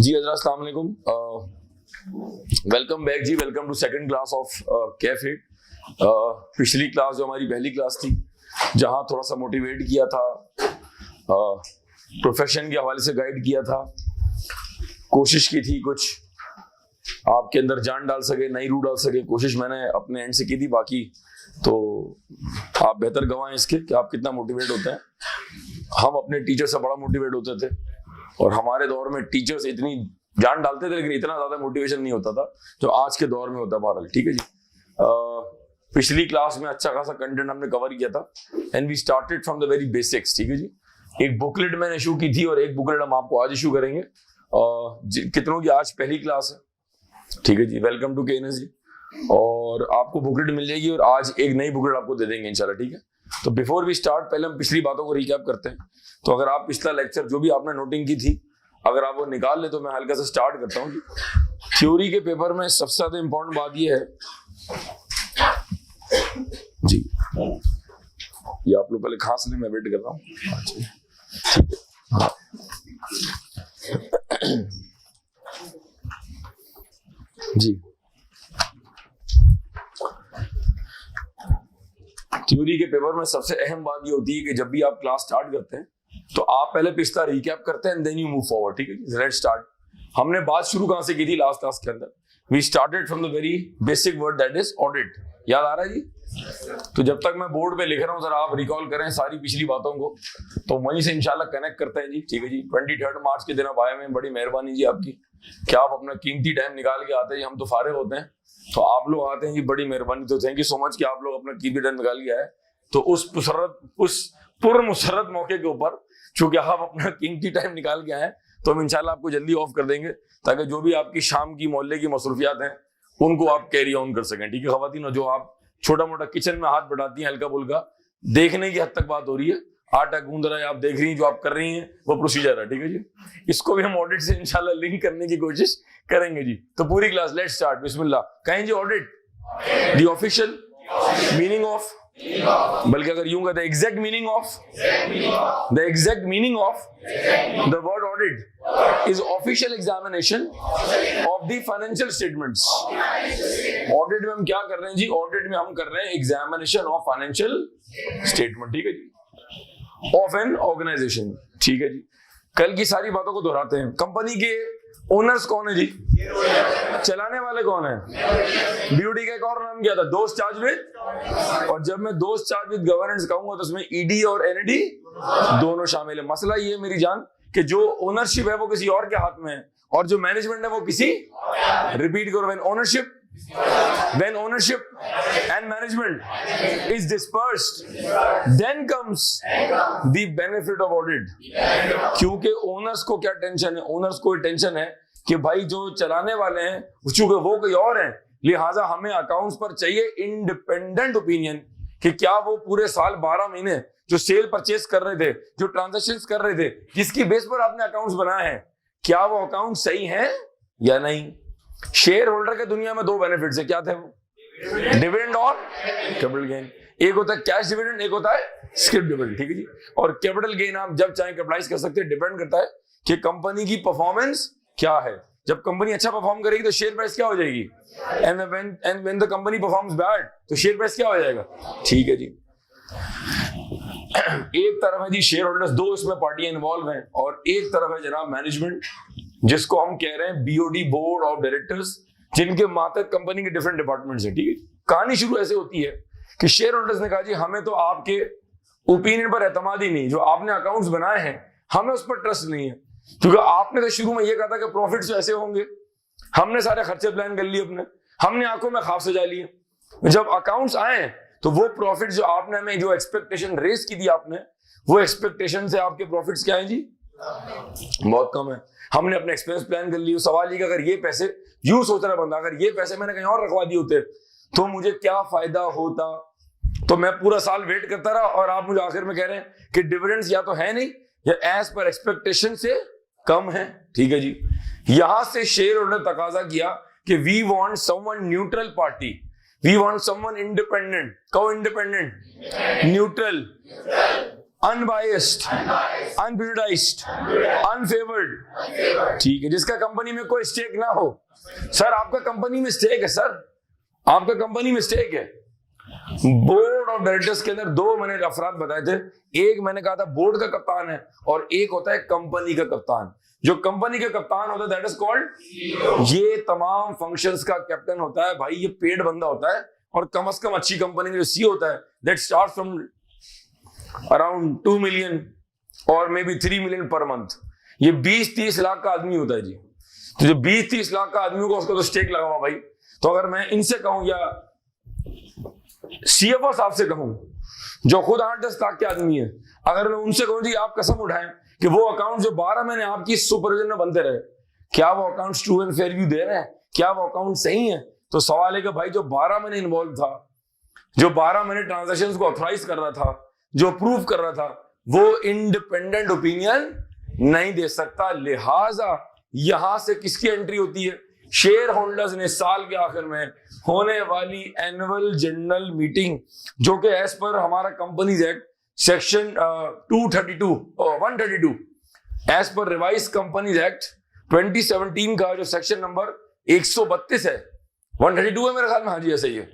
जी हज़रात, अस्सलाम वालेकुम। वेलकम बैक जी, welcome to second class of CAF. पिछली क्लास जो हमारी पहली क्लास थी, जहां थोड़ा सा मोटिवेट किया था, प्रोफेशन के हवाले से गाइड किया था, कोशिश की थी कुछ आपके अंदर जान डाल सके, नई रूह डाल सके। कोशिश मैंने अपने एंड से की थी, बाकी तो आप बेहतर गवाह इसके कि आप कितना मोटिवेट होते हैं। हम अपने टीचर से बड़ा मोटिवेट होते थे और हमारे दौर में टीचर्स इतनी जान डालते थे, लेकिन इतना ज्यादा मोटिवेशन नहीं होता था जो आज के दौर में होता है। बहरहाल ठीक है जी। पिछली क्लास में अच्छा खासा कंटेंट हमने कवर किया था and we started from the very basics. ठीक है जी। एक बुकलेट मैंने इशू की थी और एक बुकलेट हम आपको आज इशू करेंगे। कितनों की आज पहली क्लास है, ठीक है जी। वेलकम टू केएनएस जी। और आपको बुकलेट मिल जाएगी और आज एक नई बुकलेट आपको दे देंगे इंशाल्लाह, ठीक है। तो बिफोर वी स्टार्ट, पहले हम पिछली बातों को रिकैप करते हैं। तो अगर आप पिछला लेक्चर जो भी आपने नोटिंग की थी, अगर आप वो निकाल ले तो मैं हल्का से स्टार्ट करता हूँ। थ्योरी के पेपर में सबसे ज्यादा इंपॉर्टेंट बात ये है जी, ये आप लोग पहले खास ले, मैं वेट कर रहा हूँ। जी, थ्योरी के पेपर में सबसे अहम बात ये होती है कि जब भी आप क्लास स्टार्ट करते हैं तो आप पहले पिछला रिकैप करते हैं and then you move forward. ठीक है, लेट्स स्टार्ट। हमने बात शुरू कहां से की थी लास्ट क्लास के अंदर? We started from the very basic word that is audit. याद आ रहा है जी? तो जब तक मैं बोर्ड पे लिख रहा हूं, जरा आप रिकॉल करें सारी पिछली बातों को, तो वहीं से इंशाल्लाह कनेक्ट करते हैं जी। ठीक है जी। 23 मार्च के दिन आप आए हुए, बड़ी मेहरबानी जी आपकी। क्या आप अपना कीमती टाइम निकाल के आते हैं? हम तो फारिग होते हैं, तो आप लोग आते हैं जी, बड़ी मेहरबानी। तो थैंक यू सो मच कि आप लोग अपना कीमती टाइम निकाल के आए। तो उस पुरमुसर्रत मौके के ऊपर, चूंकि आप अपना कीमती टाइम निकाल के आए, तो हम इंशाल्लाह आपको जल्दी ऑफ कर देंगे, ताकि जो भी आपकी शाम की मोहल्ले की मसरूफियात हैं उनको आप कैरी ऑन कर सकें। ठीक है खवातीन, जो आप छोटा मोटा किचन में हाथ बढ़ाती हैं, हल्का फुल्का देखने की हद तक बात हो रही है, आटा गूंद रहा है, आप देख रही हैं, जो आप कर रही हैं वो प्रोसीजर है। ठीक है जी। इसको भी हम ऑडिट से इंशाल्लाह लिंक करने की कोशिश करेंगे जी। तो पूरी क्लास लेट्स स्टार्ट, बिस्मिल्लाह। कहें जी audit, the official meaning of, बल्कि अगर यूं कहते हैं exact meaning of, the exact meaning of the word audit is official examination of the financial statements. Audit में हम क्या कर रहे हैं जी? ऑडिट में हम कर रहे हैं एग्जामिनेशन ऑफ फाइनेंशियल स्टेटमेंट। ठीक है जी, ऑफ एन ऑर्गेनाइजेशन। ठीक है जी। कल की सारी बातों को दोहराते हैं। कंपनी के ओनर्स कौन है जी? चलाने वाले कौन है? बीओडी का एक और नाम क्या था? दोस्त चार्ज विद। और जब मैं दोस्त चार्ज विद गवर्नेंस कहूंगा तो उसमें ईडी और एनडी दोनों शामिल है। मसला ये मेरी जान कि जो ओनरशिप है वो किसी और के हाथ में है और जो मैनेजमेंट है वो किसी, रिपीट करो, when ownership and management is dispersed, then comes the benefit of audit. क्योंकि ओनर्स को क्या टेंशन है? ओनर्स को टेंशन है कि भाई जो चलाने वाले हैं चूंकि वो कोई और हैं, लिहाजा हमें अकाउंट्स पर चाहिए इंडिपेंडेंट ओपिनियन कि क्या वो पूरे साल 12 महीने जो सेल परचेस कर रहे थे, जो ट्रांजैक्शंस कर रहे थे, जिसकी बेस पर आपने अकाउंट्स बनाए हैं, क्या वो अकाउंट सही हैं या नहीं। शेयर होल्डर के दुनिया में दो बेनिफिट्स है। क्या थे वो? डिविडेंड और कैपिटल गेन। एक होता है कैश डिविडेंड, एक होता है स्क्रिप डिविडेंड। ठीक है जी। और कैपिटल गेन आप जब चाहे कैपिटलाइज कर सकते हैं, डिपेंड करता है कि कंपनी की परफॉर्मेंस क्या है। जब कंपनी अच्छा परफॉर्म करेगी तो शेयर प्राइस क्या हो जाएगी, and when the company performs bad तो शेयर प्राइस क्या हो जाएगा। ठीक है जी। एक तरफ है जी शेयर होल्डर्स, दो इसमें पार्टियां इन्वॉल्व हैं, और एक तरफ है जनाब मैनेजमेंट, जिसको हम कह रहे हैं बीओडी, बोर्ड ऑफ डायरेक्टर्स, जिनके मातहत कंपनी के डिफरेंट डिपार्टमेंट्स हैं। ठीक है। कहानी शुरू ऐसे होती है कि शेयर होल्डर्स ने कहा जी हमें तो आपके ओपिनियन पर एतमाद ही नहीं, जो आपने अकाउंट्स बनाए हैं हमें उस पर ट्रस्ट नहीं है, क्योंकि आपने तो शुरू में ये कहा था कि प्रॉफिट्स ऐसे होंगे। हमने सारे खर्चे प्लान कर लिए अपने, हमने आंखों में ख्वाब सजा लिए। जब अकाउंट्स आए तो वो प्रॉफिट जो आपने हमें, जो एक्सपेक्टेशन रेस की थी आपने, वो एक्सपेक्टेशन से आपके प्रॉफिट्स क्या है जी? बहुत कम है। हमने अपने एक्सपेंस प्लान कर लिए। सवाल ये कि अगर ये पैसे, यूं सोच रहा बंदा, अगर ये पैसे मैंने कहीं और रखवा दिए होते तो मुझे क्या फायदा होता। तो मैं पूरा साल वेट करता रहा और आप मुझे आखिर में कह रहे हैं कि डिविडेंड्स या तो है नहीं या एज पर एक्सपेक्टेशन से कम है। ठीक है जी। यहां से शेयर होल्डर ने तकाजा किया कि we want someone neutral party, we want someone independent. कहो independent, neutral, unbiased, unprejudiced, unfavoured, ठीक है, जिसका कंपनी में कोई स्टेक ना हो। सर आपका कंपनी में स्टेक है, सर आपका कंपनी में स्टेक है। बोर्ड ऑफ डायरेक्टर्स के अंदर दो मैंने अफराद बताए थे, एक मैंने कहा था बोर्ड का कप्तान है और एक होता है कंपनी का कप्तान। जो कंपनी का कप्तान होता है दैट इज कॉल्ड, ये तमाम फंक्शंस का कैप्टन होता है भाई, ये पेड बंदा होता है। और कम से कम अच्छी कंपनी में जो सी होता है that start from around 2 million और maybe 3 million per month. ये 20-30 लाख का आदमी होता है जी। तो जो 20-30 लाख का आदमी होगा उसको तो स्टेक लगा हुआ भाई। तो अगर मैं इनसे कहूं या सीएफओ साहब से कहूं जो खुद 8-10 लाख के आदमी है, अगर मैं उनसे कहूं जी आप कसम उठाएं कि वो अकाउंट जो 12 महीने आपकी सुपरविजन में बनते रहे, क्या वो account true and fair view दे रहे हैं, क्या वो अकाउंट सही है? तो सवाल है कि भाई जो 12 महीने इन्वॉल्व था, जो 12 महीने ट्रांजैक्शंस को ऑथराइज कर रहा था, जो अप्रूव कर रहा था, वो इंडिपेंडेंट ओपिनियन नहीं दे सकता। लिहाजा यहां से किसकी एंट्री होती है? शेयर होल्डर्स ने साल के आखिर में होने वाली एनुअल जनरल मीटिंग, जो कि एज पर हमारा companies act section 132 as per revise companies act 2017 का जो सेक्शन नंबर 132 है, 132 है मेरे ख्याल में, हाँ जी ऐसा ही है,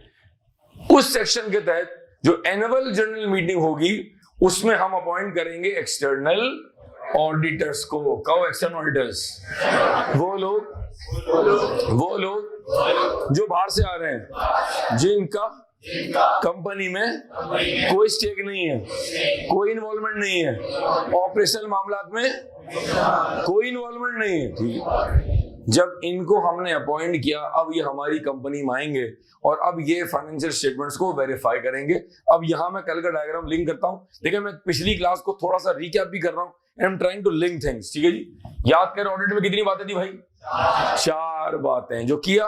उस सेक्शन के तहत जो एनुअल जनरल मीटिंग होगी उसमें हम अपॉइंट करेंगे एक्सटर्नल ऑडिटर्स को। कहो एक्सटर्नल ऑडिटर्स, वो लोग जो बाहर से आ रहे हैं, जिनका कंपनी में कोई स्टेक नहीं है, कोई इन्वॉल्वमेंट नहीं है, ऑपरेशनल मामलात में कोई इन्वॉल्वमेंट नहीं है, ठीक है। जब इनको हमने अपॉइंट किया, अब ये हमारी कंपनी में आएंगे और अब ये फाइनेंशियल स्टेटमेंट्स को वेरीफाई करेंगे। अब यहां मैं कल का डायग्राम लिंक करता हूं, लेकिन मैं पिछली क्लास को थोड़ा सा रिकैप भी कर रहा हूं। I am trying to link things, ठीक है जी। याद करें ऑडिट में कितनी बातें थी भाई? 4 बातें। जो किया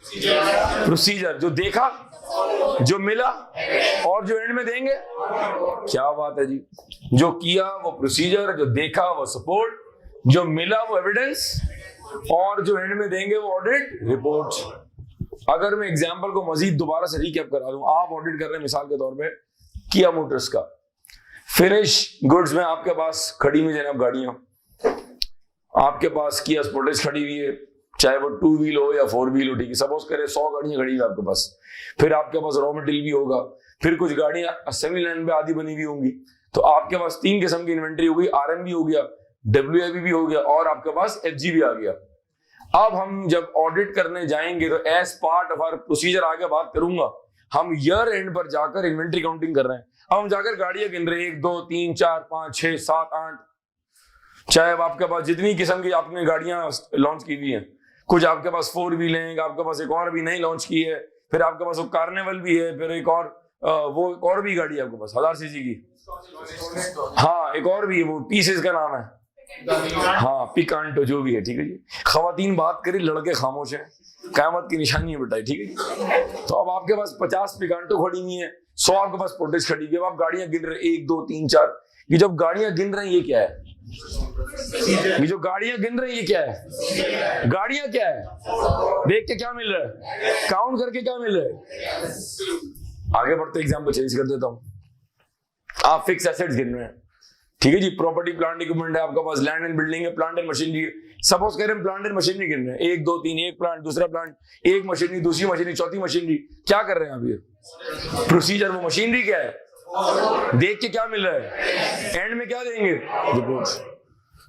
प्रोसीजर, जो देखा, जो मिला और जो एंड में देंगे। क्या बात है जी। जो किया वो प्रोसीजर, जो देखा वो सपोर्ट, जो मिला वो एविडेंस और जो एंड में देंगे वो ऑडिट रिपोर्ट। अगर मैं एग्जांपल को मजीद दोबारा से रिकैप करा दूं, आप ऑडिट कर रहे हैं मिसाल के तौर पे किया मोटर्स का, फिनिश गुड्स में आपके पास खड़ी हुई जनाब गाड़ियां, आपके पास किया स्पोर्टेज खड़ी हुई है, चाहे वो 2 व्हील हो या 4 व्हील हो, ठीक है। सपोज करें 100 गाड़ियां खड़ी हुई आपके पास, फिर आपके पास रॉ मटेरियल भी होगा, फिर कुछ गाड़ियां असेंबली लाइन पे आधी बनी हुई होंगी, तो आपके पास 3 किस्म की इन्वेंट्री होगी, आरएम भी हो गया, डब्ल्यूआईबी भी हो गया और आपके पास एफजी भी आ गया। अब हम जब ऑडिट करने जाएंगे तो as part of our procedure, आगे बात करूंगा, हम ईयर एंड पर जाकर इन्वेंट्री काउंटिंग कर रहे हैं। अब हम जाकर गाड़ियां गिन रहे हैं, 1 2 3 4 5 6 7 8, चाहे आपके पास जितनी किस्म की आपने गाड़ियां लॉन्च की हुई हैं, कुछ आपके पास 4 व्हील हैं, आपके पास एक और भी नहीं लॉन्च की है, फिर आपके पास वो कार्निवल भी है, फिर एक और वो और भी गाड़ी है आपके पास 1000 सीसी की, हाँ एक और भी है, वो पीसेस का नाम है, हाँ पिकांटो, जो भी है, ठीक है जी। खवातीन बात करी, लड़के खामोश हैं, क़यामत की निशानी है बेटा, ठीक है जी। तो अब आपके पास 50 पिकांटो खड़ी हुई है, 100 आपके पास पोर्टेज खड़ी हुई है। अब आप गाड़ियां गिन रहे 1 2 3 4, ये जब गाड़ियां गिन रहे हैं ये क्या है? ये जो गाड़ियां गिन रहे हैं ये क्या है? गाड़ियां क्या है? देख के क्या मिल रहा है? काउंट करके क्या मिल रहा है? आगे बढ़ते एग्जांपल चेंज कर देता हूं। आप फिक्स एसेट्स गिन रहे हैं, ठीक है जी। प्रॉपर्टी प्लांट इक्विपमेंट है आपके पास, लैंड एंड बिल्डिंग है, प्लांट एंड मशीनरी। सपोज करें हम प्लांट एंड मशीनरी गिन रहे हैं, 1 2 3, एक प्लांट, दूसरा प्लांट, एक मशीनरी, दूसरी मशीनरी, चौथी मशीनरी। क्या कर रहे हैं अभी? प्रोसीजर। वो मशीनरी क्या है? देख के क्या मिल रहा है? एंड में क्या देंगे? रिपोर्ट।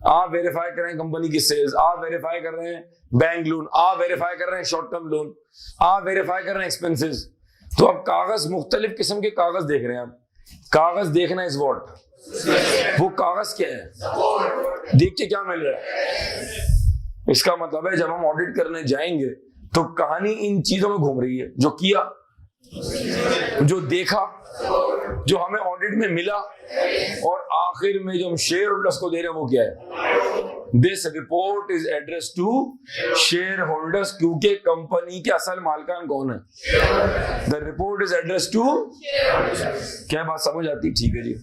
आप वेरीफाई कर रहे हैं कंपनी की सेल्स, आप वेरीफाई कर रहे हैं बैंक लोन, आप वेरीफाई कर रहे हैं शॉर्ट टर्म लोन, आप वेरीफाई कर रहे हैं एक्सपेंसेस। तो अब कागज, मुख्तलिफ किस्म के कागज देख रहे हैं आप। कागज देखना इज व्हाट? वो कागज क्या है? देख के क्या मिल रहा है? इसका मतलब है जब हम ऑडिट करने जाएंगे तो कहानी इन चीजों में घूम रही है। जो किया, जो देखा, जो हमें ऑडिट में मिला और आखिर में जो हम शेयर होल्डर्स को दे रहे हैं वो क्या है? This report is address to shareholders, क्योंकि कंपनी के असल मालिकान कौन है? The report is address to. क्या बात समझ आती? ठीक है जी।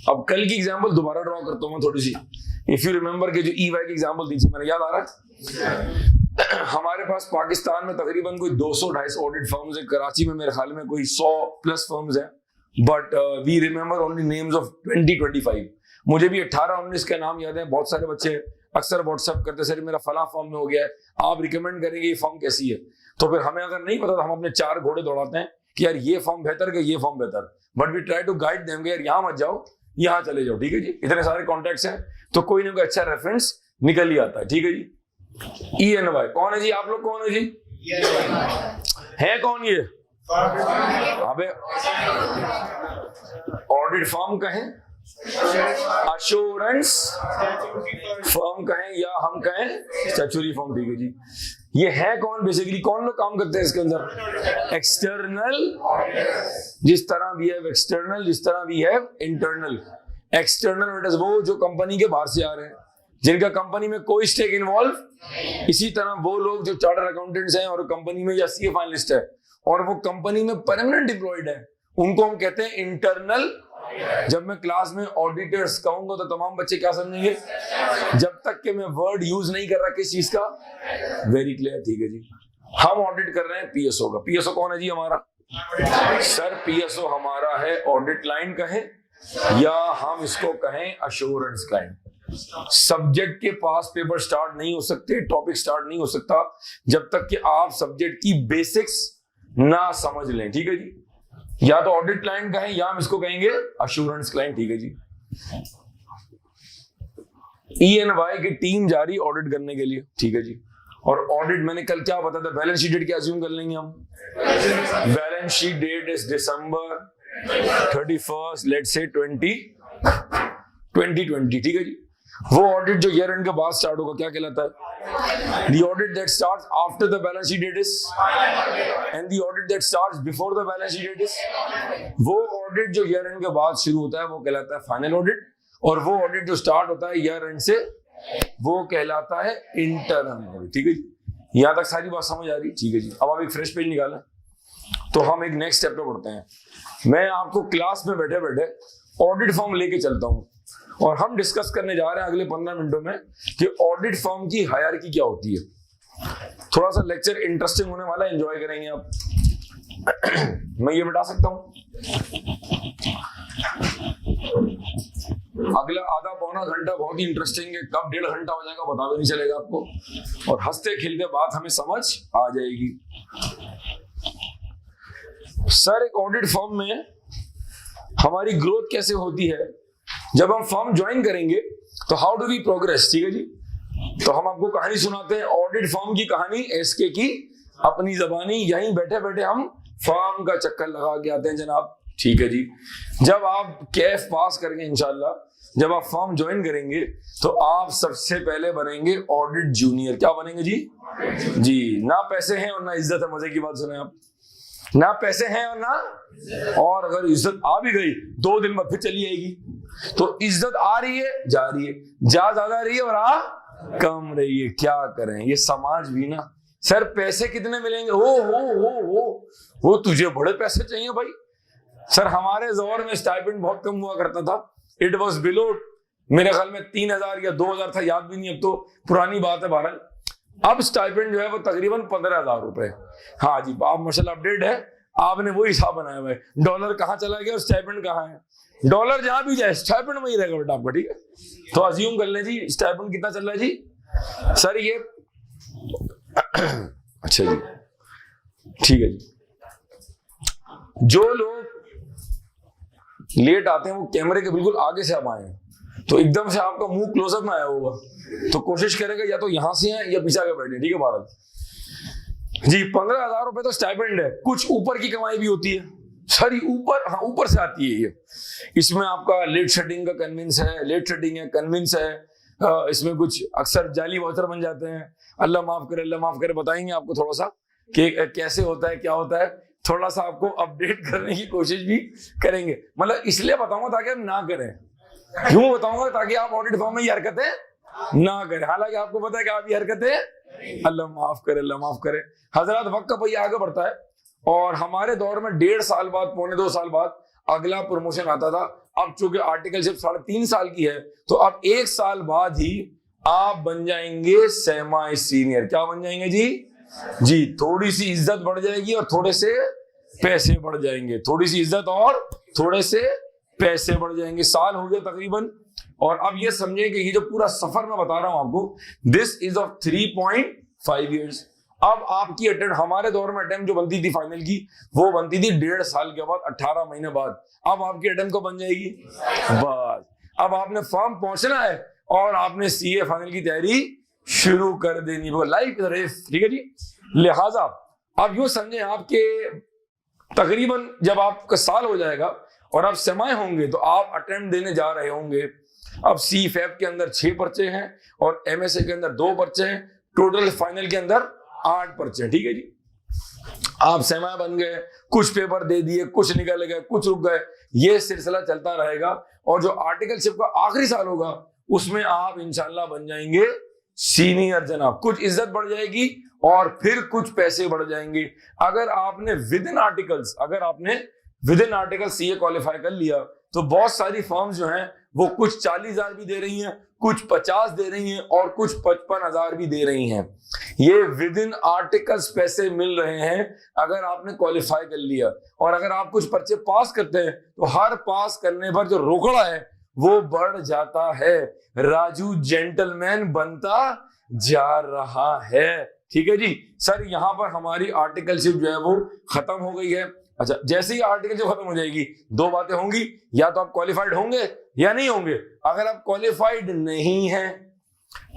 अब कल की एग्जांपल दोबारा ड्रॉ करता हूं मैं थोड़ी सी। इफ यू रिमेंबर के जो ईवाई की एग्जांपल दी थी, मैंने याद आ रहा है? हमारे पास पाकिस्तान में तकरीबन कोई 200-250 ऑडिट फर्म्स है, कराची में मेरे ख्याल में कोई 100 प्लस फर्म्स हैं, but we remember only names of 20-25। मुझे भी 18-19 का नाम याद है। बहुत सारे बच्चे अक्सर व्हाट्सएप करते सर मेरा फला फॉर्म में हो गया है, आप रिकमेंड करेंगे ये फॉर्म कैसी है। तो फिर हमें अगर नहीं पता तो हम अपने 4 घोड़े दौड़ाते हैं कि यार ये फॉर्म बेहतर कि ये फॉर्म बेहतर, but we try to guide them यार यहाँ मत जाओ यहाँ चले जाओ, ठीक है जी। इतने सारे कॉन्टेक्ट्स हैं तो कोई ना कोई अच्छा रेफरेंस निकल ही आता है, ठीक है जी। ENY कौन है जी? आप लोग कौन है जी? है कौन ये? अबे ऑडिट फर्म कहें, अश्योरेंस फर्म कहें, या हम कहें स्टैट्यूटरी फर्म, ठीक है जी। ये है कौन? बेसिकली कौन लोग काम करते हैं इसके अंदर? एक्सटर्नल। जिस तरह वी हैव एक्सटर्नल, जिस तरह वी हैव इंटरनल। एक्सटर्नल वो जो कंपनी के बाहर से आ रहे हैं, जिनका कंपनी में कोई स्टेक इन्वॉल्व। इसी तरह वो लोग जो चार्टर्ड अकाउंटेंट्स हैं और कंपनी में या CA फाइनलिस्ट है और वो कंपनी में परमानेंट एम्प्लॉयड है, उनको हम कहते हैं इंटरनल। जब मैं क्लास में ऑडिटर्स कहूंगा तो तमाम बच्चे क्या समझेंगे? जब तक कि मैं वर्ड यूज नहीं कर रहा किस चीज का, वेरी क्लियर, ठीक है जी। हम ऑडिट कर रहे हैं PSO का। PSO कौन है जी हमारा? सर PSO हमारा है ऑडिट क्लाइंट कहें या हम इसको कहें अश्योरेंस क्लाइंट। सब्जेक्ट के पास पेपर स्टार्ट नहीं हो सकते, टॉपिक स्टार्ट नहीं हो सकता जब तक कि आप सब्जेक्ट की बेसिक्स ना समझ लें, ठीक है जी। या तो ऑडिट क्लाइंट कहें या हम इसको कहेंगे अश्योरेंस क्लाइंट, ठीक है जी। ENY की टीम जा रही ऑडिट करने के लिए, ठीक है जी। और ऑडिट मैंने कल क्या बताया था? बैलेंस शीट डेट क्या अज्यूम कर लेंगे हम? Balance sheet date is December 31st, let's say 2020, ठीक है जी। वो ऑडिट जो ईयर एंड के बाद स्टार्ट होगा क्या कहलाता है? The audit that starts after the balance sheet date is, and the audit that starts before the balance sheet date is, वो ऑडिट जो ईयर एंड के बाद शुरू होता है वो कहलाता है फाइनल ऑडिट, और वो ऑडिट जो स्टार्ट होता है ईयर एंड से वो कहलाता है इंटरनल ऑडिट, ठीक है जी। यहां तक सारी बात समझ आ रही, ठीक है जी। अब आप एक फ्रेश पेज निकालें तो हम एक नेक्स्ट स्टेप पे बढ़ते हैं। मैं आपको क्लास में बैठे बैठे ऑडिट फॉर्म लेके चलता हूं और हम डिस्कस करने जा रहे हैं अगले 15 मिनटों में कि ऑडिट फर्म की हायरार्की क्या होती है। थोड़ा सा लेक्चर इंटरेस्टिंग होने वाला है, एंजॉय करेंगे आप। मैं ये बता सकता हूं अगला आधा पौना घंटा बहुत ही इंटरेस्टिंग है, कब 1.5 घंटा हो जाएगा पता भी नहीं चलेगा आपको, और हंसते खेलते बात हमें समझ आ जाएगी। सर एक ऑडिट फर्म में हमारी ग्रोथ कैसे होती है? जब हम फर्म ज्वाइन करेंगे तो हाउ डू वी प्रोग्रेस, ठीक है जी। तो हम आपको कहानी सुनाते हैं, ऑडिट फर्म की कहानी, SK की अपनी जबानी। यहीं बैठे बैठे हम फर्म का चक्कर लगा के आते हैं जनाब, ठीक है जी। जब आप कैफ पास करेंगे इंशाल्लाह, जब आप फर्म ज्वाइन करेंगे तो आप सबसे पहले बनेंगे ऑडिट जूनियर। क्या बनेंगे जी? जी। ना पैसे हैं और ना इज्जत है। मजे की बात सुने आप, ना पैसे हैं और ना, और अगर इज्जत आ भी गई 2 दिन बाद फिर चली आएगी। तो इज्जत आ रही है, जा रही है, जा ज्यादा रही है और आ कम रही है। क्या करें, ये समाज भी ना। सर पैसे कितने मिलेंगे? वो तुझे बड़े पैसे चाहिए भाई। सर हमारे दौर में स्टाइपेंड बहुत कम हुआ करता था, इट वाज बिलो, मेरे ख्याल में 3000 या 2000 था, याद भी नहीं, अब तो पुरानी बात है। बहरहाल अब स्टाइपेंड जो है वो तकरीबन 15,000 रुपए। हाँ जी, आप माशाल्लाह अपडेट है, आपने वो हिसाब बनाया हुआ है। डॉलर कहाँ चला गया और स्टाइपेंड कहाँ है? डॉलर जहां भी जाए स्टाइपेंड में ही रहेगा बेटा आपका, ठीक है। तो अज्यूम कर लें जी स्टाइपेंड कितना चल रहा है जी? सर ये अच्छा जी, ठीक है जी। जो लोग लेट आते हैं वो कैमरे के बिल्कुल आगे से आप आए हैं, तो एकदम से आपका मुंह क्लोजअप में आया होगा, तो कोशिश करेगा या तो यहां से हैं या पीछे आके बैठे, ठीक है। भारत जी 15,000 रुपए तो स्टाइपेंड है, कुछ ऊपर की कमाई भी होती है। सर ऊपर, हाँ ऊपर से आती है ये। इसमें आपका लेट सेटिंग का कन्विंस है, लेट सेटिंग है, कन्विंस है, इसमें कुछ अक्सर जाली वाउचर बन जाते हैं। अल्लाह माफ करे, अल्लाह माफ करे। बताएंगे आपको थोड़ा सा कि कैसे होता है, क्या होता है, थोड़ा सा आपको अपडेट करने की कोशिश भी करेंगे। मतलब इसलिए बताऊंगा ताकि हम ना करें, क्यों बताऊंगा? ताकि आप ऑडिट फॉर्म में ये हरकतें ना करें। हालांकि आपको पता है कि आप ये हरकतें, अल्लाह माफ करे, अल्लाह माफ करे। हजरत वक्त का पहिया आगे बढ़ता है और हमारे दौर में 1.5 साल बाद, पौने 2 साल बाद अगला प्रमोशन आता था। अब चूंकि आर्टिकलशिप 3.5 साल की है, तो अब 1 साल बाद ही आप बन जाएंगे सेमी सीनियर। क्या बन जाएंगे जी? जी थोड़ी सी इज्जत बढ़ जाएगी और थोड़े से पैसे बढ़ जाएंगे। थोड़ी सी इज्जत और थोड़े से पैसे बढ़ जाएंगे। साल हो गया तकरीबन। और अब ये समझे कि ये जो पूरा सफर मैं बता रहा हूं आपको, दिस इज ऑफ 3.5 ईयर्स। अब आपकी अटेम्प्ट, हमारे दौर में अटेम्प्ट जो बनती थी फाइनल की, वो बनती थी 1.5 साल के बाद, 18 महीने बाद। अब आपकी अटेम्प्ट कब बन जाएगी? बस अब आपने फॉर्म पहुंचना है और आपने सीए फाइनल की तैयारी शुरू कर देनी। वो लाइफ इज अ रेस, ठीक है जी। लिहाजा अब यूं समझे आपके तकरीबन जब आपका साल हो जाएगा और आप सेमाई होंगे तो आप अटेम्प्ट देने जा रहे होंगे। अब सी फैब के अंदर 6 पर्चे हैं और एमएसए के अंदर 2 पर्चे हैं, टोटल फाइनल के अंदर 8 पर्चे हैं, ठीक है जी। आप सेमाई बन गए, कुछ पेपर दे दिए, कुछ निकल गए, कुछ रुक गए, ये सिलसिला चलता रहेगा। और जो आर्टिकलशिप का आखिरी साल होगा उसमें आप इंशाल्लाह बन जाएंगे सीनियर जनाब। कुछ इज्जत बढ़ जाएगी और फिर कुछ पैसे बढ़ जाएंगे। अगर आपने with in article CA qualify कर लिया तो बहुत सारी फर्म्स जो हैं वो कुछ 40,000 भी दे रही हैं, कुछ 50 दे रही हैं और कुछ 55,000 भी दे रही हैं। ये विद इन आर्टिकल्स पैसे मिल रहे हैं अगर आपने क्वालिफाई कर लिया। और अगर आप कुछ पर्चे पास करते हैं तो हर पास करने पर जो रोकड़ा है वो बढ़ जाता है। राजू जेंटलमैन बनता जा रहा है, ठीक है जी। सर यहाँ पर हमारी आर्टिकलशिप जो है वो खत्म हो गई है। अच्छा, जैसे ही आर्टिकलशिप खत्म हो जाएगी 2 बातें होंगी, या तो आप क्वालिफाइड होंगे या नहीं होंगे। अगर आप क्वालिफाइड नहीं हैं,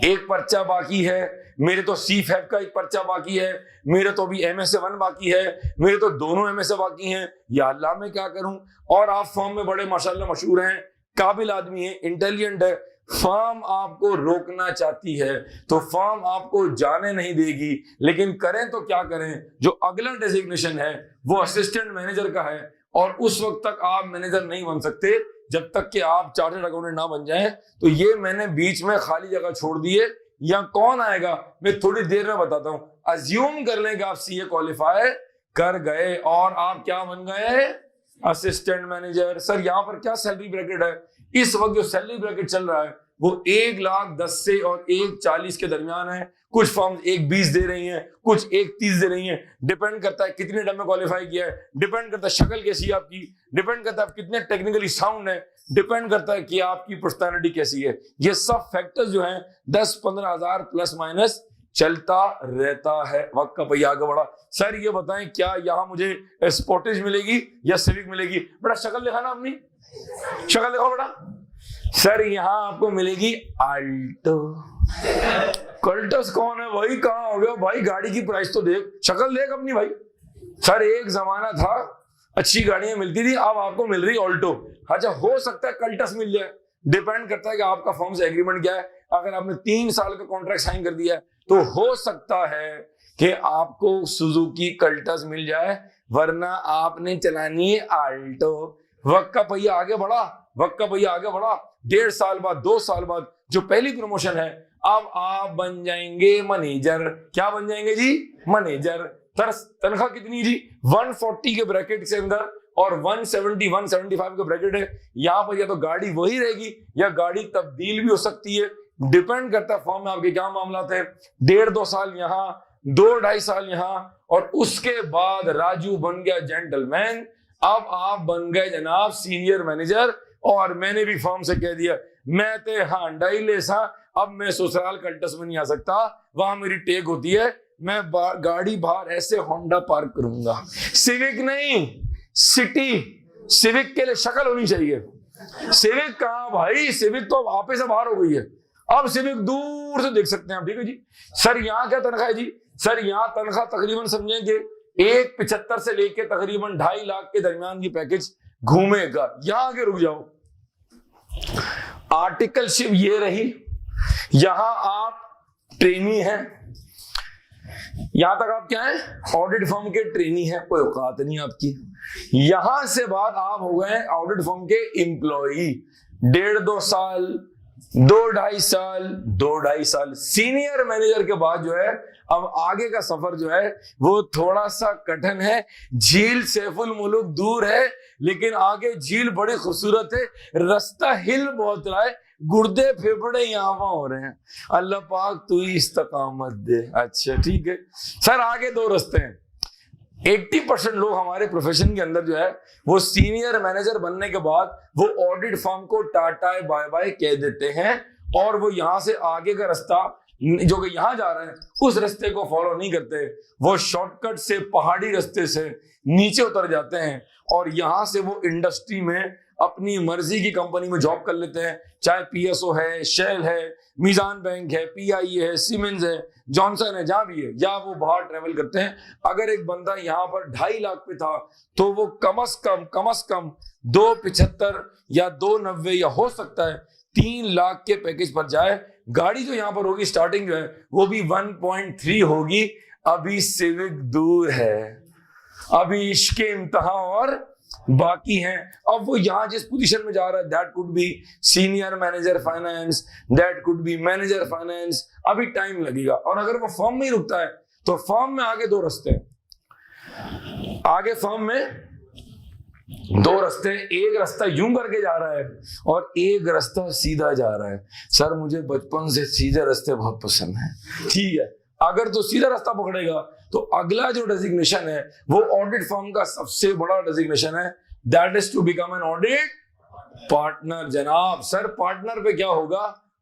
एक पर्चा बाकी है, मेरे तो सी फैब का एक पर्चा बाकी है, मेरे तो अभी एमएसए 1 बाकी है, मेरे तो दोनों एमएसए बाकी हैं, या अल्लाह मैं क्या करूं। और आप फॉर्म में बड़े माशाल्लाह मशहूर हैं, काबिल आदमी है, इंटेलिजेंट है, फर्म आपको रोकना चाहती है तो फर्म आपको जाने नहीं देगी। लेकिन करें तो क्या करें, जो अगला डेजिग्नेशन है वो असिस्टेंट मैनेजर का है और उस वक्त तक आप मैनेजर नहीं बन सकते जब तक कि आप चार्टर्ड अकाउंटेंट ना बन जाएं। तो ये मैंने बीच में खाली जगह छोड़ दी है। या कौन आएगा मैं थोड़ी देर में बताता हूं। अज्यूम कर लें कि आप सीए क्वालिफाई कर गए और आप क्या बन गए, असिस्टेंट मैनेजर। सर यहाँ पर क्या सैलरी ब्रैकेट है? इस वक्त जो सैलरी ब्रैकेट चल रहा है वो 1,10,000 से और 1,40,000 के दरमियान है। कुछ फर्म 1,20,000 दे रही हैं, कुछ 1,30,000 दे रही हैं। डिपेंड करता है कितने टर्म में क्वालिफाई किया है, डिपेंड करता है शक्ल कैसी है आपकी, डिपेंड करता है आप कितने टेक्निकली साउंड है, डिपेंड करता है कि आपकी पर्सनालिटी कैसी है। ये सब फैक्टर्स जो हैं 10-15 हजार प्लस माइनस चलता रहता है। वक्त का पहिया आगे बढ़ा। सर ये बताएं क्या यहाँ मुझे स्पोर्टेज मिलेगी या सिविक मिलेगी? बेटा शक्ल दिखा ना अपनी, शक्ल दिखाओ बेटा। सर यहाँ आपको मिलेगी आल्टो। कल्टस कौन है भाई? कहाँ हो गया भाई? गाड़ी की प्राइस तो देख, शक्ल देख अपनी भाई। सर एक जमाना था अच्छी गाड़ियां मिलती थी, अब आपको मिल रही ऑल्टो। अच्छा हो सकता है कल्टस मिल जाए, डिपेंड करता है कि आपका फर्म से एग्रीमेंट क्या है। अगर आपने 3 साल का कॉन्ट्रैक्ट साइन कर दिया है तो हो सकता है कि आपको सुजुकी कल्टस मिल जाए, वरना आपने चलानी है आल्टो। वक्त का पहिया आगे बढ़ा, वक्त का पहिया आगे बढ़ा। 1.5 साल बाद, 2 साल बाद जो पहली प्रमोशन है, अब आप बन जाएंगे मैनेजर। क्या बन जाएंगे जी? मैनेजर। तनख्वाह कितनी जी? 140 के ब्रैकेट के अंदर और 170-175 के ब्रैकेट है। यहाँ पर या तो गाड़ी वही रहेगी या गाड़ी तब्दील भी हो सकती है, डिपेंड करता है फॉर्म में आपके क्या मामला थे। 1.5-2 साल यहाँ, 2-2.5 साल यहाँ, और उसके बाद राजू बन गया जेंटलमैन। अब आप बन गए जनाब सीनियर मैनेजर। और मैंने भी फॉर्म से कह दिया मैं ते हांडाई ले सा, अब मैं ससुराल कल्टस में नहीं आ सकता, वहां मेरी टेक होती है, मैं गाड़ी बाहर ऐसे होंडा पार्क करूंगा। सिविक नहीं, सिटी। सिविक के लिए शक्ल होनी चाहिए। सिविक कहां भाई? सिविक तो आप से बाहर हो गई है। अब सिविक दूर से देख सकते हैं आप, ठीक है जी। सर यहाँ क्या तनख्वाह है जी? सर यहाँ तनख्वाह तकरीबन समझेंगे 1,75 से लेके तकरीबन 2.5 लाख के दरमियान की पैकेज घूमेगा। यहां आगे रुक जाओ। आर्टिकलशिप ये रही, यहां आप ट्रेनी हैं, यहां तक आप क्या है? ऑडिट फर्म के ट्रेनी हैं, कोई औकात नहीं आपकी। यहां से बाद आप हो गए ऑडिट फर्म के एम्प्लॉई। 1.5-2 साल, 2-2.5 साल सीनियर मैनेजर के बाद जो है अब आगे का सफर जो है वो थोड़ा सा कठिन है। झील सैफुल मुल्क दूर है लेकिन आगे झील बड़ी खूबसूरत है। रास्ता हिल बहुत रहा है, गुर्दे फेफड़े यहाँ हो रहे हैं। अल्लाह पाक तू ही इस्तकामत दे। अच्छा ठीक है सर, आगे 2 रास्ते हैं। 80% लोग हमारे प्रोफेशन के अंदर जो है वो सीनियर मैनेजर बनने के बाद वो ऑडिट फर्म को टाटा बाय बाय कह देते हैं और वो यहां से आगे का रास्ता जो कि यहां जा रहे हैं उस रास्ते को फॉलो नहीं करते। वो शॉर्टकट से पहाड़ी रास्ते से नीचे उतर जाते हैं और यहां से वो इंडस्ट्री में अपनी मर्जी की कंपनी में जॉब कर लेते हैं, चाहे पीएसओ है, शेल है, मीजान बैंक है, पीआई है, सीमेंस है, जॉनसन है, जहां भी है, या वो बाहर ट्रेवल करते हैं। अगर एक बंदा यहाँ पर 2.5 लाख पे था तो वो कम से कम 275 या 290 या हो सकता है 3 लाख के पैकेज पर जाए। गाड़ी जो यहाँ पर होगी स्टार्टिंग जो है वो भी 1.3 होगी। अभी सिविक दूर है, अभी इश्क इम्तिहान और बाकी हैं। अब वो यहाँ जिस पोजीशन में जा रहा है that could be senior manager finance, that could be manager finance, अभी टाइम लगेगा। और अगर वो फर्म में ही रुकता है तो फर्म में आगे 2 रास्ते हैं। आगे फर्म में 2 रास्ते, एक रास्ता यूं करके जा रहा है और एक रास्ता सीधा जा रहा है। सर मुझे बचपन से सीधे रास्ते बहुत पसंद है। ठीक है, अगर तो सीधा रास्ता पकड़ेगा तो अगला जो डेजिग्नेशन है वो ऑडिट फर्म का सबसे बड़ा डेजिग्नेशन है, that is to become an audit partner. जनाब सर पार्टनर पे क्या होगा?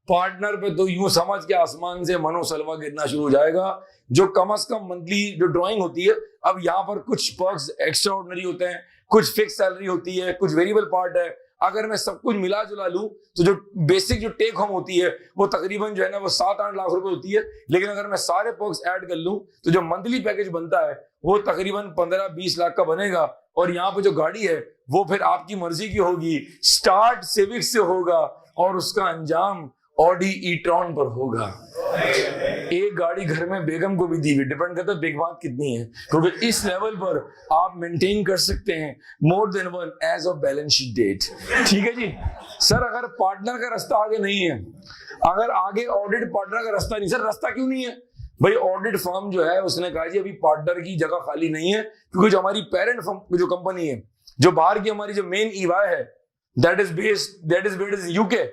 पार्टनर पे तो यूं समझ के आसमान से मनोसलवा गिरना शुरू हो जाएगा। जो कम से कम मंथली जो ड्राइंग होती है, अब यहाँ पर कुछ पर्क्स एक्स्ट्रा ऑर्डिनरी होते हैं, कुछ फिक्स सैलरी होती है, कुछ वेरिएबल पार्ट है। अगर मैं सब कुछ मिला जुला लूं तो जो बेसिक जो टेक होम होती है वो तकरीबन जो है ना वो 7-8 लाख रुपए होती है। लेकिन अगर मैं सारे पर्क्स ऐड कर लूं तो जो मंथली पैकेज बनता है वो तकरीबन 15-20 लाख का बनेगा। और यहाँ पे जो गाड़ी है वो फिर आपकी मर्जी की होगी, स्टार्ट सिविक से होगा और उसका अंजाम ऑडी ई-ट्रॉन पर होगा। एक गाड़ी घर में बेगम को भी दी हुई, डिपेंड करता है बिग बात कितनी है, क्योंकि इस लेवल पर आप मेंटेन कर सकते हैं more than 1 as of balance sheet date. ठीक है जी। सर अगर पार्टनर का रास्ता आगे नहीं है, अगर आगे ऑडिट पार्टनर का रास्ता नहीं, सर रास्ता क्यों नहीं है? भाई ऑडिट फर्म जो है उसने कहा जी अभी पार्टनर की जगह खाली नहीं है, क्योंकि जो हमारी पेरेंट फर्म जो कंपनी है, जो बाहर की हमारी जो मेन ईवाई है, दैट इज बेस्ड यूके,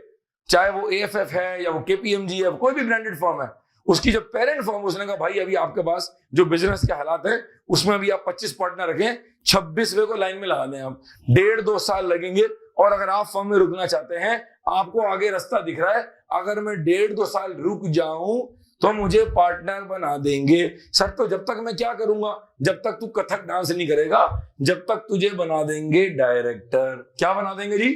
चाहे वो एएफएफ है या वो केपीएमजी है, कोई भी ब्रांडेड फर्म है, उसकी जो पेरेंट फर्म उसने कहा भाई अभी आपके पास जो बिजनेस के हालात है उसमें अभी आप 25 पार्टनर रखें, 26वें को लाइन में लगा दें। आप 1.5-2 साल लगेंगे और अगर आप फर्म में रुकना चाहते हैं, आपको आगे रास्ता दिख रहा है, अगर मैं 1.5-2 साल रुक जाऊं तो मुझे पार्टनर बना देंगे। सर तो जब तक मैं क्या करूंगा? जब तक तू कथक डांस नहीं करेगा, जब तक तुझे बना देंगे डायरेक्टर। क्या बना देंगे जी?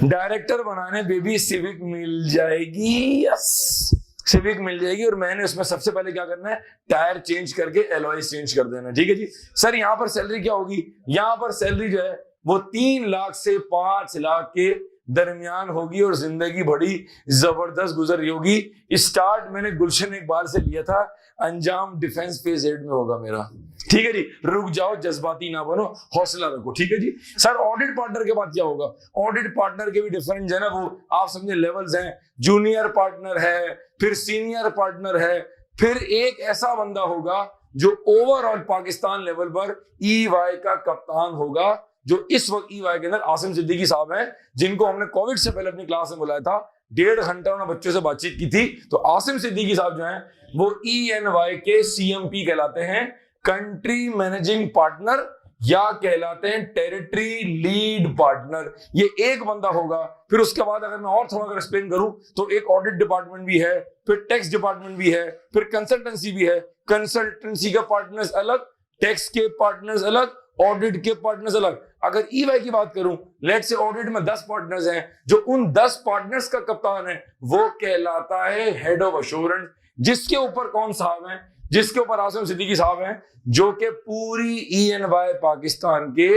डायरेक्टर बनाने बेबी सिविक मिल जाएगी। यस, सिविक मिल जाएगी और मैंने उसमें सबसे पहले क्या करना है, टायर चेंज करके एलॉयज चेंज कर देना। ठीक है जी। सर यहाँ पर सैलरी क्या होगी? यहाँ पर सैलरी जो है वो 3 लाख से 5 लाख के दरमियान होगी और जिंदगी बड़ी जबरदस्त गुजर रही होगी। स्टार्ट मैंने गुलशन इकबाल से लिया था, अंजाम डिफेंस फेज 8 में होगा मेरा। ठीक है जी। रुक जाओ, जज्बाती ना बनो, हौसला रखो। ठीक है जी। सर ऑडिट पार्टनर के बाद क्या होगा? ऑडिट पार्टनर के भी डिफरेंट जो है ना वो आप समझे लेवल्स हैं। जूनियर पार्टनर है, फिर सीनियर पार्टनर है, फिर एक ऐसा बंदा होगा जो ओवरऑल पाकिस्तान लेवल पर ईवाई का कप्तान होगा, जो इस वक्त ईवाई के अंदर आसिम सिद्दीकी साहब हैं, जिनको हमने कोविड से पहले अपनी क्लास में बुलाया था। 1.5 घंटा उन्होंने बच्चों से बातचीत की थी। तो आसिम सिद्दीकी साहब जो हैं वो ENY के CMP कहलाते हैं, कंट्री मैनेजिंग पार्टनर, या कहलाते हैं टेरिटरी लीड पार्टनर। ये एक बंदा होगा। फिर उसके बाद अगर मैं और थोड़ा एक्सप्लेन करूं तो एक ऑडिट डिपार्टमेंट भी है, फिर टैक्स डिपार्टमेंट भी है, फिर कंसल्टेंसी भी है। कंसल्टेंसी के पार्टनर्स अलग, टैक्स के पार्टनर्स अलग, ऑडिट के पार्टनर्स अलग। अगर ईवाई की बात करूं, लेट से ऑडिट में 10 पार्टनर्स हैं, जो उन 10 पार्टनर्स का कप्तान है वो कहलाता है हेड ऑफ एश्योरेंस, जिसके ऊपर कौन साहब हैं? जिसके ऊपर आसिम सिद्दीकी साहब हैं, जो कि पूरी ENY पाकिस्तान के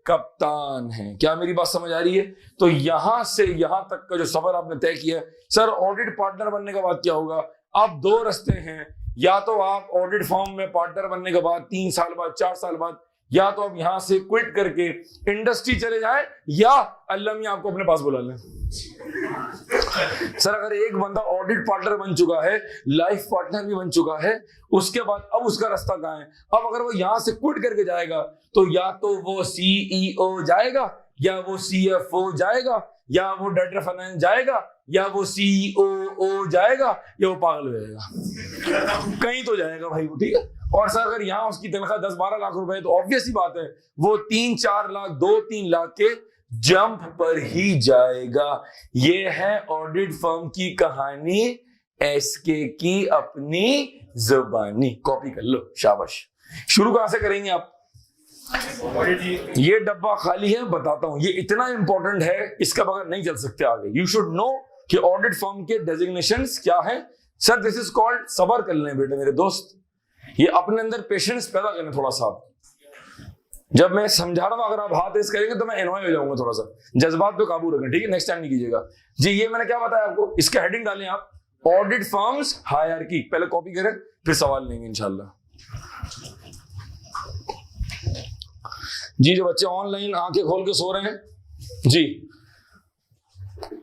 कप्तान हैं। क्या मेरी बात समझ आ रही है? तो यहां से यहां तक का जो सफर आपने तय किया, सर ऑडिट पार्टनर बनने के बाद क्या होगा? अब 2 रास्ते हैं, या तो आप ऑडिट फर्म में पार्टनर बनने के बाद 3 साल बाद, 4 साल बाद, या तो आप यहां से क्विट करके इंडस्ट्री चले जाएं, या अल्लाह मियां आपको अपने पास बुला लें। सर अगर एक बंदा ऑडिट पार्टनर बन चुका है, लाइफ पार्टनर भी बन चुका है, उसके बाद अब उसका रास्ता कहां है? अब अगर वो यहां से क्विट करके जाएगा तो या तो वो CEO जाएगा, या वो CFO जाएगा, या वो डायरेक्टर फाइनेंस जाएगा, या वो COO जाएगा, या वो पागल हो जाएगा। कहीं तो जाएगा भाई वो, ठीक है। और सर अगर यहाँ उसकी तनख्वाह 10-12 लाख रुपए, तो ऑब्वियस ही बात है वो 3-4 लाख 2-3 लाख के जंप पर ही जाएगा। ये है ऑडिट फर्म की कहानी, SK की अपनी जुबानी। कॉपी कर लो, शाबाश। शुरू कहां से करेंगे आप? ये डब्बा खाली है, बताता हूं, ये इतना इंपॉर्टेंट है, इसका बगैर नहीं चल सकते आगे। यू शुड नो कि ऑडिट फर्म के डेजिग्नेशंस क्या है। सर दिस इज कॉल्ड, सबर कर लें बेटे मेरे दोस्त, ये अपने अंदर पेशेंस पैदा करें थोड़ा सा। जब मैं समझा रहा हूं, अगर आप हाथ ऐसे करेंगे तो मैं एनॉय हो जाऊंगा थोड़ा सा। जज्बात पे काबू रखें, ठीक है, नेक्स्ट टाइम नहीं कीजिएगा जी। ये मैंने क्या बताया आपको, इसका हेडिंग डालें आप, ऑडिट फर्म्स हायरार्की। पहले कॉपी करें, फिर सवाल लेंगे इंशाल्लाह जी। जो बच्चे ऑनलाइन आंखें खोल के सो रहे हैं जी,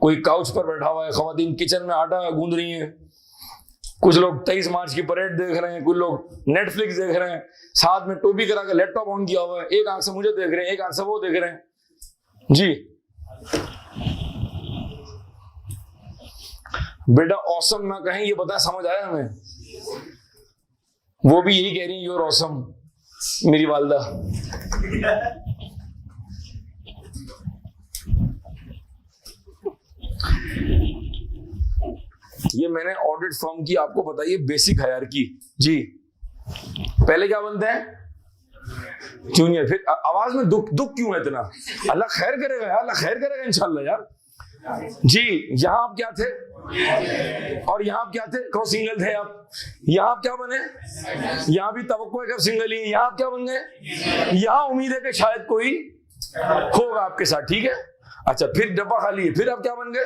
कोई काउच पर बैठा हुआ है, खवातीन किचन में आटा गूंद रही हैं, कुछ लोग 23 मार्च की परेड देख रहे हैं, कुछ लोग नेटफ्लिक्स देख रहे हैं, साथ में टोपी करा के लैपटॉप ऑन किया हुआ है, एक आंख से मुझे देख रहे हैं, एक आंख से वो देख रहे हैं जी। बेटा ऑसम ना कहें, ये बताएं, समझ आया हमें? वो भी यही कह रही है, यूर ऑसम मेरी वालदा। ये मैंने ऑडिट फर्म की आपको बताइए बेसिक हायरार्की जी। पहले क्या बनते हैं? जूनियर। फिर आवाज में दुख क्यों है इतना? अल्लाह खैर करेगा यार, अल्लाह खैर करेगा इंशाल्लाह यार जी। यहां आप क्या थे और यहां आप क्या थे? कौन सिंगल थे आप? यहां आप क्या बने? यहां भी तवक्को है कि आप सिंगल ही। यहां आप क्या बन गए? यहां उम्मीद है कि शायद कोई होगा आपके साथ, ठीक है। अच्छा, फिर डब्बा खाली है, फिर आप क्या बन गए?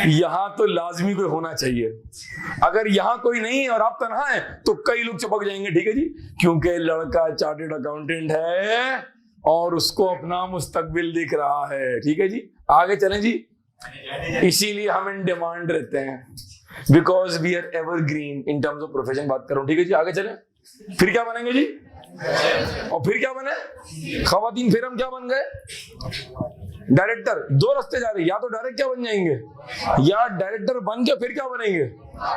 यहां तो लाजमी कोई होना चाहिए। अगर यहां कोई नहीं है और आप तन्हा हैं तो कई लोग चिपक जाएंगे, ठीक है जी, क्योंकि लड़का चार्टर्ड अकाउंटेंट है और उसको अपना मुस्तकबिल दिख रहा है, ठीक है जी। आगे चलें जी। इसीलिए हम इन डिमांड रहते हैं, because we are evergreen in terms of profession. बात करूं, ठीक है जी। आगे चलें। फिर क्या बनेंगे जी? और फिर क्या बने? खवातीन। फिर हम क्या बन गए? डायरेक्टर। दो रास्ते जा रहे हैं, या तो डायरेक्ट क्या बन जाएंगे, या डायरेक्टर बन के फिर क्या बनेंगे,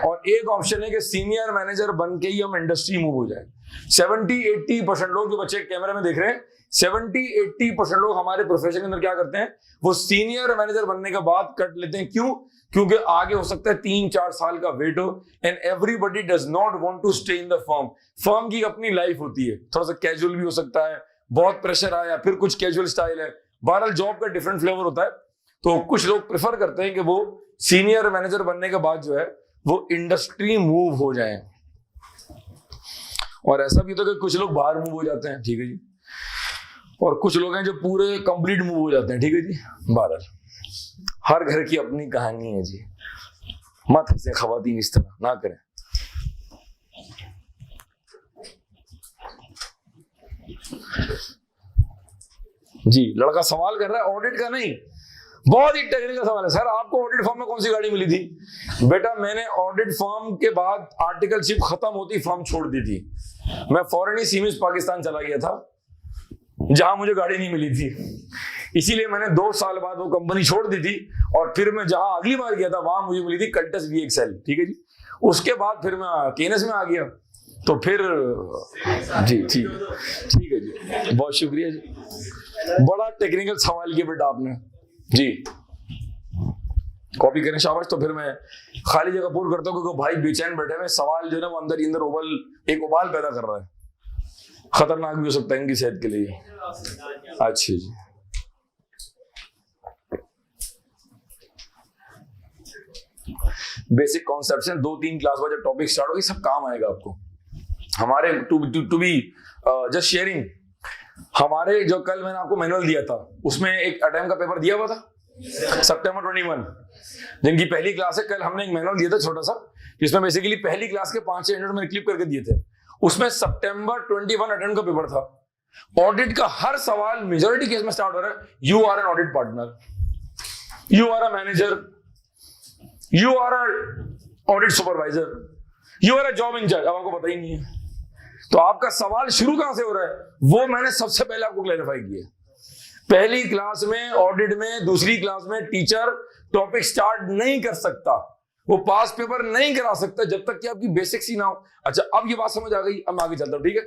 और एक ऑप्शन है कि सीनियर मैनेजर बन के ही हम इंडस्ट्री मूव हो जाए। 70-80% लोग, जो बच्चे कैमरे में देख रहे हैं, 70-80% लोग हमारे प्रोफेशन के अंदर क्या करते हैं, वो सीनियर मैनेजर बनने के बाद कट लेते हैं। क्यों? क्योंकि आगे हो सकता है 3-4 साल का वेट हो, and everybody does not want to stay in the firm. Firm की अपनी लाइफ होती है, थोड़ा सा कैजुअल भी हो सकता है, बहुत प्रेशर आया, फिर कुछ कैजुअल स्टाइल है, बहरहाल जॉब का डिफरेंट फ्लेवर होता है। तो कुछ लोग प्रेफर करते हैं कि वो सीनियर मैनेजर बनने के बाद जो है वो इंडस्ट्री मूव हो जाए, और ऐसा भी होता है कि कुछ लोग बाहर मूव हो जाते हैं, ठीक है जी, और कुछ लोग हैं जो पूरे कंप्लीट मूव हो जाते हैं, ठीक है जी। बहरहाल हर घर की अपनी कहानी है जी। मत हंसे खवातीन, इस तरह ना करें। जी, लड़का सवाल कर रहा है ऑडिट का, नहीं, बहुत ही टेक्निकल सवाल है। सर आपको ऑडिट फर्म में कौन सी गाड़ी मिली थी? बेटा मैंने ऑडिट फर्म के बाद आर्टिकलशिप खत्म होती फर्म छोड़ दी थी। मैं फॉरेन सीमिस पाकिस्तान चला गया था, जहां मुझे गाड़ी नहीं मिली थी, इसीलिए मैंने 2 साल बाद वो कंपनी छोड़ दी थी, और फिर मैं जहां अगली बार गया था वहां मुझे मिली थी कल्टस VXL, ठीक है जी। उसके बाद फिर मैं केनस में आ गया, तो फिर जी ठीक है जी, बहुत शुक्रिया जी। बड़ा टेक्निकल सवाल किया बेटा आपने जी। कॉपी करें, शाबाश। तो फिर मैं खाली जगह पूर्ण करता हूँ, क्योंकि भाई बेचैन बैठे हुए, सवाल जो है ना वो अंदर एक उबाल पैदा कर रहा है, खतरनाक भी हो सकता है इनकी सेहत के लिए। अच्छा जी, बेसिक कॉन्सेप्ट्स हैं, 2-3 क्लास बाद जब टॉपिक स्टार्ट होगी सब काम आएगा आपको। हमारे टू बी जस्ट शेयरिंग, हमारे जो कल मैंने आपको मैनुअल दिया था उसमें एक अटेम्प्ट का पेपर दिया हुआ था, सितंबर 21 जिनकी पहली क्लास है। कल हमने एक मैनुअल दिया था छोटा सा, जिसमें बेसिकली पहली क्लास के 5-6 मिनट मैंने क्लिप करके दिए थे। उसमें सितंबर 21 अटेम्प्ट का पेपर था। ऑडिट का हर सवाल मेजॉरिटी केस में स्टार्ट हो रहा है, you are an audit partner, you are a manager, you are a audit supervisor, you are a job in charge. अब आपको पता ही नहीं है, तो आपका सवाल शुरू कहां से हो रहा है वो मैंने सबसे पहले आपको क्लैरिफाई किया। पहली क्लास में ऑडिट में, दूसरी क्लास में टीचर टॉपिक स्टार्ट नहीं कर सकता, वो पास पेपर नहीं करा सकता जब तक कि आपकी बेसिक्स ही ना हो। अच्छा, अब ये बात समझ आ गई, अब मैं आगे चलता हूं, ठीक है।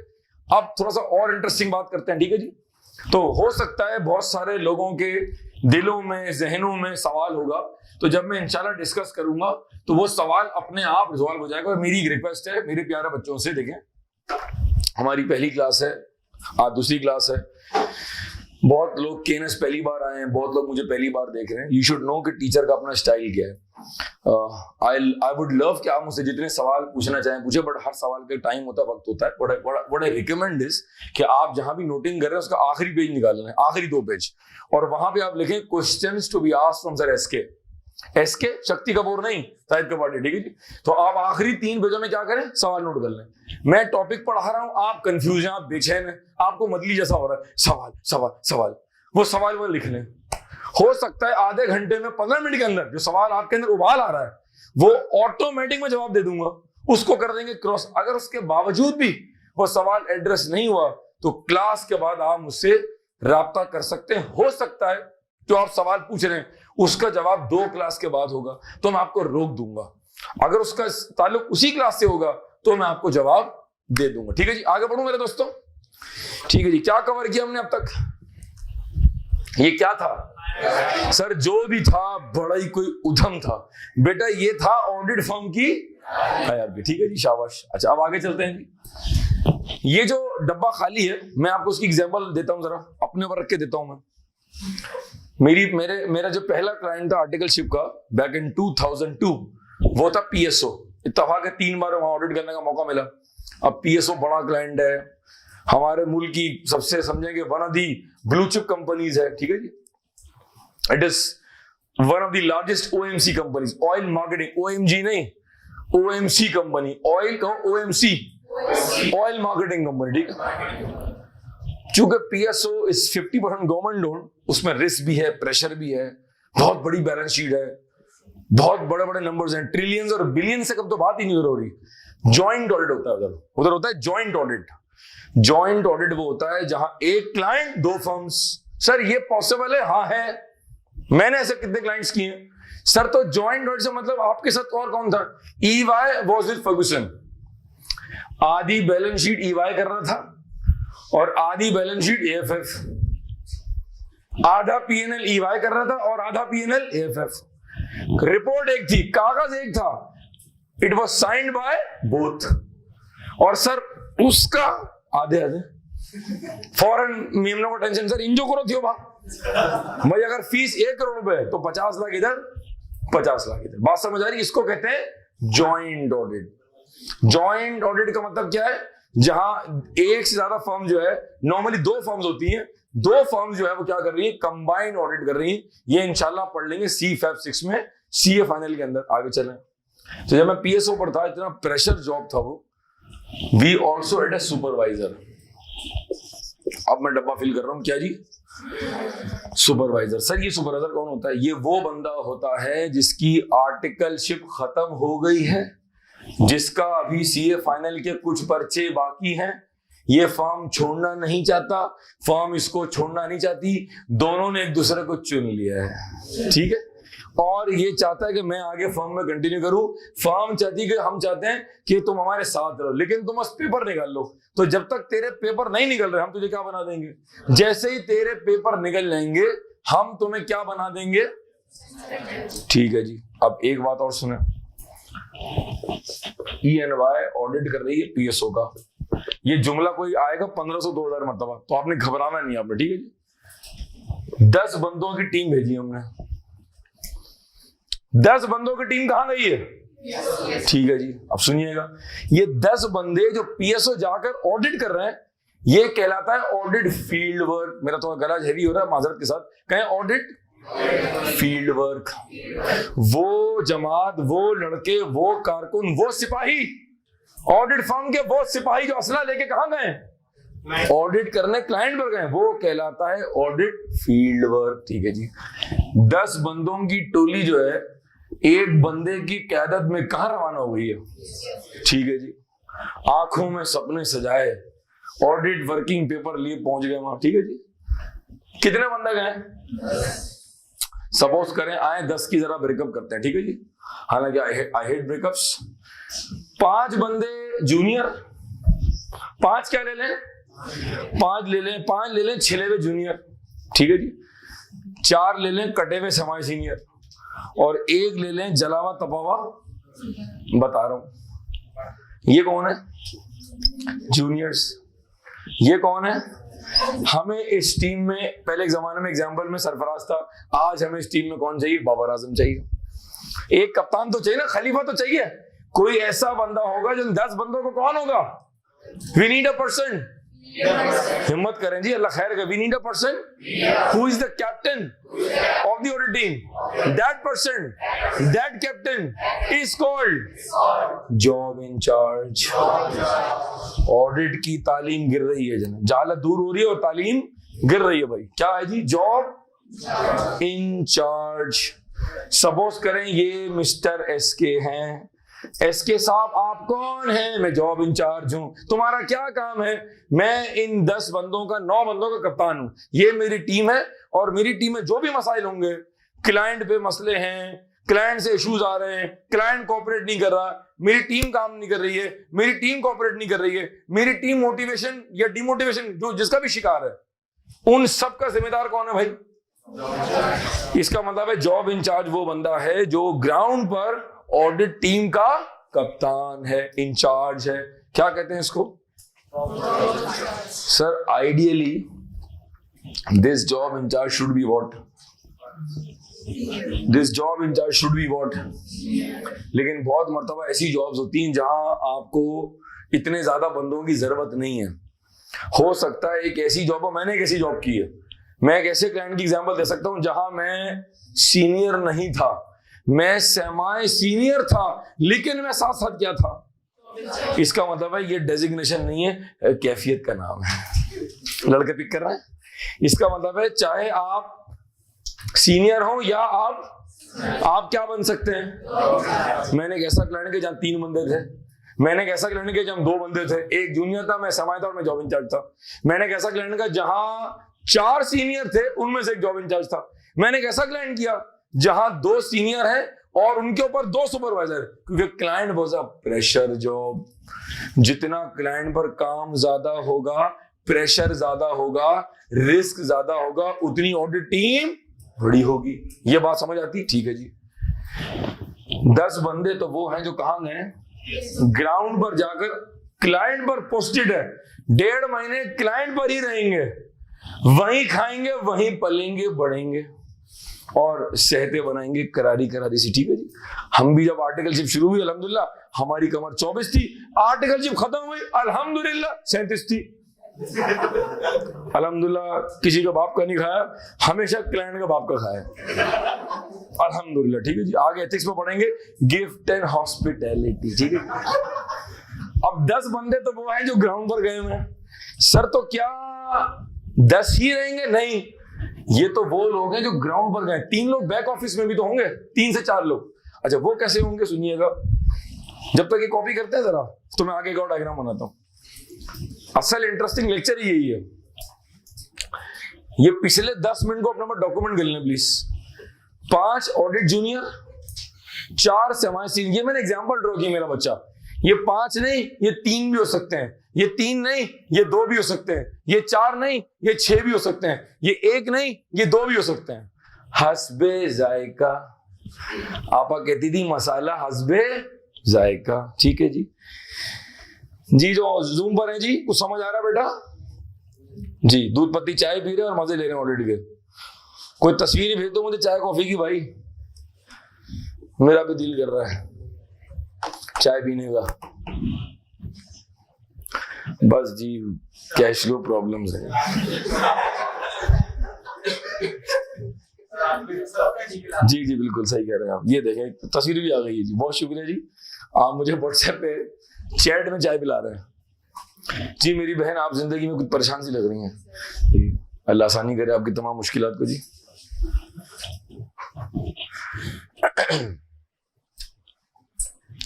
अब थोड़ा सा और इंटरेस्टिंग बात करते हैं, ठीक है जी। तो हो सकता है बहुत सारे लोगों के दिलों में, जहनों में सवाल होगा, तो जब मैं इंशाल्लाह डिस्कस करूंगा तो वो सवाल अपने आप रिजॉल्व हो जाएगा। और मेरी एक रिक्वेस्ट है मेरे प्यारे बच्चों से, देखें हमारी पहली क्लास है, आज दूसरी क्लास है, बहुत लोग केएनएस पहली बार आए हैं, बहुत लोग मुझे पहली बार देख रहे हैं। यू शुड नो कि टीचर का अपना स्टाइल क्या है। आई वुड लव कि आप मुझसे जितने सवाल पूछना चाहें पूछे, बट हर सवाल का टाइम होता है, वक्त होता है। व्हाट आई रिकमेंड इज कि आप जहां भी नोटिंग कर रहे हैं उसका आखिरी पेज निकालना है, आखिरी 2 पेज, और वहां पे आप लिखें questions to be asked from sir SK Shakti Kapoor नहीं, शाहिद कपाटी, ठीक है जी। तो आप आखिरी 3 पेजों में क्या करें, सवाल नोट कर लें। मैं टॉपिक पढ़ा रहा हूं, आप कंफ्यूज हैं, आप बेचैन हैं, आपको मतली जैसा हो रहा है, सवाल सवाल सवाल, वो सवाल वो लिख लें। हो सकता है आधे घंटे में, 15 मिनट के अंदर जो सवाल आपके अंदर उबाल आ रहा है वो ऑटोमेटिक में जवाब दे दूंगा, उसको कर देंगे क्रॉस। अगर उसके बावजूद भी वो सवाल एड्रेस नहीं हुआ तो क्लास के बाद आप मुझसे राब्ता कर सकते हैं। हो सकता है जो आप सवाल पूछ रहे हैं उसका जवाब 2 क्लास के बाद होगा तो मैं आपको रोक दूंगा, अगर उसका ताल्लुक उसी क्लास से होगा तो मैं आपको जवाब दे दूंगा, ठीक है जी। आगे बढ़ूं मेरे दोस्तों, ठीक है जी। क्या कवर किया हमने अब तक, ये क्या था सर? जो भी था बड़ा ही कोई उधम था बेटा, ये था ऑडिट फर्म की हायरार्की, ठीक है जी, शाबाश। अच्छा, अब आगे चलते हैं जी। ये जो डब्बा खाली है, मैं आपको उसकी एग्जांपल देता हूं, जरा अपने ऊपर रख के देता हूं मैं। मेरा जो पहला क्लाइंट था आर्टिकलशिप का बैक इन 2002, वो था पीएसओ। इत्तेफाक है 3 बार वहां ऑडिट करने का मौका मिला। अब पीएसओ बड़ा क्लाइंट है, हमारे मुल्क की सबसे समझेंगे one of the blue chip companies है, ठीक है जी। It is one of the largest OMC companies, oil marketing, OMG नहीं, ओएमसी कंपनी, ऑयल कहो ओएमसी, ऑयल मार्केटिंग कंपनी, ठीक है। चूंकि पीएसओ इज 50% गवर्नमेंट ओन्ड, उसमें रिस्क भी है, प्रेशर भी है, बहुत बड़ी बैलेंस शीट है, बहुत बड़े बड़े नंबर्स हैं, ट्रिलियंस और बिलियंस से कब तो बात ही नहीं हो रही। जॉइंट ऑडिट होता है उधर होता है जॉइंट ऑडिट। जॉइंट ऑडिट वो होता है जहां एक क्लाइंट 2 फर्म्स। सर ये पॉसिबल है? हाँ है, मैंने ऐसे कितने क्लाइंट्स किए हैं सर। तो जॉइंट ऑडिट से मतलब आपके साथ और कौन था? EY was with Ferguson. आधी बैलेंस शीट ईवाई कर रहा था और आधी बैलेंस शीट एएफएफ, आधा पीएनएल ईवाई कर रहा था और आधा पीएनएल एएफएफ। रिपोर्ट एक थी, कागज एक था, it was signed by both. और सर उसका आधे फॉरेन मेमनो को टेंशन, सर इंजो करो थियो भाई, अगर फीस 1 करोड़ रुपए तो 50 लाख इधर 50 लाख इधर। बात समझ आ रही? इसको कहते हैं जॉइंट ऑडिट। जॉइंट ऑडिट का मतलब क्या है? जहां एक से ज्यादा फर्म जो है, नॉर्मली 2 फर्म्स होती हैं, 2 फर्म्स जो है वो क्या कर रही है, कंबाइंड ऑडिट कर रही है। ये इंशाल्लाह पढ़ लेंगे CFAP 6 में, सीए फाइनल के अंदर। आगे चलें। तो जब मैं पीएसओ पर था, इतना प्रेशर जॉब था वो। We also at a supervisor. अब मैं डब्बा फिल कर रहा हूं, क्या जी? सुपरवाइजर। सर ये सुपरवाइजर कौन होता है? ये वो बंदा होता है जिसकी आर्टिकलशिप खत्म हो गई है, जिसका अभी सीए फाइनल के कुछ पर्चे बाकी हैं, ये फर्म छोड़ना नहीं चाहता, फर्म इसको छोड़ना नहीं चाहती, दोनों ने एक दूसरे को चुन लिया है, ठीक है। और ये चाहता है कि मैं आगे फर्म में कंटिन्यू करूं, फर्म चाहती है कि हम चाहते हैं कि तुम हमारे साथ रहो, लेकिन तुम बस पेपर निकाल लो। तो जब तक तेरे पेपर नहीं निकल रहे हम तुझे क्या बना देंगे? जैसे ही तेरे पेपर निकल जाएंगे हम तुम्हें क्या बना देंगे? ठीक है जी। अब एक बात और सुने, EY ऑडिट कर रही है पीएसओ का। ये जुमला कोई आएगा 1500-2000 मरतबा, तो आपने घबराना नहीं आपने, ठीक है जी। 10 बंदों की टीम भेजी हमने। 10 बंदों की टीम कहां गई है? ठीक है जी। अब सुनिएगा, ये 10 बंदे जो पीएसओ जाकर ऑडिट कर रहे हैं, ये कहलाता है ऑडिट फील्ड वर्क। मेरा थोड़ा गला हैवी हो रहा है, माजरत के साथ कहें ऑडिट फील्ड वर्क। वो जमात, वो लड़के, वो कारकुन, वो सिपाही, ऑडिट फर्म के वो सिपाही जो असला लेके कहां गए? ऑडिट करने क्लाइंट पर गए, वो कहलाता है ऑडिट फील्ड वर्क, ठीक है जी। 10 बंदों की टोली जो है एक बंदे की क़यादत में कहां रवाना हो गई है? ठीक है जी। आंखों में सपने सजाए, ऑडिट वर्किंग पेपर लिए पहुंच गए वहां, ठीक है जी। कितने बंदे गए? सपोज करें आए 10 की, जरा ब्रेकअप करते हैं, ठीक है जी। हालांकि आई हेट ब्रेकअप्स। 5 बंदे जूनियर, 5 क्या ले लें? 5 ले लें, 5 ले लें छिले हुए जूनियर, ठीक है जी। 4 ले लें कटे हुए सेमी सीनियर, और 1 ले लें जलावा तपावा। बता रहा हूं, ये कौन है? जूनियर्स। ये कौन है? हमें इस टीम में पहले एक जमाने में एग्जाम्पल में सरफराज था, आज हमें इस टीम में कौन चाहिए? बाबर आजम चाहिए। एक कप्तान तो चाहिए ना, खलीफा तो चाहिए। कोई ऐसा बंदा होगा जो 10 बंदों को, कौन होगा? We need a person. हिम्मत करें जी, अल्लाह खैर करे। We need a person who is the captain of the audit team. That person, that captain is called job in charge. Audit की तालीम गिर रही है, जहालत दूर हो रही है और तालीम गिर रही है भाई। क्या है जी? Job in charge. सपोज करें ये मिस्टर एसके हैं। एसके साहब आप कौन हैं? मैं जॉब इंचार्ज हूं। तुम्हारा क्या काम है? मैं इन 10 बंदों का, 9 बंदों का कप्तान हूं। ये मेरी टीम है, और मेरी टीम में जो भी मसाइल होंगे, क्लाइंट पे मसले हैं, क्लाइंट से इश्यूज आ रहे हैं, क्लाइंट कोऑपरेट नहीं कर रहा, मेरी टीम काम नहीं कर रही है, मेरी टीम कोऑपरेट नहीं कर रही है, मेरी टीम मोटिवेशन या डिमोटिवेशन जो जिसका भी शिकार है, उन सब का जिम्मेदार कौन है भाई? इसका मतलब है जॉब इंचार्ज वो बंदा है जो ग्राउंड पर ऑडिट टीम का कप्तान है, इंचार्ज है। क्या कहते हैं इसको? Sir ideally this job in charge should be what? This job in charge should be what? लेकिन बहुत मर्तबा ऐसी जॉब्स होती हैं जहां आपको इतने ज्यादा बंदों की जरूरत नहीं है। हो सकता है एक ऐसी जॉब हो, मैंने एक ऐसी जॉब की है, मैं एक ऐसे क्लाइंट की एग्जांपल दे सकता हूं जहां मैं सीनियर नहीं था, मैं सेमी सीनियर था, लेकिन मैं साथ साथ क्या था? इसका मतलब है ये डेजिग्नेशन नहीं है, कैफियत का नाम है। लड़के पिक कर रहे हैं। इसका मतलब है चाहे आप सीनियर हो या आप क्या बन सकते हैं? मैंने एक ऐसा क्लाइंट किया जहां 3 बंदे थे, मैंने एक ऐसा क्लाइंट किया जहां 2 बंदे थे, एक जूनियर था, मैं सेमी था और मैं जॉब इंचार्ज था। मैंने एक ऐसा क्लाइंट किया जहां 4 सीनियर थे, उनमें से एक जॉब इंचार्ज था। मैंने एक ऐसा क्लाइंट किया जहां 2 सीनियर हैं और उनके ऊपर 2 सुपरवाइजर, क्योंकि क्लाइंट बहुत प्रेशर जॉब। जितना क्लाइंट पर काम ज्यादा होगा, प्रेशर ज्यादा होगा, रिस्क ज्यादा होगा, उतनी ऑडिट टीम बड़ी होगी। ये बात समझ आती? ठीक है जी। 10 बंदे तो वो हैं जो कहां गए? ग्राउंड पर जाकर क्लाइंट पर पोस्टेड है, 1.5 महीने क्लाइंट पर ही रहेंगे, वहीं खाएंगे, वहीं पलेंगे, बढ़ेंगे और सेहते बनाएंगे करारी करारी सी। ठीक है जी। हम भी जब आर्टिकलशिप शुरू हुई अल्हम्दुलिल्लाह हमारी कमर 24 थी, आर्टिकलशिप खत्म हुई अल्हम्दुलिल्लाह 37 थी। अल्हम्दुलिल्लाह किसी का बाप का नहीं खाया, हमेशा क्लाइंट का बाप का खाया अल्हम्दुलिल्लाह। ठीक है जी। आगे एथिक्स में पढ़ेंगे, गिफ्ट एंड हॉस्पिटैलिटी। ठीक है। अब 10 बंदे तो वो हैं जो ग्राउंड पर गए हुए हैं। सर तो क्या 10 ही रहेंगे? नहीं, ये तो वो लोग हैं जो ग्राउंड पर गए। 3 लोग बैक ऑफिस में भी तो होंगे, 3 से 4 लोग। अच्छा वो कैसे होंगे? सुनिएगा, जब तक ये कॉपी करते हैं जरा तो मैं आगे एक और डायग्राम बनाता हूं। असल इंटरेस्टिंग लेक्चर यही है। ये पिछले 10 मिनट को अपने पास डॉक्यूमेंट कर लेना please. 5 audit junior, 4 semi senior. ये मैंने एग्जांपल ड्रॉ किया मेरा बच्चा। ये 5 नहीं, ये 3 भी हो सकते हैं, ये 3 नहीं, ये 2 भी हो सकते हैं, ये 4 नहीं, ये 6 भी हो सकते हैं, ये 1 नहीं, ये 2 भी हो सकते हैं। हस्बे जायका, आपा कहती थी मसाला हस्बे जायका। ठीक है जी। जी जो जूम पर है जी, कुछ समझ आ रहा है बेटा? जी दूध पत्ती चाय पी रहे और मजे ले रहे हैं ऑडिट के। कोई तस्वीर ही भेज दो मुझे चाय कॉफी की भाई, मेरा भी दिल कर रहा है चाय पीने का। बस जी कैश फ्लो प्रॉब्लम्स है। जी जी बिल्कुल सही कह रहे हैं आप। ये देखें तस्वीर भी आ गई है जी, बहुत शुक्रिया जी। आप मुझे व्हाट्सएप पे चैट में चाय पिला रहे हैं जी। मेरी बहन आप जिंदगी में कुछ परेशान सी लग रही हैं, अल्लाह आसानी करे आपकी तमाम मुश्किलात को जी।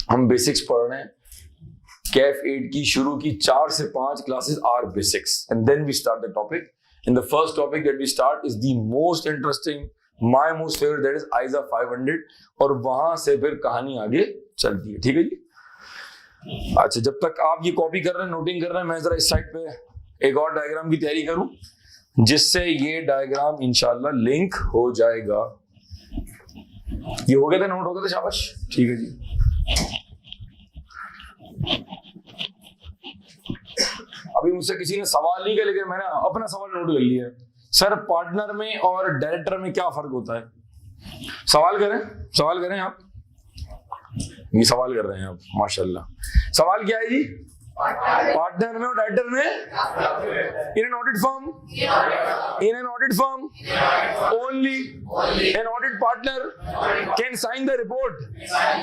हम बेसिक्स पढ़ रहे हैं। कैफ 8 की शुरू की 4 से 5 classes are basics and then we start the topic in the first topic that we start is the most interesting, my most favorite, that is ISA 500, और वहां से फिर कहानी आगे चलती है, ठीक है जी। अच्छा, जब तक आप ये कॉपी कर रहे हैं, नोटिंग कर रहे हैं, मैं जरा इस साइड पे एक और डायग्राम की तैयारी करूं जिससे ये डायग्राम इंशाल्लाह लिंक हो जाएगा। ये हो गया था, नोट हो गया था, शाबाश, ठीक है जी। अभी मुझसे किसी ने सवाल नहीं किया, लेकिन मैंने अपना सवाल नोट कर लिया है। सर, पार्टनर में और डायरेक्टर में क्या फर्क होता है? सवाल करें आप। ये सवाल कर रहे हैं आप, माशाल्लाह। सवाल क्या है जी? पार्टनर में और डायरेक्टर में in an audit firm only an audit partner can sign the report.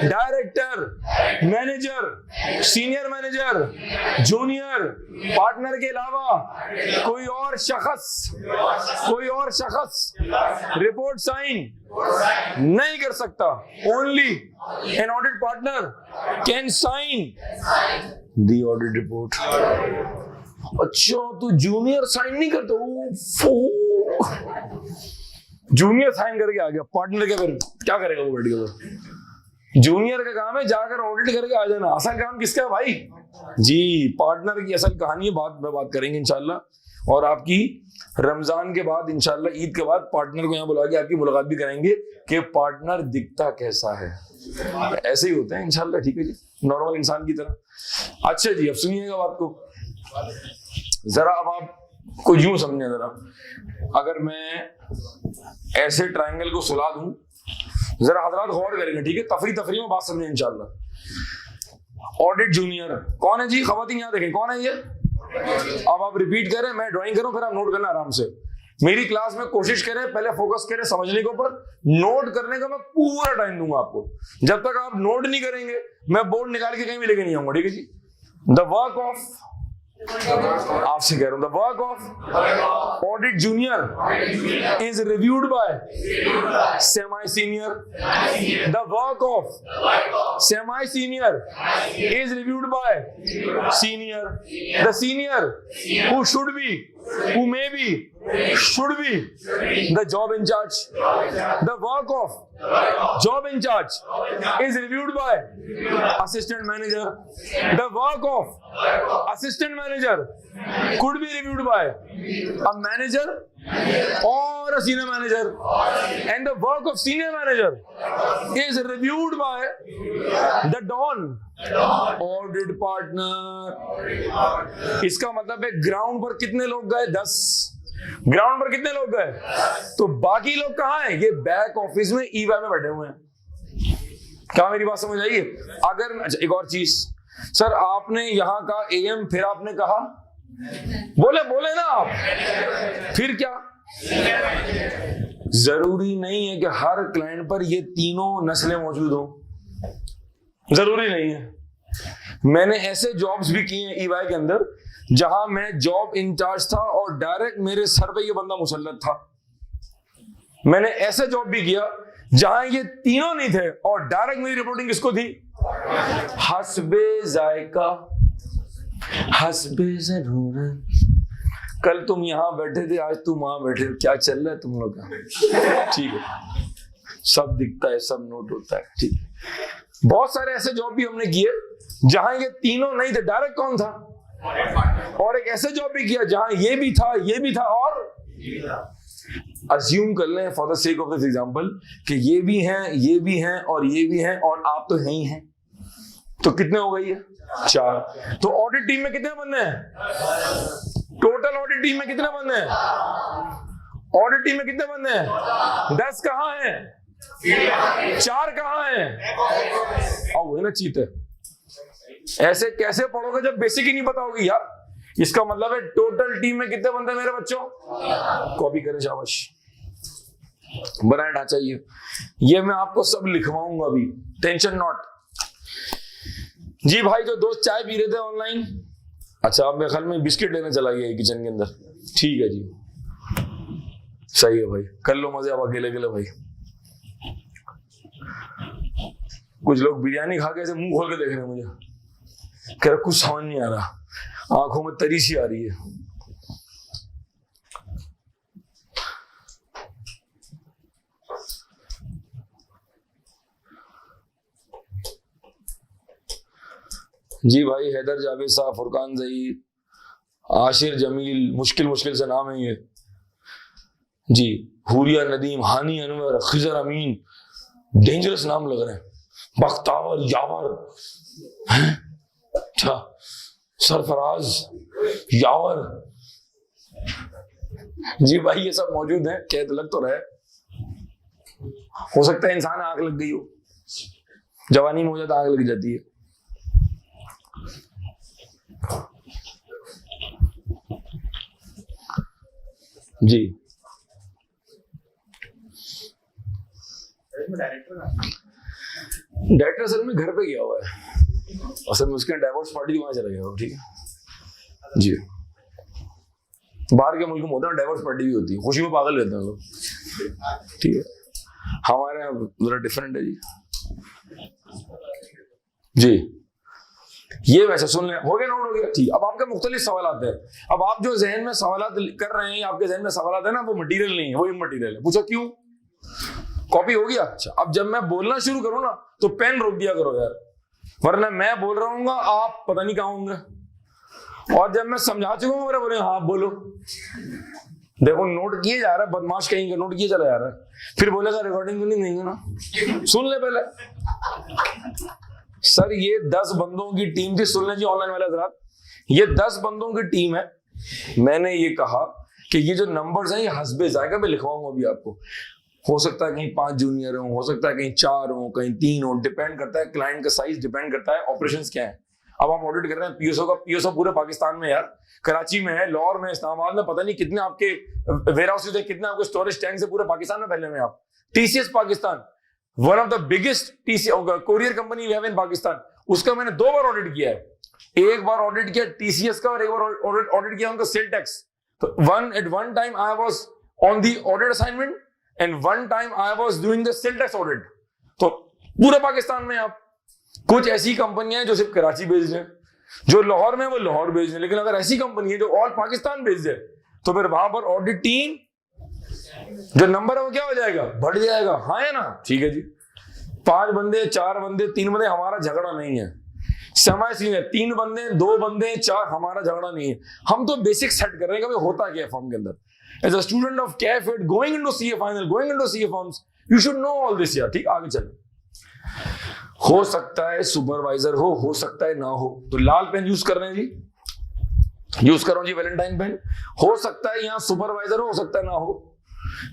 Director, manager, senior manager, junior partner के अलावा कोई और शख्स रिपोर्ट साइन नहीं कर सकता। Only an audit partner can sign the audit report. अच्छा, तो जूनियर साइन नहीं करता? जूनियर साइन करके आ गया, पार्टनर के फिर क्या करेगा वो बैठ के? जूनियर का काम है जाकर ऑडिट करके आ जाना, असल काम किसका है भाई? जी, पार्टनर की असल कहानी बात करेंगे इंशाल्लाह। और आपकी रमजान के बाद इंशाल्लाह, ईद के बाद पार्टनर को यहाँ बुला के आपकी मुलाकात भी करेंगे कि पार्टनर दिखता कैसा है। ऐसे ही होते हैं इंशाल्लाह, ठीक है जी, नॉर्मल इंसान की तरह। अच्छा जी, अब सुनिएगा बात को जरा। अब आप को यूं समझे जरा, अगर मैं ऐसे ट्रायंगल को सुला दूं, जरा हजरात गौर करेंगे, ठीक है, तफरी में बात समझे इंशाल्लाह। ऑडिट जूनियर कौन है जी? खवातीन यहाँ देखें, कौन है ये? अब आप रिपीट करें, मैं ड्राइंग करूं, फिर आप नोट करना आराम से। मेरी क्लास में कोशिश करें, पहले फोकस करें समझने के ऊपर, नोट करने का मैं पूरा टाइम दूंगा आपको। जब तक आप नोट नहीं करेंगे, मैं बोर्ड निकाल के कहीं भी लेके नहीं आऊंगा, ठीक है जी। द वर्क ऑफ, आपसे कह रहा हूं, the work of audit junior is reviewed bye semi senior. The work of semi senior is reviewed bye senior. The senior who should be, who may be, should be the job in charge. The work of job in charge is reviewed by assistant manager. The work of assistant manager could be reviewed by a manager or a senior manager, and the work of senior manager is reviewed by the don audit partner. इसका मतलब है ground पर कितने लोग गए? 10। Ground पर कितने लोग गए? तो बाकी लोग कहां हैं? ये बैक ऑफिस में ईवाई में बैठे हुए हैं। क्या मेरी बात समझ आई? अगर अच्छा, एक और चीज, सर आपने यहां का एएम, फिर आपने कहा बोले ना आप, फिर क्या? जरूरी नहीं है कि हर क्लाइंट पर ये तीनों नस्लें मौजूद हो, जरूरी नहीं है। मैंने ऐसे जॉब्स भी किए हैं ईवाई के अंदर जहां मैं जॉब इंचार्ज था और डायरेक्ट मेरे सर पे ये बंदा मुसल्लत था। मैंने ऐसे जॉब भी किया जहां ये तीनों नहीं थे और डायरेक्ट मेरी रिपोर्टिंग किसको थी? हस्बे जायका, हस्बे जरूरत। कल तुम यहां बैठे थे, आज तुम वहां बैठे हो, क्या चल रहा है तुम लोग का? ठीक है, सब दिखता है, सब नोट होता है, ठीक है। बहुत सारे ऐसे जॉब भी हमने किए जहां ये तीनों नहीं थे, डायरेक्ट कौन था? और एक ऐसे जॉब भी किया जहां ये भी था और अज्यूम कर लें for the sake of this example कि ये भी हैं और आप तो हैं ही हैं, तो कितने हो गई है? 4। तो ऑडिट टीम में कितने बंदे हैं? टोटल ऑडिट टीम में कितने बंदे हैं? ऑडिट टीम में कितने बंदे हैं? 10 कहां हैं? 4 कहां हैं? और वो है ना चीते। ऐसे कैसे पढ़ोगे जब बेसिक ही नहीं बताओगे यार? इसका मतलब है टोटल टीम में कितने बंदे मेरे बच्चों? कॉपी करें, शाबाश, बनाए ढांचा। ये मैं आपको सब लिखवाऊंगा अभी, टेंशन नॉट। जी भाई, जो दोस्त चाय पी रहे थे ऑनलाइन, अच्छा आप मेरे ख्याल में बिस्किट लेने चला गया किचन के अंदर, ठीक है जी, सही है भाई, कर लो मजे आप अकेले भाई। कुछ लोग बिरयानी खा के ऐसे मुंह खोल के देख रहे हैं मुझे, कह रहे कुछ समझ नहीं आ रहा, आंखों में तरी सी आ रही है। जी भाई, हैदर जावेद साहब, फुरकान ज़हीर, आशिर जमील, मुश्किल मुश्किल से नाम है ये जी। हुरिया नदीम, हानी अनवर, खिजर अमीन, डेंजरस नाम लग रहे हैं। बख्तावर, यावर, अच्छा, सरफराज, यावर। जी भाई ये सब मौजूद है, कैद लग तो रहे। हो सकता है इंसान आग लग गई हो, जवानी में हो जाता आग लग जाती है। जी डायरेक्टर असल में घर पे गया हुआ है, असल में उसके डाइवोर्स पार्टी वहां चला गया। ठीक है जी, बाहर के मुल्क में होता है डाइवोर्स पार्टी भी होती है, खुशी में पागल रहते हैं लोग। ठीक है, हमारे यहाँ जरा डिफरेंट है जी। ये वैसे सुन लें, हो गया, नोट हो गया। ठीक, अब आपके मुख्तलिफ सवाल आते हैं। अब आप जो जहन में सवाल कर रहे हैं, आपके जहन में सवाल है ना, वो मटेरियल नहीं है, वो इमटेरियल है। पूछो क्यों? कॉपी हो गया? अच्छा, अब जब मैं बोलना शुरू करूं ना तो पेन रोक दिया करो यार, वरना मैं बोल रहा हूँ आप पता नहीं कहाँ होंगे, और जब मैं समझा चुका हूँ बोले हाँ बोलो। देखो नोट किए जा रहा है, बदमाश कहीं का नोट किए चला जा रहा है, फिर बोलेगा रिकॉर्डिंग तो नहीं ना। सुन ले पहले। सर ये 10 बंदों की टीम थी, सुन ले जी ऑनलाइन वाले हज़रात, ये 10 बंदों की टीम है। मैंने ये कहा कि ये जो नंबर्स हैं ये हस्बे जायका में लिखवाऊंगा अभी आपको। हो सकता है कहीं 5 जूनियर हो सकता है कहीं 4 हो, कहीं 3 हो, डिपेंड करता है क्लाइंट का साइज, डिपेंड करता है ऑपरेशंस क्या है। अब आप ऑडिट कर रहे हैं पीएसओ का, पीएसओ पूरे पाकिस्तान में यार, कराची में है, लाहौर में, इस्लामाबाद में, पता नहीं कितने आपके वेयर हाउसेज है, कितने आपके स्टोरेज टैंक्स है पूरे पाकिस्तान में फैले हुए हैं आप। TCS Pakistan, one of the biggest courier company we have in Pakistan, उसका मैंने 2 बार ऑडिट किया है। एक बार ऑडिट किया टीसीएस का और एक बार ऑडिट किया उनका सेल टैक्स। तो one time I was on the audit assignment and one time I was doing the sale tax audit. तो पूरे पाकिस्तान में आप, कुछ ऐसी कंपनियां हैं जो सिर्फ कराची बेस्ड है, जो लाहौर में वो लाहौर बेस्ड है, लेकिन अगर ऐसी कंपनी है जो ऑल पाकिस्तान बेस्ड है तो फिर वहां पर ऑडिट टीम जो नंबर है वो क्या हो जाएगा, बढ़ जाएगा। हाँ है ना? ठीक है जी, 5 बंदे, 4 बंदे, 3 बंदे, हमारा झगड़ा नहीं है। समय सीन है, 3 बंदे, 2 बंदे, 4, हमारा झगड़ा नहीं है। हम तो बेसिक सेट कर रहे हैं कि होता क्या है फॉर्म के अंदर। एज अ स्टूडेंट ऑफ कैफेट going into CA final, going into CA forms, you should know all this यार। ठीक, आगे चलो। हो सकता है सुपरवाइजर हो सकता है ना हो, तो लाल पेन यूज कर रहे हैं जी, यूज करो जी, वैलेंटाइन पेन। हो सकता है यहाँ सुपरवाइजर हो सकता है ना हो,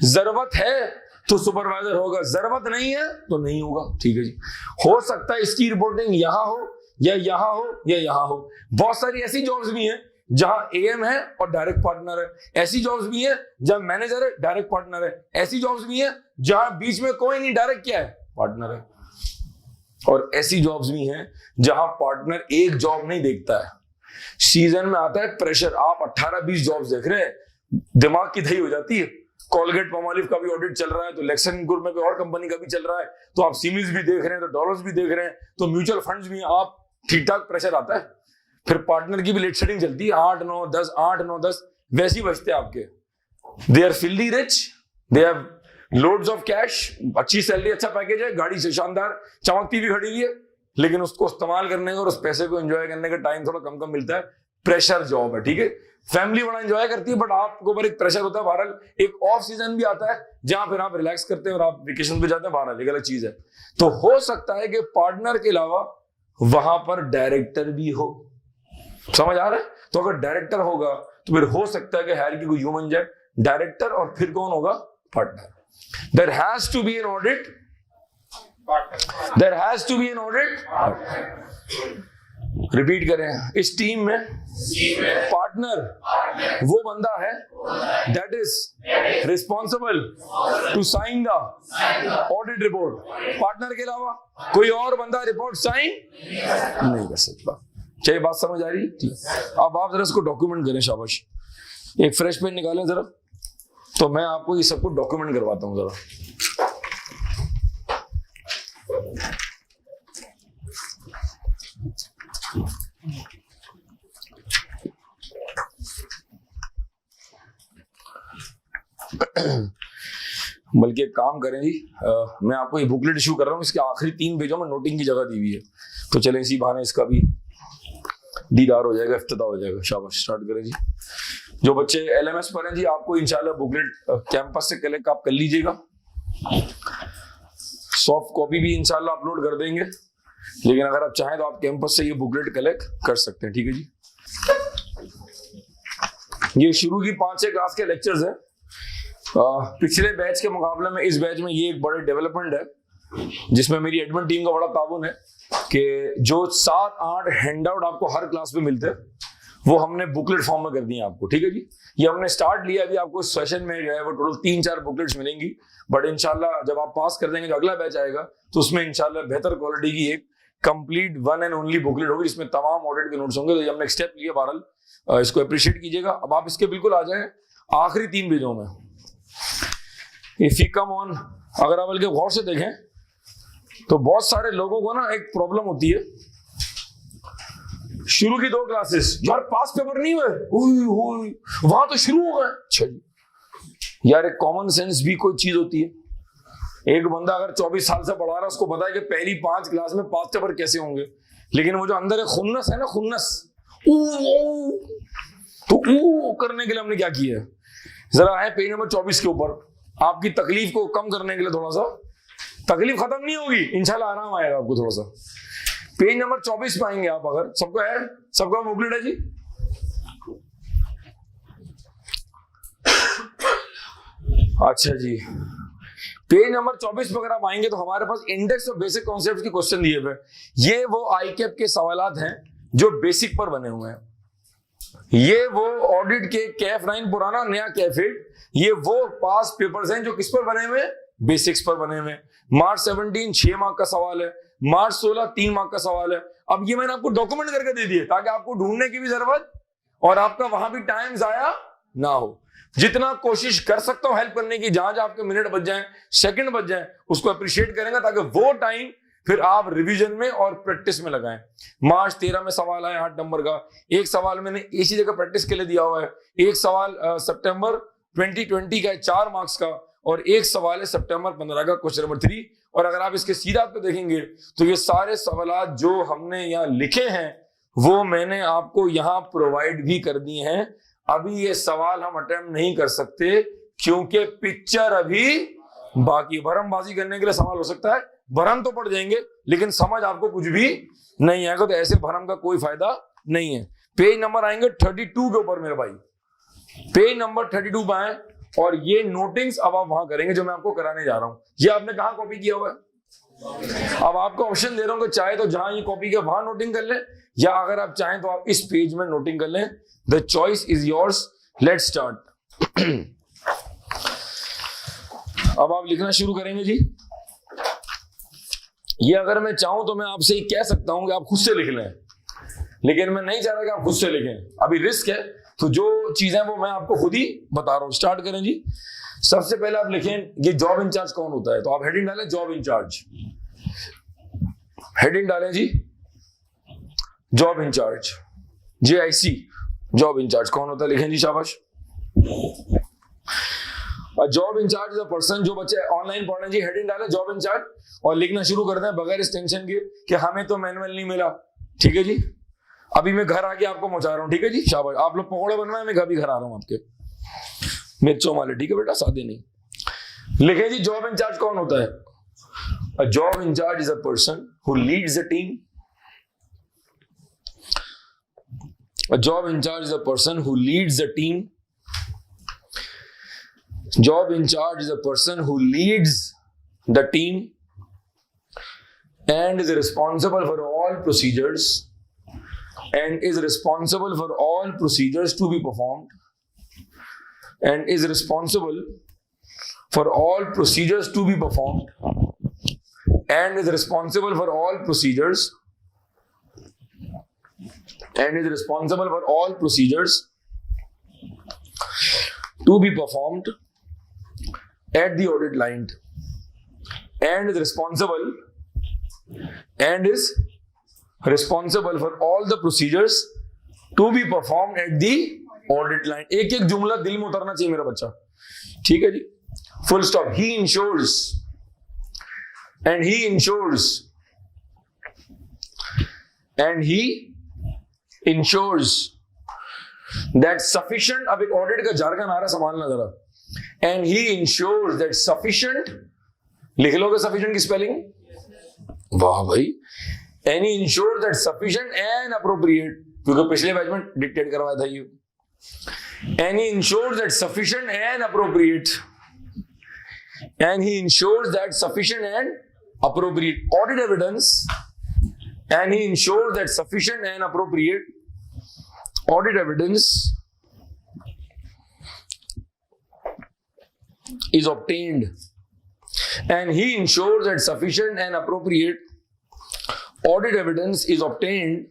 जरूरत है तो सुपरवाइजर होगा, जरूरत नहीं है तो नहीं होगा। ठीक है जी, हो सकता है इसकी रिपोर्टिंग यहां हो या यहां हो या यहां हो। बहुत सारी ऐसी जॉब्स भी हैं जहां एएम है और डायरेक्ट पार्टनर है, ऐसी जॉब्स भी हैं जहां मैनेजर है डायरेक्ट पार्टनर है, ऐसी जॉब्स भी हैं जहां बीच में कोई नहीं, डायरेक्ट क्या है, पार्टनर है। और ऐसी जॉब्स भी हैं जहां पार्टनर एक जॉब नहीं देखता है, सीजन में आता है प्रेशर, आप 18-20 जॉब्स देख रहे हैं, दिमाग की दही हो जाती है। कॉलगेट पॉमोलिव का भी ऑडिट चल रहा है, तो लेक्सन ग्रुप में कोई और कंपनी का भी चल रहा है, तो आप सीमिल्स भी देख रहे हैं, तो डॉलर्स भी देख रहे हैं, तो म्यूचुअल फंड्स भी, आप ठीक ठाक प्रेशर आता है। फिर पार्टनर की भी लेट सेटिंग चलती है, 8-9-10 8-9-10 वैसी बचते हैं आपके। They are filthy rich, they have loads of cash, अच्छी सैलरी, अच्छा पैकेज है, गाड़ी से शानदार चमकती भी खड़ी हुई है, लेकिन उसको इस्तेमाल करने का और उस पैसे को एंजॉय करने का टाइम थोड़ा कम कम मिलता है। प्रेशर जॉब है। ठीक है, फैमिली बड़ा एंजॉय करती है, बट आपको ऊपर एक प्रेशर होता है। बहरहाल एक ऑफ सीजन भी आता है जहां फिर आप रिलैक्स करते हैं और आप वेकेशन पे जाते हैं, बहरहाल एक अलग चीज है। तो हो सकता है कि पार्टनर के अलावा वहां पर डायरेक्टर भी हो, समझ आ रहा है? तो अगर डायरेक्टर होगा तो फिर हो सकता है कि हायरार्की को यूं बन जाए, डायरेक्टर और फिर कौन होगा, partner. There has to be an audit, there has to be an audit. Repeat करें, इस टीम में पार्टनर वो बंदा है that is responsible to sign the audit report. Partner के अलावा कोई और बंदा रिपोर्ट साइन नहीं कर सकता। क्या ये बात समझ आ रही? ठीक, अब आप जरा इसको डॉक्यूमेंट करें, शाबाश। एक फ्रेश पेन निकालें जरा, तो मैं आपको ये सब कुछ डॉक्यूमेंट करवाता हूं जरा। बल्कि एक काम करें जी, मैं आपको ये बुकलेट इशू कर रहा हूँ, इसके आखिरी 3 पेजों में नोटिंग की जगह दी हुई है, तो चलें इसी बहाने इसका भी दीदार हो जाएगा, इफ्तिताह हो जाएगा। शाबाश, स्टार्ट करें जी। जो बच्चे LMS पर हैं जी, आपको इंशाल्लाह बुकलेट कैंपस से कलेक्ट आप कर लीजिएगा। सॉफ्ट कॉपी भी इंशाल्लाह अपलोड कर देंगे, लेकिन अगर आप चाहें तो आप कैंपस से ये बुकलेट कलेक्ट कर सकते हैं। ठीक है जी। ये शुरू की 5-6 क्लास के लेक्चर्स हैं। पिछले बैच के मुकाबले में इस बैच में ये एक बड़े डेवलपमेंट है, जिसमें मेरी एडमिन टीम का बड़ा ताउन है कि जो 7-8 हैंडआउट आपको हर क्लास में मिलते हैं, वो हमने बुकलेट फॉर्म में कर दिए आपको। ठीक है जी। ये हमने स्टार्ट लिया, अभी आपको सेशन में जो है वो टोटल 3-4 बुकलेट्स मिलेंगी, बट इंशाल्लाह जब आप पास कर देंगे, जो अगला बैच आएगा, तो उसमें इंशाल्लाह बेहतर क्वालिटी की एक complete one and only booklet होगी, जिसमें तमाम ऑडिट के नोट्स होंगे। तो ये हमने एक स्टेप लिया, बहरहाल इसको अप्रिशिएट कीजिएगा। अब आप इसके बिल्कुल आ जाए आखिरी 3 पेजों में। इफ यू कम ऑन, अगर आप बल्कि गौर से देखें तो बहुत सारे लोगों को ना एक प्रॉब्लम होती है, शुरू की 2 क्लासेस यार पास पेपर नहीं हुए, वहां तो शुरू हो गए। अच्छा जी, यार एक कॉमन सेंस भी कोई चीज होती है। एक बंदा अगर 24 साल से पढ़ा रहा है, उसको पता है कि पहली 5 क्लास में पास पेपर कैसे होंगे, लेकिन वो जो अंदर एक खुन्नस है ना, खुन्नस, तो करने के लिए हमने क्या किया है, जरा है पेज नंबर 24 के ऊपर, आपकी तकलीफ को कम करने के लिए थोड़ा सा, तकलीफ खत्म नहीं होगी इंशाल्लाह, आराम आएगा आपको थोड़ा सा। पेज नंबर 24 पे आएंगे आप, अगर सबको है, सबका बुकलेट है जी। अच्छा जी, पेज नंबर 24 पे अगर आप आएंगे तो हमारे पास इंडेक्स ऑफ बेसिक कॉन्सेप्ट्स के क्वेश्चन दिए हुए। ये वो आईकैप के सवालात हैं जो बेसिक पर बने हुए हैं। ये वो ऑडिट के कैफ 9 पुराना, नया कैफ 8, ये वो पास पेपर्स हैं जो किस पर बने हुए, बेसिक्स पर बने हुए। मार्च 17 6 मार्क का सवाल है, मार्च 16 3 मार्क का सवाल है। अब ये मैंने आपको डॉक्यूमेंट करके दे दिए ताकि आपको ढूंढने की भी जरूरत और आपका वहां भी टाइम जाया ना हो। जितना कोशिश कर सकता हूं हेल्प करने की, जहां जहां आपके मिनट बच जाएं, सेकंड बच जाएं, उसको अप्रिशिएट करेंगे ताकि वो टाइम फिर आप रिवीजन में और प्रैक्टिस में लगाएं। मार्च 13 में सवाल आया 8 नंबर का, एक सवाल मैंने इसी जगह प्रैक्टिस के लिए दिया हुआ है, एक सवाल सितंबर 2020 का है 4 मार्क्स का, और एक सवाल है सितंबर 15 का क्वेश्चन नंबर 3। और अगर आप इसके सीधा पे देखेंगे तो ये सारे सवाल जो हमने यहाँ लिखे हैं वो मैंने आपको यहाँ प्रोवाइड भी कर दिए हैं। अभी ये सवाल हम अटेम्प्ट नहीं कर सकते क्योंकि पिक्चर अभी बाकी। भरमबाजी करने के लिए सवाल हो सकता है, भरम तो पड़ जाएंगे लेकिन समझ आपको कुछ भी नहीं आएगा, तो ऐसे भरम का कोई फायदा नहीं है। पेज नंबर आएंगे 32 के ऊपर मेरे भाई, पेज नंबर 32 पे आए और ये नोटिंग्स अब आप वहां करेंगे जो मैं आपको कराने जा रहा हूं। ये आपने कहां कॉपी किया हुआ है? अब आपको ऑप्शन दे रहा हूं कि चाहे तो जहां ये कॉपी किया वहां नोटिंग कर लें, या अगर आप चाहें तो आप इस पेज में नोटिंग कर लें। The choice is yours. Let's start. अब आप लिखना शुरू करेंगे जी। ये अगर मैं चाहूं तो मैं आपसे ये कह सकता हूं कि आप खुद से लिख लें, लेकिन मैं नहीं चाह रहा कि आप खुद से लिखें, अभी रिस्क है। तो जो चीजें वो मैं आपको खुद ही बता रहा हूं। स्टार्ट करें जी। सबसे पहले आप लिखें ये जॉब इंचार्ज कौन होता है, तो आप हेडिंग डालें जॉब इंचार्ज, हेडिंग डालें जी job incharge, JIC job incharge कौन होता है, लिखें जी शाबाश। Job in charge is a person, जो बच्चे ऑनलाइन पढ़ रहे हैं जी हेडिंग डालें जॉब इंचार्ज और लिखना शुरू कर दें बगैर इस टेंशन के कि हमें तो मैनुअल नहीं मिला। ठीक है जी, अभी मैं घर आके आपको पहुंचा रहा हूं। ठीक है जी शाबाश। आप लोग पकौड़े बनवाए, मैं अभी घर आ रहा हूं आपके मिर्चों वाले। ठीक है बेटा, सादे नहीं। लिखे जी जॉब इंचार्ज कौन होता है। A job in charge is a person who leads a team. A job in charge is a person who leads a team. Job in charge is a person who leads the team and is responsible for all procedures and is responsible for all procedures to be performed and is responsible for all procedures to be performed and is responsible for all procedures and is responsible for all procedures to be performed at the audit line and is responsible for all the procedures to be performed at the audit line। एक एक जुमला दिल में उतरना चाहिए मेरा बच्चा। ठीक है जी, full stop. he ensures and he ensures that sufficient, अब एक ऑडिट का जार्गन आ रहा है, समझना जरा, and he ensures that sufficient, लिख लोगे sufficient की स्पेलिंग? वाह भाई, and he ensures that sufficient and appropriate, क्योंकि पिछले बैच में डिक्टेट करवाया था ये, and he ensures that sufficient and appropriate, and he ensures that sufficient and appropriate audit evidence, and he ensures that sufficient and appropriate audit evidence is obtained, and he ensures that sufficient and appropriate audit evidence is obtained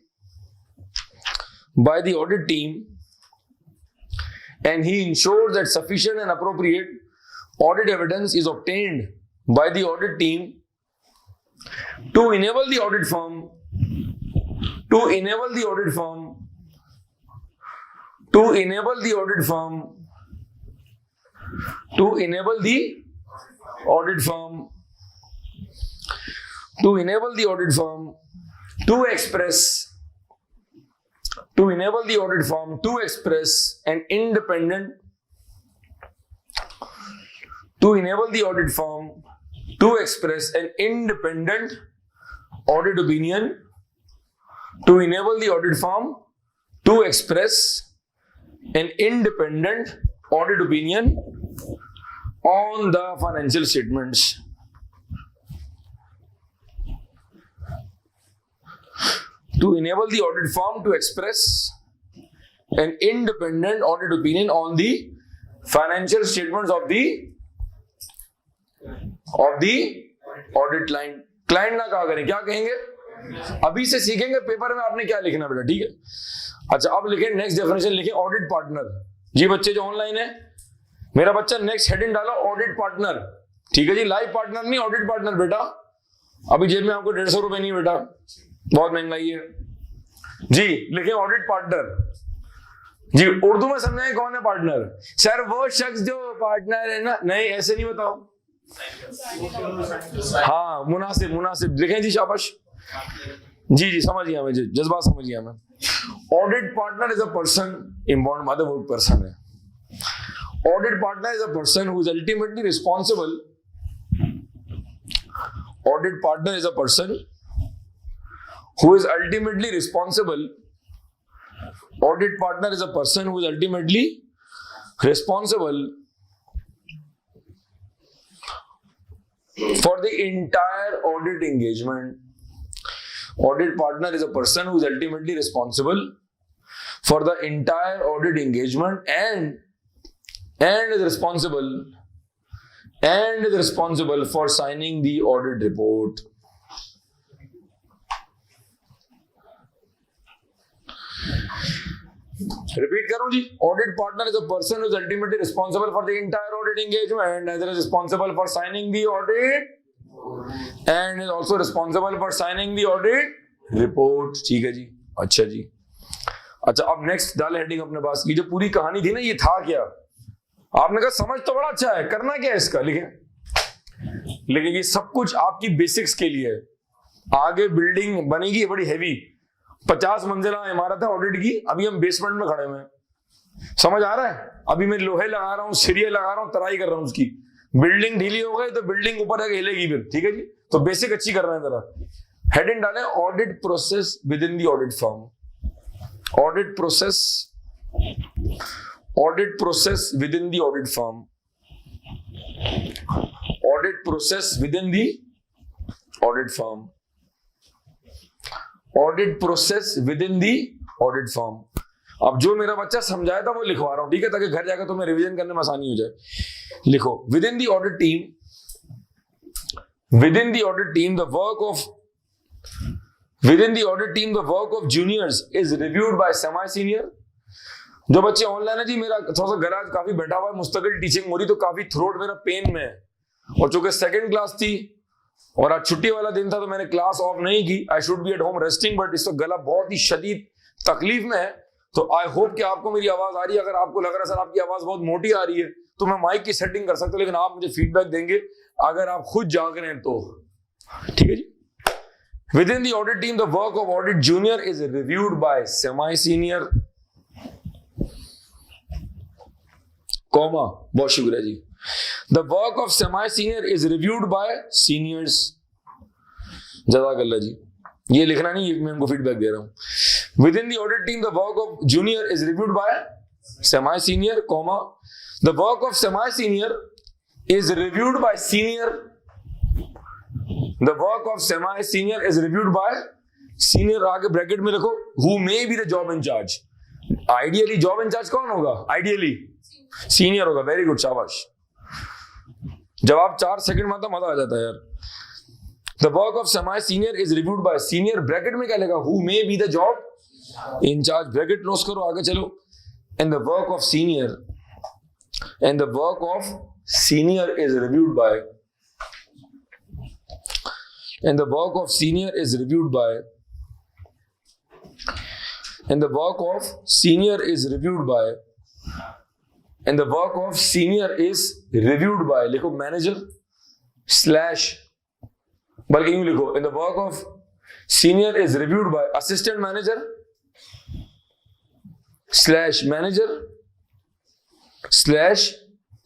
by the audit team, and he ensures that sufficient and appropriate audit evidence is obtained by the audit team to enable the audit firm to enable the audit firm to enable the audit firm to enable the audit firm to enable the audit firm to express to enable the audit firm to express an independent to enable the audit firm to express an independent audit opinion to enable the audit firm to express an independent audit opinion on the financial statements. To enable the audit firm to express an independent audit opinion on the financial statements of the audit line. Client ना कहा करें, क्या कहेंगे? अभी से सीखेंगे paper में आपने क्या लिखना बेटा, ठीक है? अच्छा, अब लिखें नेक्स्ट डेफिनेशन, लिखें ऑडिट पार्टनर। जी बच्चे जो ऑनलाइन है, मेरा बच्चा नेक्स्ट हेडिंग डालो ऑडिट पार्टनर, ठीक है जी? लाइव पार्टनर नहीं, ऑडिट पार्टनर बेटा। अभी जेब में आपको 150 रुपए नहीं बेटा, बहुत महंगाई है जी। लिखें ऑडिट पार्टनर जी। उर्दू में समझाएं कौन है पार्टनर? सर वो शख्स जो पार्टनर है ना। नहीं, ऐसे नहीं बताओ। हाँ, मुनासिब मुनासिब लिखें जी, शाबाश जी जी, समझ गया मैं जी, जज्बात समझ गया मैं। Audit partner is a person, important बात है, वो पर्सन है। Audit partner is a person who is ultimately responsible. Audit partner is a person who is ultimately responsible. Audit partner is a person who is ultimately responsible for the entire audit engagement. Audit partner is a person who is ultimately responsible for the entire audit engagement and is responsible for signing the audit report. Repeat करूं जी, audit partner is a person who is ultimately responsible for the entire audit engagement and is responsible for signing the audit and is also responsible for signing the audit report. ठीक है जी, अच्छा जी। अच्छा, अब next डाल heading अपने पास। ये जो पूरी कहानी थी ना, ये था क्या? आपने कहा समझ तो बड़ा अच्छा है, करना क्या है इसका? लेकिन ये सब कुछ आपकी बेसिक्स के लिए है। आगे बिल्डिंग बनेगी बड़ी हैवी, 50 मंजिला इमारत है ऑडिट की, अभी हम बेसमेंट में खड़े हुए हैं। समझ आ रहा है? अभी मैं लोहे लगा रहा हूँ, सिरिये लगा रहा हूँ, तराई कर रहा हूँ उसकी। बिल्डिंग ढीली हो गई तो बिल्डिंग ऊपर जाके हिलेगी फिर। ठीक है जी, तो बेसिक अच्छी कर रहे हैं जरा। हेडिंग डालें audit process with in the audit firm. Audit process with in the audit firm. Audit process with in the audit firm. Audit process with in the audit firm. अब जो मेरा बच्चा समझाया था वो लिखवा रहा हूं, ठीक है, ताकि घर जाकर तुम्हें रिवीजन करने में आसानी हो जाए। लिखो, with in the audit team, with in the audit team the work of juniors is reviewed bye semi senior. जो बच्चे ऑनलाइन है जी, मेरा थोड़ा सा घर आज काफी बैठा हुआ है, मुस्तकिल टीचिंग हो रही, तो काफी थ्रोट मेरा पेन में है। और चूंकि सेकेंड क्लास थी और आज छुट्टी वाला दिन था तो मैंने क्लास ऑफ नहीं की। I should be at home resting, but इस वक्त गला बहुत ही शदीद तकलीफ में है। तो आई होप कि आपको मेरी आवाज आ रही है। अगर आपको लग रहा है सर आपकी आवाज बहुत मोटी आ रही है, तो मैं माइक की सेटिंग कर सकता हूं, लेकिन आप मुझे फीडबैक देंगे अगर आप खुद जाग रहे हैं तो। ठीक है जी, Within the audit team, the work of audit junior is reviewed by semi-senior, comma, बहुत शुक्रिया जी. The work of semi-senior is reviewed by seniors. जज़ाकल्लाह जी. ये लिखना नहीं, मैं इनको फीडबैक दे रहा हूँ. Within the audit team, the work of junior is reviewed by semi-senior, comma. The work of semi-senior is reviewed by senior. The work of semi-senior is reviewed by senior. आगे bracket में लिखो who may be the job in charge. Ideally job in charge कौन होगा? Ideally senior होगा. Very good, शाबाश. जवाब 4 second में आता, मजा आ जाता है यार. The work of semi-senior is reviewed by senior. Bracket में क्या लिखा? Who may be the job in charge. Bracket close करो, आगे चलो. And the work of senior is reviewed by. And the work of senior is reviewed by. And the work of senior is reviewed by. And the work of senior is reviewed by. लिखो manager slash, बल्कि यूं लिखो. And the work of senior is reviewed by assistant manager slash manager slash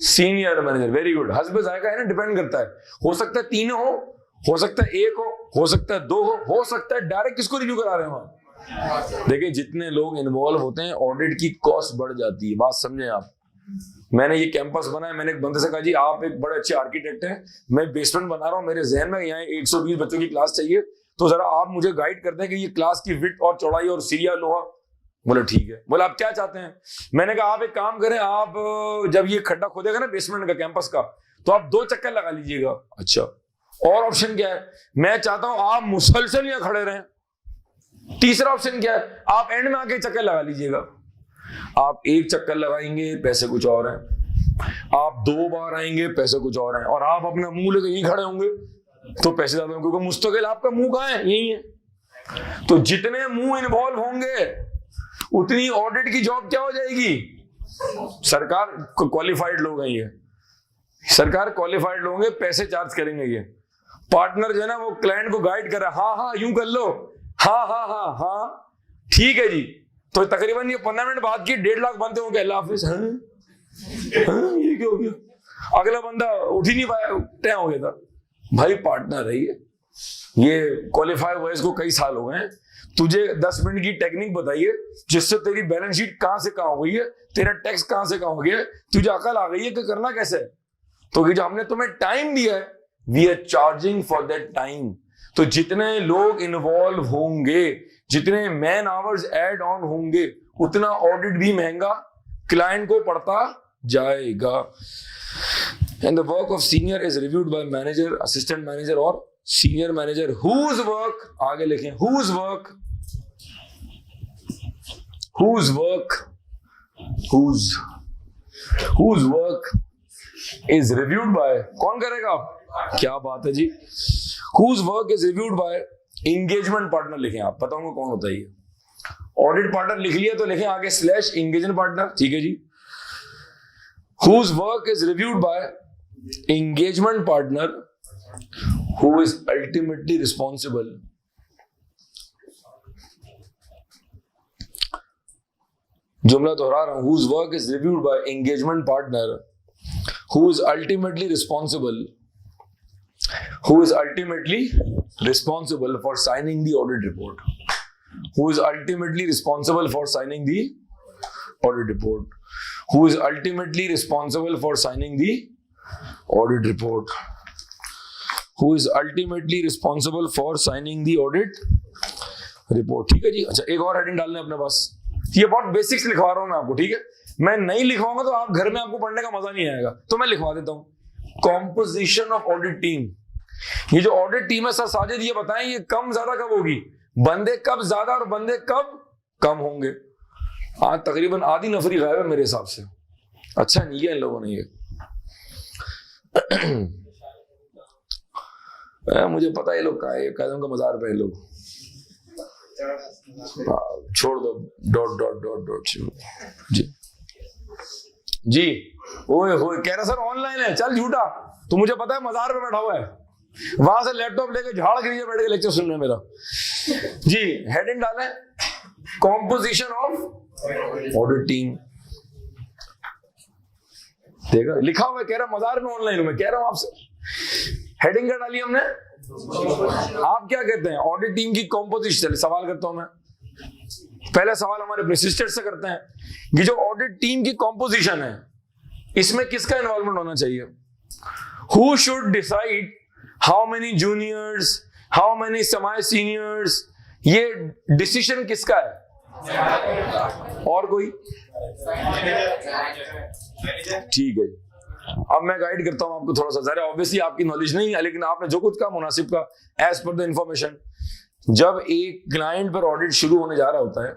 senior manager. Very good. हस्ब जायका है ना, depend करता है. हो सकता है 3 हो सकता है 1 हो सकता है 2 हो सकता है डायरेक्ट किसको रिव्यू करा रहे हो आप. देखिए जितने लोग इन्वॉल्व होते हैं ऑडिट की कॉस्ट बढ़ जाती है. बात समझे आप. मैंने ये कैंपस बनाया, मैंने एक बंदे से कहा जी आप एक बड़े अच्छे आर्किटेक्ट हैं, मैं बेसमेंट बना रहा हूँ, मेरे जहन में यहाँ 120 बच्चों की क्लास चाहिए, तो जरा आप मुझे गाइड कर दें कि ये क्लास की विड्थ और चौड़ाई और सीरिया लोहा. बोले ठीक है. बोले आप क्या चाहते हैं? मैंने कहा आप एक काम करें, आप जब ये खड्डा खोदेगा ना बेसमेंट का कैंपस का, तो आप 2 चक्कर लगा लीजिएगा. अच्छा, और ऑप्शन क्या है? मैं चाहता हूं आप मुसलसल यहां खड़े रहें. तीसरा ऑप्शन क्या है? आप एंड में आके चक्कर लगा लीजिएगा. आप 1 चक्कर लगाएंगे, पैसे कुछ और हैं. आप 2 बार आएंगे, पैसे कुछ और हैं. और आप अपना मुंह लेकर यहीं खड़े होंगे तो पैसे ज्यादा होंगे, क्योंकि मुस्तकिल आपका मुंह कहां है? यही है. तो जितने मुंह इन्वॉल्व होंगे उतनी ऑडिट की जॉब क्या हो जाएगी? सरकार क्वालिफाइड लोग हैं, ये सरकार क्वालिफाइड लोग हैं, पैसे चार्ज करेंगे. ये पार्टनर जो है ना वो क्लाइंट को गाइड कर रहा है. हाँ यूं कर लो, हाँ ठीक है जी. तो तकरीबन ये 15 मिनट बाद की 1.5 लाख बनते होंगे. अल्लाह हाफिज. हाँ ये क्या हो गया? अगला बंदा उठ ही नहीं पाया, तय हो गया था. भाई पार्टनर है ये क्वालिफाई हुआ, इसको कई साल हो गए हैं. तुझे 10 मिनट की टेक्निक बताइए जिससे तेरी बैलेंस शीट कहां से कहां हो गई है, तेरा टैक्स कहां से कहां हो गया है, तुझे अकल आ गई है कि करना कैसे है. तो जो हमने तुम्हें टाइम दिया है, we are charging for that time. तो जितने लोग इन्वॉल्व होंगे, जितने मैन आवर्स ऐड ऑन होंगे, उतना ऑडिट भी महंगा क्लाइंट को पड़ता जाएगा. And the work of senior is reviewed by manager, assistant manager और सीनियर मैनेजर. हुज वर्क, आगे लिखें, whose work is reviewed by. कौन करेगा? क्या बात है जी. Whose work is reviewed by engagement partner. लिखें आप, पता होगा कौन होता है ये. ऑडिट पार्टनर लिख लिया तो लिखें आगे स्लैश एंगेजमेंट पार्टनर. ठीक है जी. Whose work is reviewed by engagement partner who is ultimately responsible जुमला दोहरा रहा हूं. whose work is reviewed by engagement partner who is ultimately responsible for signing the audit report. Who is ultimately responsible for signing the audit report. Who is ultimately responsible for signing the audit report. Who is ultimately responsible for signing the audit report. ठीक है जी. अच्छा, एक और heading डालने अपने पास. ये बहुत बेसिक्स लिखवा रहा हूं मैं आपको. ठीक है, मैं नहीं लिखवाऊंगा तो आप घर में आपको पढ़ने का मजा नहीं आएगा, तो मैं लिखवा देता हूं. Composition of audit team. ये जो ऑडिट टीम है सर साजिद ये बताएं, ये कम ज्यादा कब होगी? बंदे कब ज्यादा और बंदे कब कम होंगे? आज तकरीबन आधी नफरी गायब है मेरे हिसाब से. अच्छा नहीं है इन लोगों ने ये. मुझे पता है ये लोग कहा है, कदम का मजार पे लोग. छोड़ दो. Dot G. ओए होए कह रहा सर ऑनलाइन है. चल झूठा, तो मुझे पता है मजार पे बैठा हुआ है. वहां से लैपटॉप लेके झाड़ के नीचे बैठ के लेक्चर सुनने मेरा जी। हेडिंग डालें कॉम्पोजिशन ऑफ ऑडिट टीम। देखा लिखा हुआ कह रहा मजार में ऑनलाइन हूं मैं कह रहा हूं आपसे। हेडिंग क्या डाली हमने? आप क्या कहते हैं ऑडिट टीम की कॉम्पोजिशन? चलिए सवाल करता हूं मैं। पहला सवाल हमारे अपने सिस्टर से करते हैं कि जो ऑडिट टीम की कॉम्पोजिशन है इसमें किसका इन्वॉल्वमेंट होना चाहिए? Who should decide how many juniors, how many semi seniors? ये डिसीजन किसका है? और कोई? ठीक है, अब मैं गाइड करता हूं आपको थोड़ा सा। जरा ऑब्वियसली आपकी नॉलेज नहीं है, लेकिन आपने जो कुछ कहा मुनासिब का एज पर द इंफॉर्मेशन। जब एक क्लाइंट पर ऑडिट शुरू होने जा रहा होता है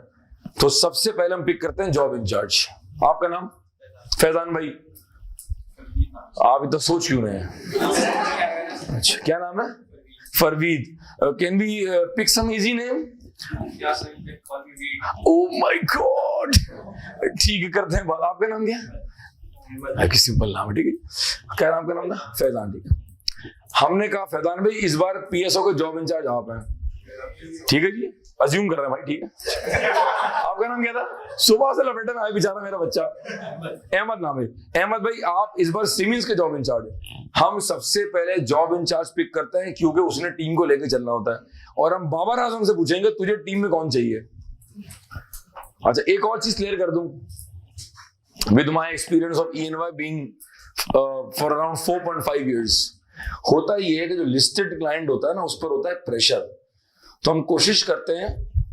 तो सबसे पहले हम पिक करते हैं जॉब इंचार्ज। आपका नाम? फैजान भाई। आप इतना सोच क्यों रहे हैं? अच्छा, क्या नाम है? फरवीद। Can be pick some easy name? Oh my God, ठीक है करते हैं बात। आपका नाम क्या है? सिंपल नाम है, ठीक है। क्या नाम का नाम था? फैजान। ठीक है, हमने कहा फैजान भाई इस बार पीएसओ के जॉब इंचार्ज आप हैं, ठीक है जी, अज्यूम कर रहे हैं भाई, ठीक है। आपका नाम क्या था? सुबह से लपेटे में आया बेचारा मेरा बच्चा, अहमद नाम है। अहमद भाई आप इस बार सिविल्स के जॉब इंचार्ज हैं। हम सबसे पहले जॉब इंचार्ज पिक करते हैं क्योंकि उसने टीम को लेकर चलना होता है, और हम बाबर आजम से पूछेंगे तुझे टीम में कौन चाहिए। अच्छा, एक और चीज क्लियर कर दूं, with my experience of EY being for around 4.5 years, होता ये है कि जो लिस्टेड क्लाइंट होता है ना उस पर होता है प्रेशर। तो हम कोशिश करते हैं,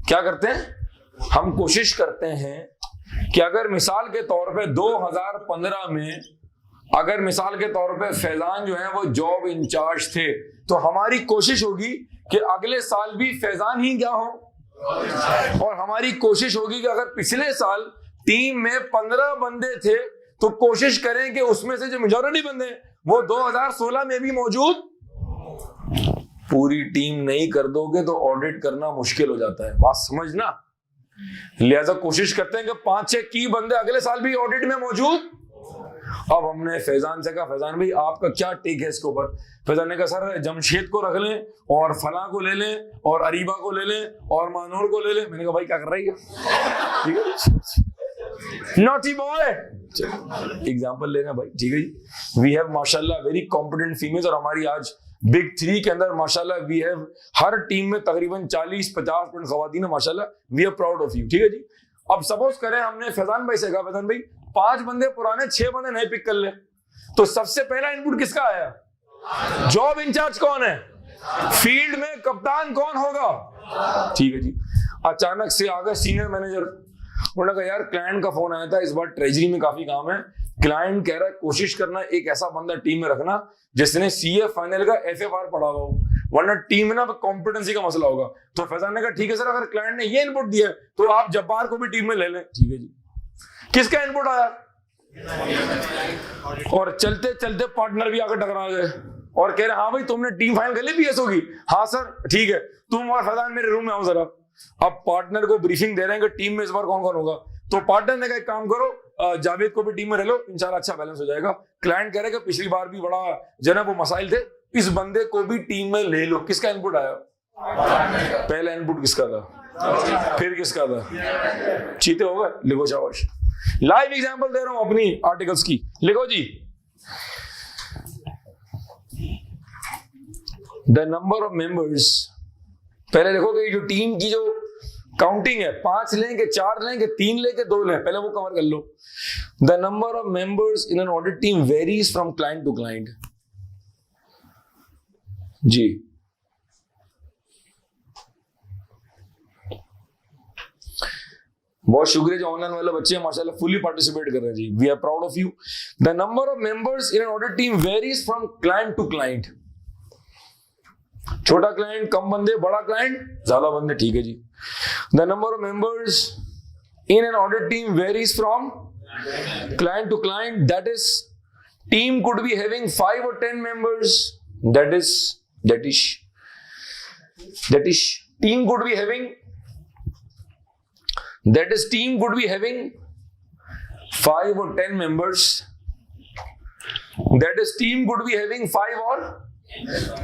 क्या करते हैं, हम कोशिश करते हैं कि अगर मिसाल के तौर पे 2015 में अगर मिसाल के तौर पे फैजान जो है वो जॉब इंचार्ज थे, तो हमारी कोशिश होगी कि अगले साल भी फैजान ही क्या हो, और हमारी कोशिश होगी कि अगर पिछले साल टीम में 15 बंदे थे तो कोशिश करें कि उसमें से जो मेजॉरिटी बंदे वो 2016 में भी मौजूद। पूरी टीम नहीं कर दोगे तो ऑडिट करना मुश्किल हो जाता है, बात समझना। लिहाजा कोशिश करते हैं कि 5-6 की बंदे अगले साल भी ऑडिट में मौजूद। अब हमने फैजान से कहा फैजान भाई आपका क्या टेक है इसके ऊपर? फैजान ने कहा सर जमशेद को रख लें और फला को ले लें और अरीबा को ले लें और मानूर को ले लें। मैंने कहा भाई क्या कर रही है, ठीक है, नॉटी बॉय। एग्जाम्पल लेना भाई, ठीक है जी। वी हैव माशाल्लाह वेरी कॉम्पिटेंट फीमेल्स, और हमारी आज बिग 3 के अंदर माशाल्लाह वी हैव हर टीम में तकरीबन 40-50% खवातीन है माशाल्लाह। We are proud of you, ठीक है जी। अब सपोज करें हमने फैजान भाई से कहा फैजान भाई 5 बंदे पुराने 6 बंदे नए पिक कर ले, तो सबसे पहला इनपुट किसका आया? जॉब इंचार्ज कौन है? फील्ड में कप्तान कौन होगा? ठीक है जी। अचानक से आ गए सीनियर मैनेजर, उन्होंने कहा यार क्लाइंट का फोन आया था, इस बार ट्रेजरी में काफी काम है, क्लाइंट कह रहा है कोशिश करना एक ऐसा बंदा टीम में रखना जिसने CA फाइनल का FFR पढ़ा हो, वरना टीम में ना कॉम्पिटेंसी का मसला होगा। तो फैजान ने कहा ठीक है सर, अगर क्लाइंट ने ये इनपुट दिया तो आप जब्बार को भी टीम में ले लें। ठीक है जी। किसका इनपुट आया? और चलते चलते पार्टनर भी आकर टकरा गए और कह रहे हाँ भाई तुमने टीम फाइनल कर ली पीएसओ की? हाँ सर ठीक है, तुम और फैजान मेरे रूम में आओ जरा। अब पार्टनर को ब्रीफिंग दे रहे हैं कि टीम में इस बार कौन कौन होगा। तो पार्टनर ने कहा एक काम करो, जावेद को भी टीम में रह लो, इंशाल्लाह अच्छा बैलेंस हो जाएगा। क्लाइंट कह रहे कि पिछली बार भी बड़ा जो है वो मसाइल थे, इस बंदे को भी टीम में ले लो। किसका इनपुट आया? पहला इनपुट किसका था? फिर किसका था? चीते हो गए, लिखो शाबाश। लाइव एग्जांपल दे रहा हूं अपनी आर्टिकल्स की, लिखो जी। द नंबर ऑफ मेंबर्स, पहले लिखो कि जो टीम की जो काउंटिंग है 5 लें कि 4 लें कि 3 लें कि 2 लें, पहले वो कवर कर लो। The number of members in an audit team varies from client to client. जी बहुत शुक्रिया जो ऑनलाइन वाले बच्चे हैं माशाल्लाह फुली पार्टिसिपेट कर रहे हैं जी। We are proud of you. The number of members in an audit team varies from client to client. छोटा क्लाइंट कम बंदे, बड़ा क्लाइंट ज्यादा बंदे, ठीक है जी। The number of members in an audit team varies from client to client, that is team could be having 5 or 10 members, that is team could be having 5 or 10 members, that is team could be having 5 or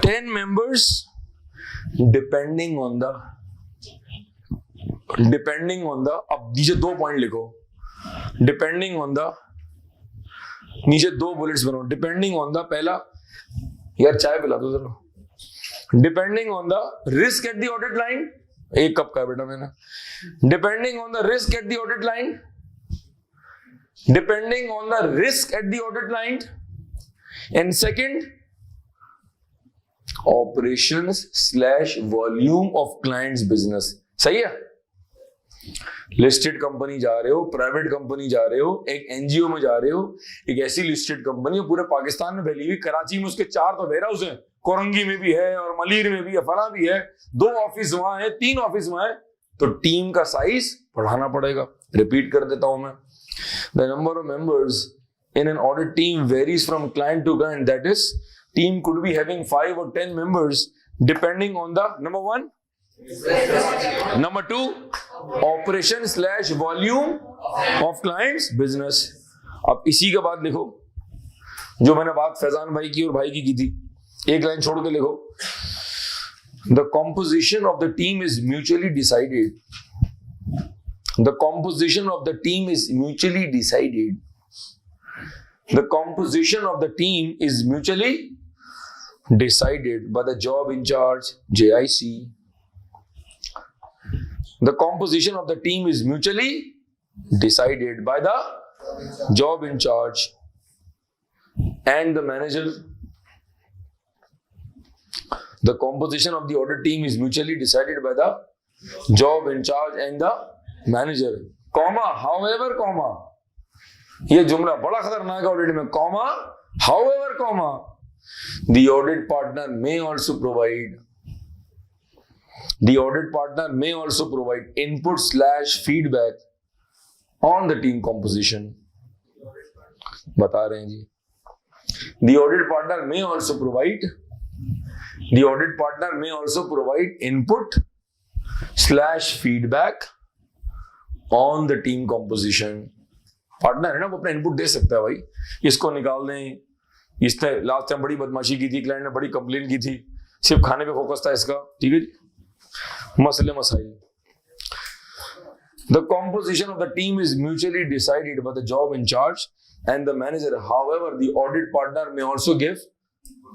10 members depending on the अब नीचे 2 point लिखो, depending on the, नीचे 2 bullets बनाओ, depending on the, पहला यार चाय पिला दो जरा, depending on the risk at the audit line, 1 cup का बेटा मैंने, depending on the risk at the audit line, depending on the risk at the audit line, and second operations/volume of clients business। सही है? Listed company जा रहे हो, private company जा रहे हो, एक एनजीओ में जा रहे हो, एक ऐसी लिस्टेड कंपनी है पूरे पाकिस्तान में फैली हुई, कराची में उसके 4 तो वेयर हाउस हैं, कोरंगी में भी है और मलीर में भी है, फला भी है, 2 ऑफिस वहां है, 3 ऑफिस वहां है, तो टीम का साइज बढ़ाना पड़ेगा। रिपीट कर देता हूं मैं, the number of members in an audit team varies from client to client, that is team could be having 5 or 10 members depending on the number 1, number 2 operation/volume of clients business। अब इसी के बाद लिखो जो मैंने बात फैजान भाई की और भाई की थी, एक लाइन छोड़ के लिखो, the composition of the team is mutually decided, the composition of the team is mutually decided, the composition of the team is mutually decided by the job in charge, JIC. The composition of the team is mutually decided by the job in charge and the manager. The composition of the audit team is mutually decided by the job in charge and the manager, comma, however, comma, ये जुमला बड़ा खतरनाक है audit में, comma, however, comma, the audit partner may also provide input/feedback on the team composition। बता रहे हैं जी, the audit partner may also provide input/feedback on the team composition। Partner है ना, वो अपना इनपुट दे सकता है, भाई इसको निकाल दें, इसने लास्ट टाइम बड़ी बदमाशी की थी, क्लाइंट ने बड़ी कंप्लेन की थी, सिर्फ खाने पे फोकस था इसका, ठीक है जी, मसले मसाइल। The composition of the team is mutually decided by the job in charge and the manager. However, the audit partner may also give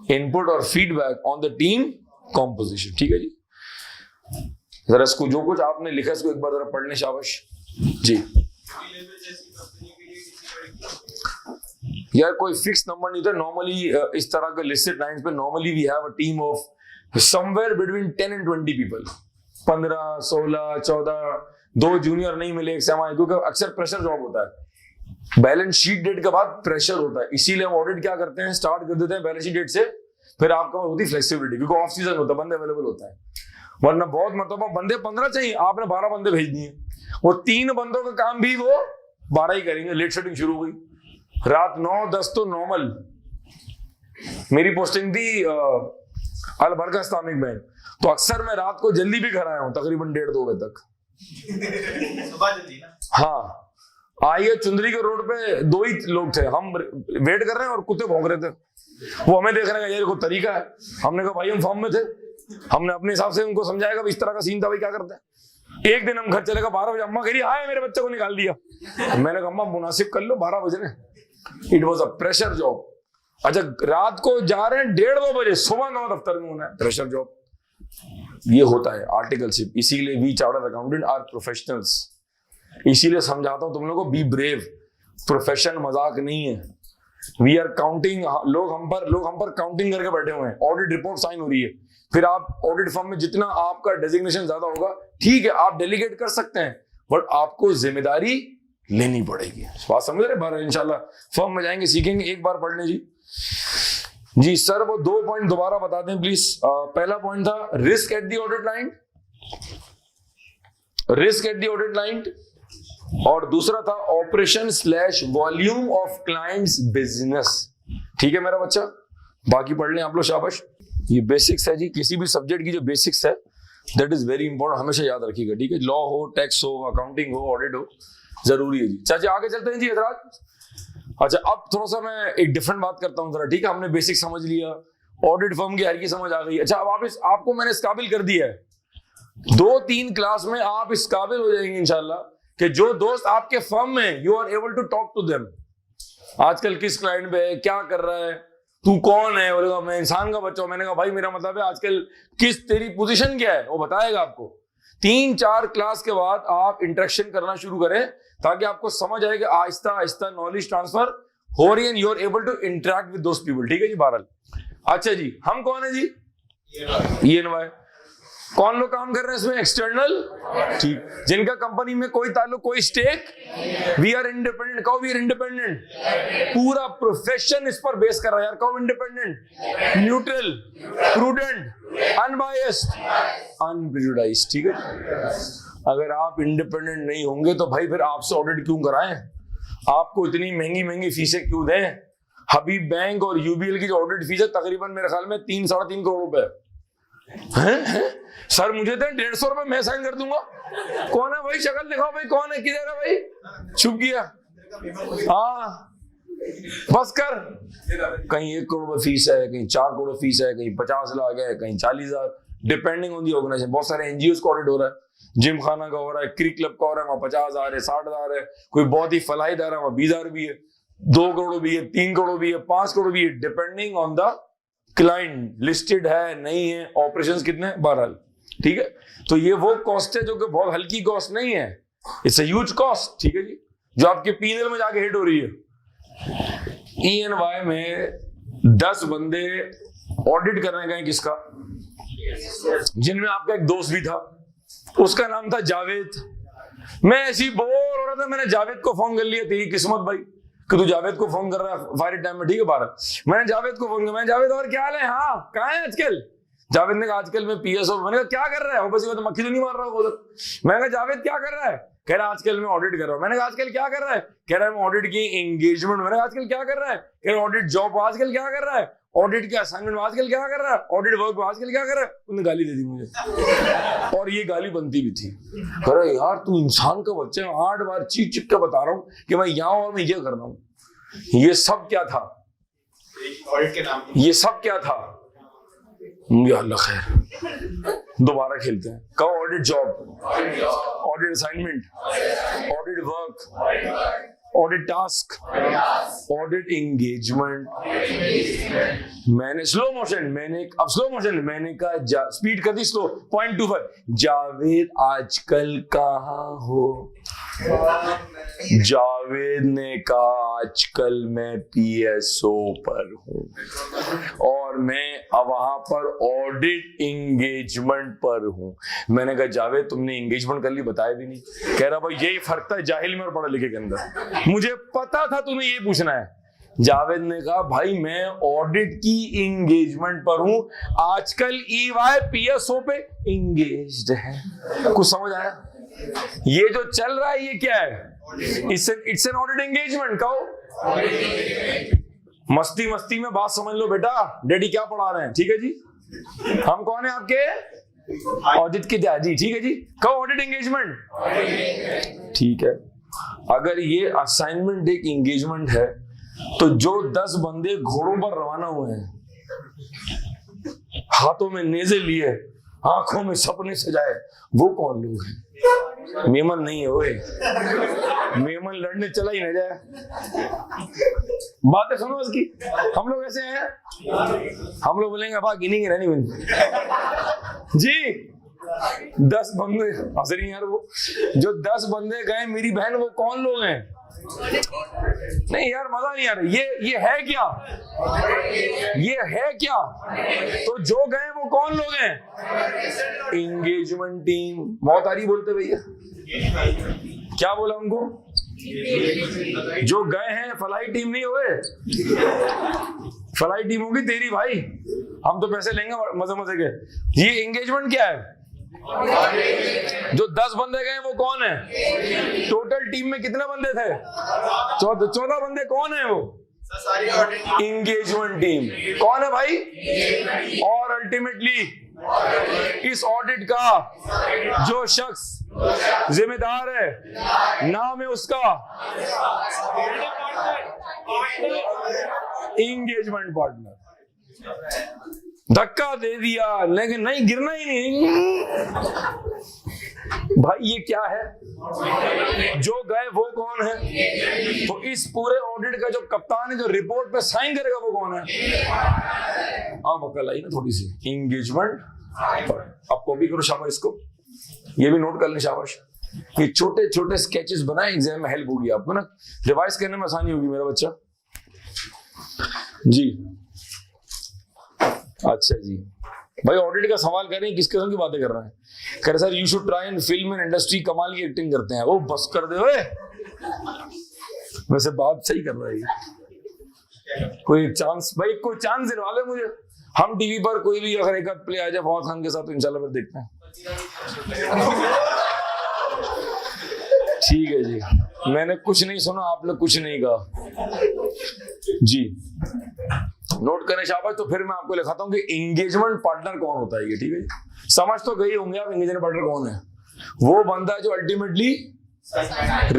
input or feedback on the team composition। ठीक है जी, जरा इसको जो कुछ आपने लिखा इसको एक बार जरा पढ़ लें, शाबाश जी। यार कोई फिक्स नंबर नहीं था नॉर्मली, इस तरह के लिस्टेड लाइंस पे normally we have a team of somewhere between 10 and 20 people, 15, 16, 14, 2 junior नहीं मिले, एक सेमी, क्योंकि अक्सर प्रेशर जॉब होता है, बैलेंस शीट डेट के बाद प्रेशर होता है, इसीलिए हम ऑडिट क्या करते हैं, स्टार्ट कर देते हैं बैलेंस शीट डेट से, फिर आपका होती है फ्लेक्सिबिलिटी, क्योंकि ऑफ सीजन होता है, बंदे अवेलेबल होता है, वरना बहुत मतलब बंदे 15 चाहिए, आपने 12 बंदे भेज दिए, वो 3 बंदों का काम भी वो 12 ही करेंगे, लेट शेडिंग शुरू हुई, रात 9-10 तो नॉर्मल। मेरी पोस्टिंग थी अल बरका इस्लामिक बैंक, तो अक्सर मैं रात को जल्दी भी घर आया हूं, तकरीबन 1:30-2 बजे तक। हाँ, आइए चुंदरी के रोड पे 2 ही लोग थे, हम वेट कर रहे हैं और कुत्ते भौंक रहे थे, वो हमें देख रहे हैं, ये कोई तरीका है, हमने कहा भाई हम फॉर्म में थे, हमने अपने हिसाब से उनको समझाएगा इस तरह का सीन था, भाई क्या करते हैं। एक दिन हम घर चलेगा 12 बजे, अम्मा कह रही हाय मेरे बच्चे को निकाल दिया, मैंने कहा अम्मा मुनासिब कर लो, 12 बजे ने, it was a pressure job. अच्छा, रात को जा रहे हैं 1:30-2 बजे, सुबह 9 दफ्तर में होना है, प्रेशर जॉब, ये होता है आर्टिकलशिप। इसीलिए we chartered accountant are professionals, इसीलिए समझाता हूं तुम लोगों को, बी ब्रेव, प्रोफेशन मजाक नहीं है। वी आर काउंटिंग, लोग हम पर काउंटिंग करके बैठे हुए हैं, ऑडिट रिपोर्ट साइन हो रही है, फिर आप ऑडिट फर्म में जितना आपका डेजिग्नेशन ज्यादा होगा, ठीक है आप डेलीगेट कर सकते हैं, बट आपको जिम्मेदारी लेनी पड़ेगी। बात समझ रहे? बार इंशाल्लाह फर्म में जाएंगे सीखेंगे, एक बार पढ़ लें जी सर वो 2 पॉइंट दोबारा बता दें प्लीज। पहला पॉइंट था risk at the audit line, और दूसरा था ऑपरेशन/वॉल्यूम ऑफ क्लाइंट्स बिजनेस। ठीक है मेरा बच्चा, बाकी पढ़ लें आप लोग, शाबाश। ये बेसिक्स है जी, किसी भी सब्जेक्ट की जो बेसिक्स है दैट इज वेरी इंपॉर्टेंट, हमेशा याद रखिएगा, ठीक है। लॉ हो, टैक्स हो, अकाउंटिंग हो, ऑडिट हो, जरूरी है जी। चाचा आगे चलते हैं जी हजरात। अच्छा अब थोड़ा सा मैं एक डिफरेंट बात करता हूं जरा, ठीक है। हमने बेसिक समझ लिया, ऑडिट फर्म की हर की समझ आ गई। अच्छा, अब आपको मैंने इस काबिल कर दिया है, 2-3 क्लास में आप इस काबिल हो जाएंगे इंशाल्लाह कि जो दोस्त आपके फर्म में, you are able to talk to them. आजकल किस क्लाइंट पे है, क्या कर रहा है, तू कौन है, बोलेगा मैं इंसान का बच्चा हूं। मैंने कहा भाई मेरा मतलब है आजकल तेरी पोजीशन क्या है, वो बताएगा आपको। 3-4 क्लास के बाद आप इंटरेक्शन करना शुरू करें ताकि आपको समझ आए कि आहिस्ता आहिस्ता नॉलेज ट्रांसफर हो रही है, you are able to interact with those people. ठीक है जी, बहरहाल। अच्छा जी, हम कौन है जी? ENY। कौन लोग काम कर रहे हैं इसमें? एक्सटर्नल, ठीक, जिनका कंपनी में कोई ताल्लुक, कोई स्टेक। We are independent. कहो वी आर इंडिपेंडेंट। पूरा प्रोफेशन इस पर बेस कर रहा है यार। कहो independent, neutral, prudent, unbiased, unprejudiced. ठीक है। अगर आप इंडिपेंडेंट नहीं होंगे तो भाई फिर आपसे ऑडिट क्यों कराएं? आपको इतनी महंगी महंगी फीसें क्यों दें? हबीब बैंक और UBL की जो ऑडिट फीस है तकरीबन मेरे ख्याल में 3-3.5 करोड़ रुपए है। सर मुझे तो 150 रुपए मैं साइन कर दूंगा। कौन है भाई? शक्ल दिखाओ भाई, कौन है, किधर है भाई? छुप गया। हाँ बस कर। कहीं 1 करोड़ फीस है, कहीं 4 करोड़ फीस है, कहीं 50 लाख है, कहीं 40,000, डिपेंडिंग ऑन दी ऑर्गेनाइजेशन। बहुत सारे NGOs का ऑडिट हो रहा है, जिम खाना का हो रहा है, क्रिक क्लब का हो रहा है, वहां 50,000 है, 60,000 है, कोई बहुत ही फलाही इदारा वहां 20,000 भी है, 2 करोड़ भी है, 3 करोड़ भी है, 5 करोड़ भी है, depending on the client. Listed है नहीं है, ऑपरेशंस कितने, बहरहाल। ठीक है, तो ये वो कॉस्ट है जो कि बहुत हल्की कॉस्ट नहीं है, इट्स अ ह्यूज कॉस्ट। ठीक है जी, जो आपके P&L में जाके हिट हो रही है। ENY में 10 बंदे ऑडिट करने गए, किसका? जिनमें आपका एक दोस्त भी था, उसका नाम था जावेद। मैं ऐसी बोर हो रहा था, मैंने जावेद को फोन कर लिया। तेरी किस्मत भाई कि तू जावेद को फोन कर रहा है फायर टाइम में। ठीक है बारह, मैंने जावेद को फोन किया। मैं जावेद और क्या हाल है? हाँ कहाँ है आजकल? जावेद ने कहा आजकल मैं PSO। मैंने कहा क्या कर रहा है? बस तो मक्खी तो नहीं मार रहा उधर। मैंने कहा जावेद क्या कर रहा है? कह रहा है आजकल मैं ऑडिट कर रहा हूँ। मैंने कहा आजकल क्या कर रहा है? कह रहा है मैं ऑडिट की एंगेजमेंट। मैंने कहा आजकल क्या कर रहा है? कह रहा है ऑडिट जॉब। आजकल क्या कर रहा है? ऑडिट के असाइनमेंट। आजकल क्या कर रहा है? Audit work. आजकल क्या कर रहा है? उन्होंने गाली दे दी मुझे, और ये गाली बनती भी थी। कह रहा यार तू इंसान का बच्चा है, 8 बार चीख चिख के बता रहा हूँ कि मैं यहाँ और मैं ये कर रहा हूँ। ये सब क्या था? ऑडिट के नाम। ये सब क्या था? या अल्लाह खैर, दोबारा खेलते हैं। कहो audit job, audit assignment, audit work, audit task, audit engagement. मैंने स्लो मोशन, अब स्लो मोशन मैंने कहा, स्पीड कर दी स्लो, 0.25। जावेद आजकल कहाँ हो? जावेद ने कहा आजकल मैं PSO पर हूं और मैं वहां पर ऑडिट एंगेजमेंट पर हूं। मैंने कहा जावेद तुमने एंगेजमेंट कर ली, बताया भी नहीं। कह रहा भाई यही फर्क था जाहिल में और पढ़ा लिखे के अंदर, मुझे पता था तुम्हें ये पूछना है। जावेद ने कहा भाई मैं ऑडिट की एंगेजमेंट पर हूं, आजकल EY PSO पे एंगेज्ड है। कुछ समझ आया? ये जो चल रहा है ये क्या है? It's an audit engagement. कहो मस्ती मस्ती में बात समझ लो बेटा, डैडी क्या पढ़ा रहे हैं। ठीक है जी, हम कौन है आपके? ऑडिट के डैडी। ठीक है जी, कहो ऑडिट एंगेजमेंट। ठीक है, अगर ये असाइनमेंट एक एंगेजमेंट है तो जो 10 बंदे घोड़ों पर रवाना हुए हैं, हाथों में नेज़े लिए, आंखों में सपने सजाए, वो कौन लोग हैं? मेमन नहीं है ओए, मेमन लड़ने चला ही न जाए। बातें सुनो उसकी। हम लोग ऐसे हैं, हम लोग बोलेंगे अब गिनेंगे नहीं बन जी। 10 बंदे हंस रही यार, वो जो 10 बंदे गए मेरी बहन, वो कौन लोग हैं? नहीं यार मजा नहीं आ रहा। ये है क्या? ये है क्या? तो जो गए वो कौन लोग हैं? Engagement team. बहुत आ रही बोलते भैया, क्या बोला उनको? जो गए हैं फलाई टीम नहीं हुए, फलाई टीम होगी तेरी भाई, हम तो पैसे लेंगे मजे मजे के। ये एंगेजमेंट क्या है? जो 10 बंदे गए वो कौन है? टोटल टीम में कितने बंदे थे? 14 बंदे। कौन है वो? Engagement team. कौन है भाई? और अल्टीमेटली इस ऑडिट का जो शख्स जिम्मेदार है, नाम है उसका एंगेजमेंट पार्टनर। धक्का दे दिया लेकिन नहीं, गिरना ही नहीं। भाई ये क्या है? जो गए वो कौन है? तो इस पूरे ऑडिट का जो कप्तान है, जो रिपोर्ट पे साइन करेगा, वो कौन है? अब अकल आई ना थोड़ी सी। एंगेजमेंट। अब कॉपी करो शाबाश इसको, ये भी नोट कर लें शाबाश। ये छोटे छोटे स्केचेस बनाए, एग्जाम में हेल्प होगी आपको ना, रिवाइज करने में आसानी होगी मेरा बच्चा जी। अच्छा जी, भाई ऑडिट का सवाल कर रहे हैं, किस किस्म की बातें कर रहे हैं? कह रहे sir you should try in film and industry, कमाल की एक्टिंग करते हैं। वो बस कर दे ओए, वैसे बात सही कर रहा है। कोई चांस भाई, कोई चांस दिलवा ले मुझे। हम टीवी पर कोई भी अगर एक प्ले आ जाए फवाद खान के साथ तो इंशाल्लाह फिर देखते हैं। ठीक है जी, मैंने कुछ नहीं सुना, आपने कुछ नहीं कहा जी। नोट करें शाबाश। तो फिर मैं आपको लिखाता हूं कि एंगेजमेंट पार्टनर कौन होता है ये, ठीक है जी। समझ तो गई होंगे आप एंगेजमेंट पार्टनर कौन है? वो बंदा है जो अल्टीमेटली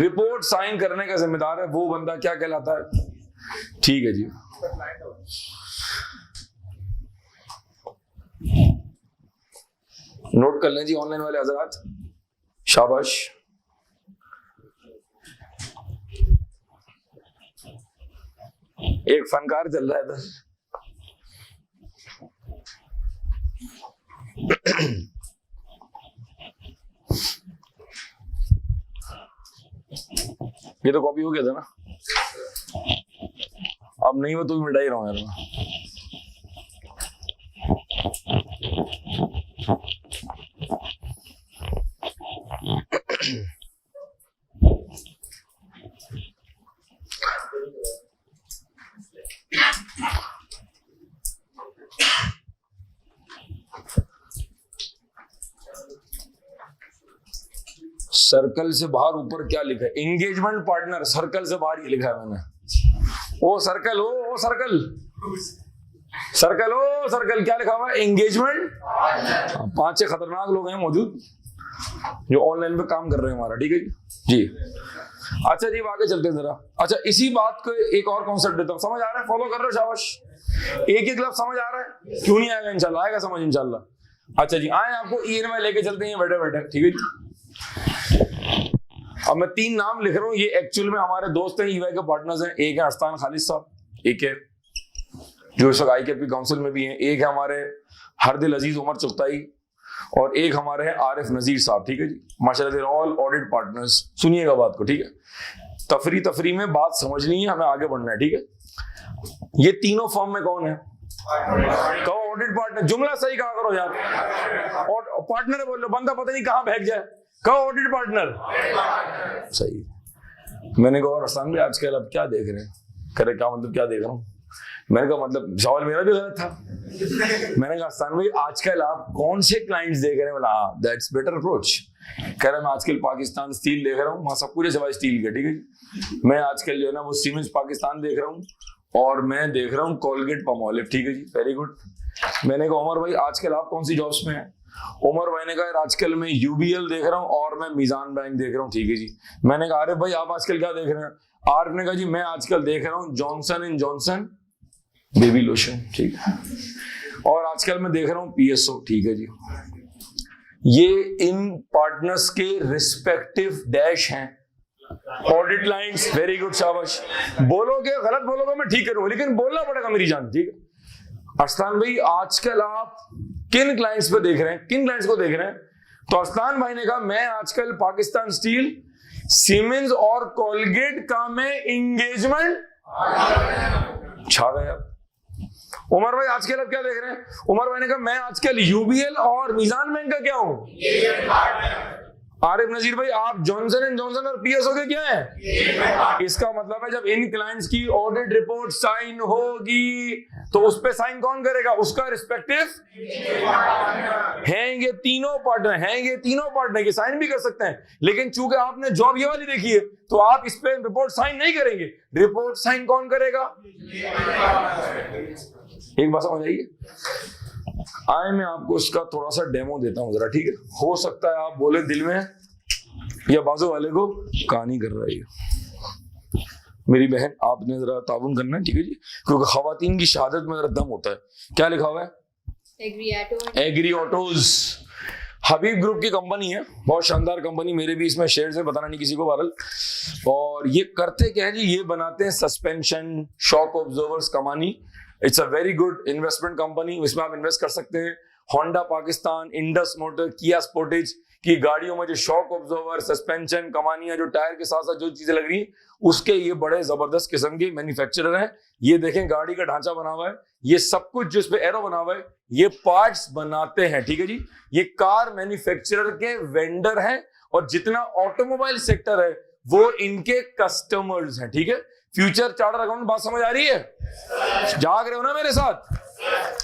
रिपोर्ट साइन करने का जिम्मेदार है। वो बंदा क्या कहलाता है? ठीक है जी। नोट कर लें जी ऑनलाइन वाले हजरात, शाबाश। एक फनकार चल रहा है इधर। ये तो कॉपी हो गया था ना, अब नहीं हो तो भी मिटा ही रहा हूं यार। सर्कल से बाहर ऊपर क्या लिखा है? Engagement partner. सर्कल से बाहर ये लिखा है मैंने। ओ सर्कल, ओ सर्कल, सर्कल, ओ सर्कल, क्या लिखा हुआ है? एंगेजमेंट। 5-6 खतरनाक लोग हैं मौजूद जो ऑनलाइन पे काम कर रहे हैं हमारा, ठीक है जी। अच्छा जी, आगे चलते हैं जरा। अच्छा, इसी बात को एक और कॉन्सेप्ट देता हूँ, समझ आ रहा है? फॉलो कर रहे हो? शाबाश। एक एक लफ्ज समझ आ रहा है? क्यों नहीं आएगा? इंशाल्लाह आएगा समझ, इंशाल्लाह। अच्छा जी, आए आपको ENY लेके चलते हैं बैठे बैठे, ठीक है जी। अब मैं 3 नाम लिख रहा हूं, ये एक्चुअल में हमारे दोस्त हैं, EY के पार्टनर्स हैं। एक है अस्तान खालिद साहब, एक है जो इस वक्त ICAP काउंसिल में भी हैं, एक है हमारे हरदिल अजीज उमर चुगताई, और एक हमारे हैं आरिफ नजीर साहब, ठीक है जी। माशाल्लाह, ऑल ऑडिट पार्टनर्स। सुनिएगा बात को, ठीक है? तफरी में बात समझनी है, हमें आगे बढ़ना है, ठीक है? ये तीनों फर्म में कौन है? कहो ऑडिट पार्टनर। जुमला सही कहा करो यार। और पार्टनर बोल लो, बंदा पता नहीं कहां भाग जाए। कहो ऑडिट पार्टनर। सही। मैंने कहा और अस्तान भाई आजकल अब क्या देख रहे हैं? करे क्या मतलब क्या देख रहा हूँ? मैंने कहा मतलब सवाल मेरा भी गलत था। मैंने कहा अस्तान भाई आजकल आप कौन से क्लाइंट्स देख रहे हैं? बोला हाँ, दैट्स बेटर अप्रोच। कह रहा मैं आजकल पाकिस्तान स्टील देख रहा हूँ, वहां सब पूरे सवाल स्टील के, ठीक है। मैं आजकल जो है ना वो सीमेंस पाकिस्तान देख रहा हूँ, और मैं देख रहा हूँ कोलगेट पामोलिव, ठीक है जी। Very good. मैंने कहा उमर भाई आजकल आप कौन सी जॉब्स में हैं? उमर भाई ने कहा आजकल मैं UBL देख रहा हूँ और मैं मीजान बैंक देख रहा हूँ, ठीक है जी। मैंने कहा आरिफ भाई आप आजकल क्या देख रहे हैं? आरिफ ने कहा जी मैं आजकल देख रहा हूँ Johnson and Johnson baby lotion, ठीक है, और आजकल मैं देख रहा हूँ PSO, ठीक है जी। ये इन पार्टनर्स के रिस्पेक्टिव डैश हैं, ऑडिट लाइंस। वेरी गुड, शाबाश। बोलोगे गलत बोलोगे मैं ठीक करूंगा, लेकिन बोलना पड़ेगा मेरी जान, ठीक है? अस्तान भाई आजकल आप किन क्लाइंट्स पे देख रहे हैं? किन क्लाइंट्स को देख रहे हैं? तो अस्तान भाई ने कहा मैं आजकल पाकिस्तान स्टील, सीमेंस और कोलगेट का मैं एंगेजमेंट छा गया। उमर भाई आजकल आप क्या देख रहे हैं? उमर भाई ने कहा मैं आजकल UBL और मीजान बैंक का क्या हूं? आरिफ नजीर भाई आप जॉनसन एंड जॉनसन और PSO के क्या है? इसका मतलब है जब इन क्लाइंट्स की ऑडिट रिपोर्ट साइन होगी तो उस पे साइन कौन करेगा? उसका रिस्पेक्टिव हैं ये तीनों पार्टनर, हैं ये तीनों पार्टनर के साइन भी कर सकते हैं, लेकिन चूंकि आपने जॉब ये वाली देखी है तो आप इस पे रिपोर्ट साइन नहीं करेंगे। रिपोर्ट साइन कौन करेगा? एक बात समझ आइए। आए मैं आपको इसका थोड़ा सा डेमो देता हूं जरा, ठीक है? हो सकता है आप बोले दिल में या बाजू वाले को कहानी कर रहा है। मेरी बहन आपने जरा ताउन करना है, ठीक है जी, क्योंकि खवातीन की शहादत में जरा दम होता है। क्या लिखा हुआ है? Agri autos. हबीब ग्रुप की कंपनी है, बहुत शानदार कंपनी, मेरे भी इसमें शेयर्स है, बताना नहीं किसी को बहरहाल। और ये करते क्या है जी, ये बनाते हैं सस्पेंशन, शॉक ऑब्जर्वर्स, कमानी। It's a very good investment company, इसमें आप इन्वेस्ट कर सकते हैं। होंडा पाकिस्तान, इंडस मोटर, किया स्पोर्टेज की गाड़ियों में जो शॉक ऑब्जर्वर, सस्पेंशन, कमानियां, जो टायर के साथ साथ जो चीजें लग रही हैं, उसके ये बड़े जबरदस्त किस्म के मैन्युफैक्चरर हैं। ये देखें गाड़ी का ढांचा बना हुआ है, ये सब कुछ जो इस पे एरो बना हुआ है, ये पार्ट्स बनाते हैं, ठीक है जी। ये कार मैन्युफैक्चरर के वेंडर हैं, और जितना ऑटोमोबाइल सेक्टर है वो इनके कस्टमर्स हैं, ठीक है। फ्यूचर चार्टर अकाउंट, बात समझ आ रही है? जाग रहे हो ना मेरे साथ?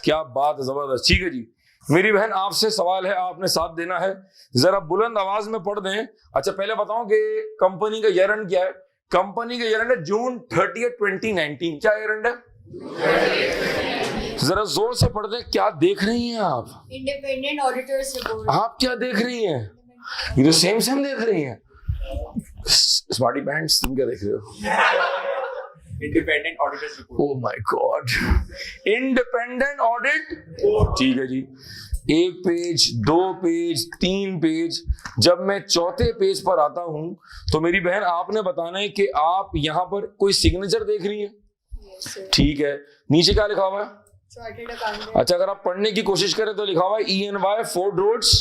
क्या बात है, जबरदस्त। ठीक है जी, मेरी बहन आपसे सवाल है, आपने साथ देना है, जरा बुलंद आवाज में पढ़ दें। अच्छा पहले बताऊं कि कंपनी का ईयर एंड क्या है। कंपनी का ईयर एंड है जून 30, 2019। क्या ईयर एंड है? जरा जोर से पढ़ दें। क्या देख रही हैं आप? Independent auditors report. आप क्या देख रही हैं? ये तो सेम देख रही हैं। स्मार्टी पैंट्स, तुम क्या देख रहे हो? Independent auditors report. Oh my God, independent audit. ठीक है जी, 1 पेज, 2 पेज, 3 पेज। जब मैं चौथे पेज पर आता हूं तो मेरी बहन आपने बताना है कि आप यहां पर कोई सिग्नेचर देख रही हैं। ठीक है, नीचे क्या लिखा हुआ है? Chartered accountant. अच्छा, अगर आप पढ़ने की कोशिश करें तो लिखा हुआ है ENY, Ford Rhodes,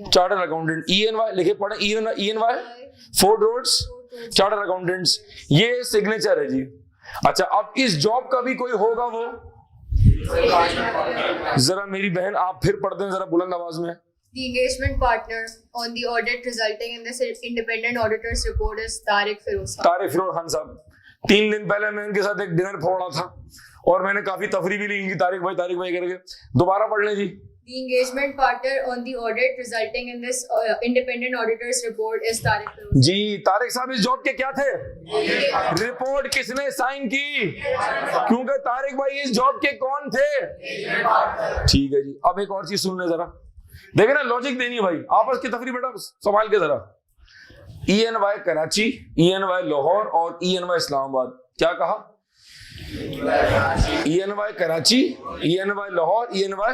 chartered accountant. ENY लिखे, पढ़े ENY, Ford Rhodes, chartered accountants. ये सिग्नेचर है जी। अच्छा, अब इस जॉब का भी कोई होगा वो? जरा मेरी बहन आप फिर पढ़ दें जरा बुलंद आवाज में। The engagement partner on the audit resulting in this independent auditor's report is Tariq Firoz Khan साहब। 3 दिन पहले मैं इनके साथ एक डिनर फोड़ा था और मैंने काफी तफरी भी ली इनकी, तारिक भाई करके। दोबारा पढ़ लें जी। The engagement partner on the audit resulting in this independent auditor's report is Tariq Firoz. जी, तारिक साहब इस जॉब के क्या थे? रिपोर्ट किसने साइन की? क्योंकि तारिक भाई इस जॉब के कौन थे? ठीक है जी, अब एक और चीज सुन ले जरा, देखे ना लॉजिक देनी है भाई, आपस की तफरी बेटा संभाल के जरा। ENY कराची, ENY लाहौर और ENY इस्लामाबाद। क्या कहा? ENY Karachi, ENY Lahore, ENY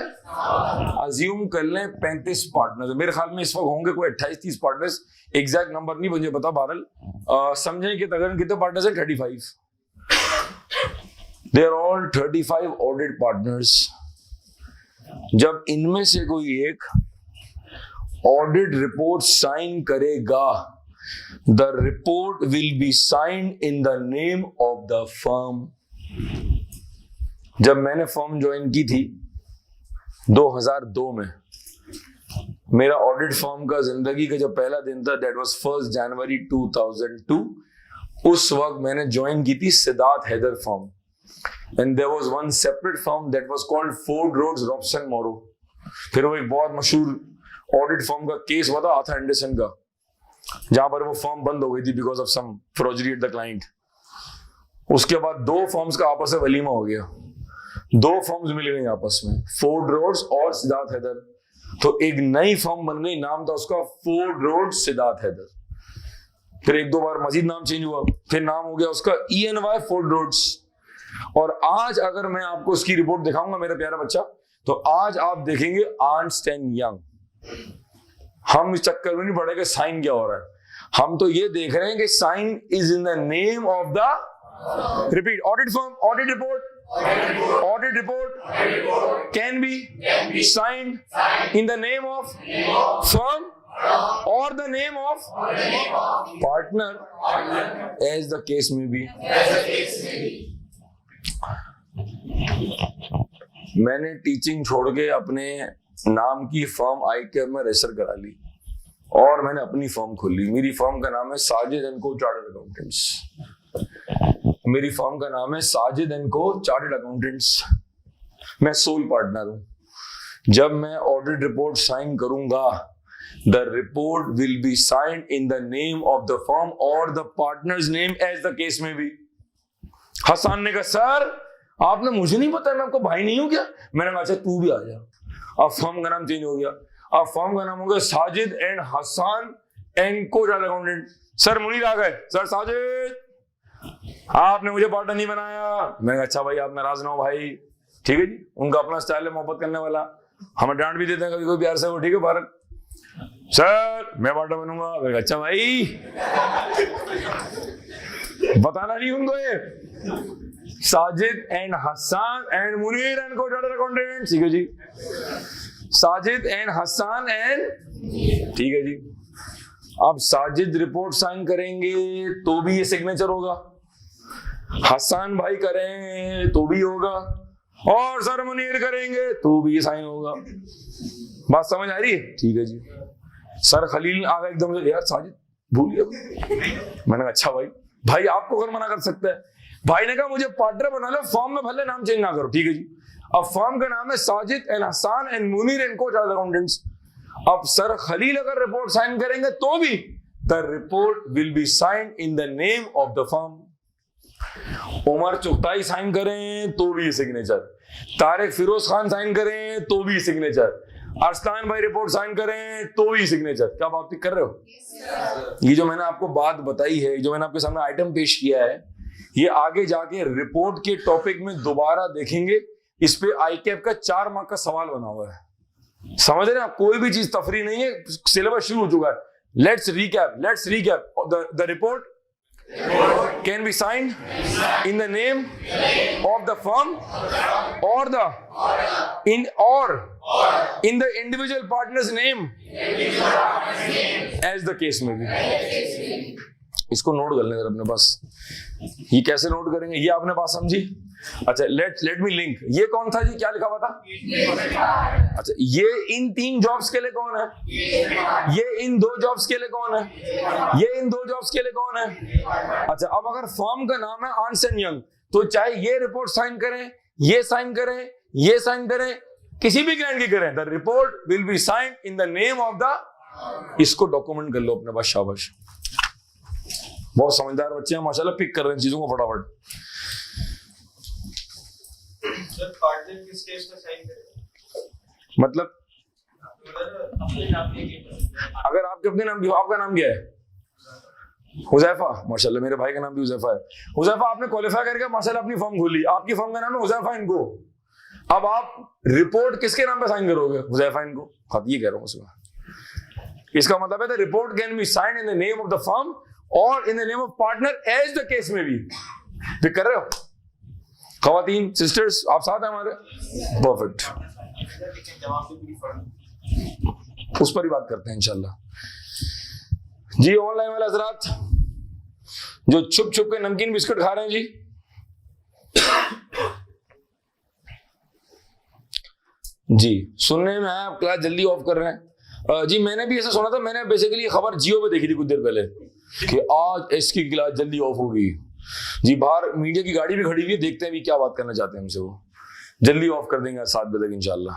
assume कर लें 35 पार्टनर्स। मेरे ख्याल में इस वक्त होंगे कोई 28-30 पार्टनर्स, एग्जैक्ट नंबर नहीं मुझे पता, बहरहाल समझें कि तकरीबन कितने पार्टनर्स हैं? 35। They are all 35 audit partners. जब इनमें से कोई एक ऑडिट रिपोर्ट साइन करेगा, the report will be signed in the name of the firm. जब मैंने फर्म ज्वाइन की थी 2002 में, मेरा ऑडिट फर्म का जिंदगी का जब पहला दिन था, दैट वाज 1 जनवरी 2002। उस वक्त मैंने ज्वाइन की थी Siddharth Haider firm, and there was one separate firm that was called Ford Rhodes Robson Morrow। फिर वो एक बहुत मशहूर ऑडिट फर्म का केस हुआ था आर्थर एंडरसन का, जहां पर वो फर्म बंद हो गई थी because of some fraudery at the client. उसके बाद 2 फर्म्स का आपस में वलीमा हो गया, 2 फर्म्स मिल गई आपस में, फोर्ड रोड्स और सिद्धार्थ हैदर। तो एक नई फर्म बन गई, नाम था उसका फोर्ड रोड्स सिद्धार्थ हैदर। फिर 1-2 बार मजीद नाम चेंज हुआ, फिर नाम हो गया उसका ENY फोर्ड रोड्स। और आज अगर मैं आपको उसकी रिपोर्ट दिखाऊंगा मेरा प्यारा बच्चा, तो आज आप देखेंगे अर्नस्ट एंड यंग। हम इस चक्कर में नहीं पड़े कि साइन क्या हो रहा है, हम तो ये देख रहे हैं कि sign is in the name of the, repeat, audit firm, audit report can be signed in the name of firm or the name of partner, as the case may be। मैंने टीचिंग छोड़ के अपने नाम की firm ICAP में register करा ली और मैंने अपनी फर्म खोली। मेरी फर्म का नाम है Sajid and co chartered accountants. मेरी फर्म का नाम है Sajid and co chartered accountants. मैं सोल पार्टनर हूं। जब मैं ऑडिट रिपोर्ट साइन करूंगा, the report will be signed in the name of the firm or the partner's name, as the case may be। Hasan ने कहा, सर आपने मुझे नहीं बताया, मैं आपको भाई नहीं हूं क्या? मैंने कहा अच्छा तू भी आ जा। अब फर्म का नाम चेंज हो गया, अब फर्म का नाम हो गया Sajid and Hasan and co chartered accountant. Sir Munir आ गए, सर साजिद आपने मुझे पार्टनर नहीं बनाया। मैं कहा अच्छा भाई आप नाराज ना हो भाई, ठीक है जी, उनका अपना स्टाइल है मोहब्बत करने वाला, हमें डांट भी देते हैं कभी कोई प्यार से, वो ठीक है भारत सर मैं पार्टनर बनूंगा। मैं कहा अच्छा भाई बताना नहीं उनको, ये Sajid and Hasan and Munir and co chartered accountant, ठीक है जी, साजिद एंड हसन एंड, ठीक है जी। अब साजिद रिपोर्ट साइन करेंगे तो भी ये सिग्नेचर होगा, हसन भाई करें तो भी होगा, और सर मुनीर करेंगे तो भी ये साइन होगा। बात समझ आ रही है? ठीक है जी। सर खलील आ गया एकदम से, यार साजिद भूल गया। मैंने कहा अच्छा भाई, भाई आपको अगर मना कर सकता है। भाई ने कहा मुझे पार्टनर बना लो, फॉर्म में भले नाम चेंज ना करो, ठीक है जी। अब फॉर्म का नाम है Sajid and Hasan and Munir and co chartered accountants. अब सर खलील अगर रिपोर्ट साइन करेंगे तो भी the report will be signed in the name of the firm. Umar Chughtai sign करें तो भी सिग्नेचर, तारिक फिरोज खान साइन करें तो भी सिग्नेचर, अरसलान भाई रिपोर्ट साइन करें तो भी सिग्नेचर। क्या बात कर रहे हो? ये जो मैंने आपको बात बताई है, जो मैंने आपके सामने आइटम पेश किया है, ये आगे जाके रिपोर्ट के टॉपिक में दोबारा देखेंगे। इस पे आईकैप का 4 मार्क का सवाल बना हुआ है। समझ रहे हैं आप? कोई भी चीज तफरी नहीं है, सिलेबस शुरू हो चुका है। Let's recap the report can be signed in the name of the firm or in the individual partner's name as the case may be। इसको नोट कर लें अपने पास। ये कैसे नोट करेंगे, ये आपने बात समझी? अच्छा लेट मी लिंक। ये कौन था जी, क्या लिखा हुआ था? अच्छा ये इन 3 जॉब्स के लिए कौन है, ये इन 2 जॉब्स के लिए कौन है, ये इन 2 जॉब्स के लिए कौन है। अच्छा अब अगर फर्म का नाम है अर्न्स्ट एंड यंग, तो चाहे ये रिपोर्ट साइन करें, ये साइन करें, ये साइन करें, किसी भी क्लाइंट की करें, the report will be signed in the name of the. इसको डॉक्यूमेंट कर लो अपने पास। शाबाश, बहुत समझदार बच्चे हैं माशाल्लाह, पिक कर रहे हैं चीजों को फटाफट। पार्टनर किस केस में साइन करेगा? मतलब अपने नाम अगर आपके अपने नाम की, आपका नाम क्या है? हुजैफा, माशाल्लाह मेरे भाई का नाम भी हुजैफा है। हुजैफा आपने क्वालिफाई करके माशाल्लाह अपनी फर्म खोली, आपकी फर्म का नाम है हुजैफा इनको। अब आप रिपोर्ट किसके नाम पे साइन करोगे? हुजैफा इनको। हाँ ये कह रहा हूँ उसमें। इसका मतलब है the report can be signed in the name of the firm और in the name of partner as the case में भी। पिक कर रहे हो? खवातीन सिस्टर्स आप साथ हैं हमारे? परफेक्ट, उस पर ही बात करते हैं इंशाल्लाह जी। ऑनलाइन वाले हजरात जो छुप छुप के नमकीन बिस्कुट खा रहे हैं जी, जी सुनने में आया आप क्लास जल्दी ऑफ कर रहे हैं। जी मैंने भी ऐसा सुना था, मैंने बेसिकली खबर जियो पे देखी थी कुछ देर पहले कि आज इसकी क्लास जल्दी ऑफ होगी जी। बाहर मीडिया की गाड़ी भी खड़ी हुई है, देखते हैं भी क्या बात करना चाहते हैं हमसे। वो जल्दी ऑफ कर देंगे 7 बजे तक इंशाल्लाह।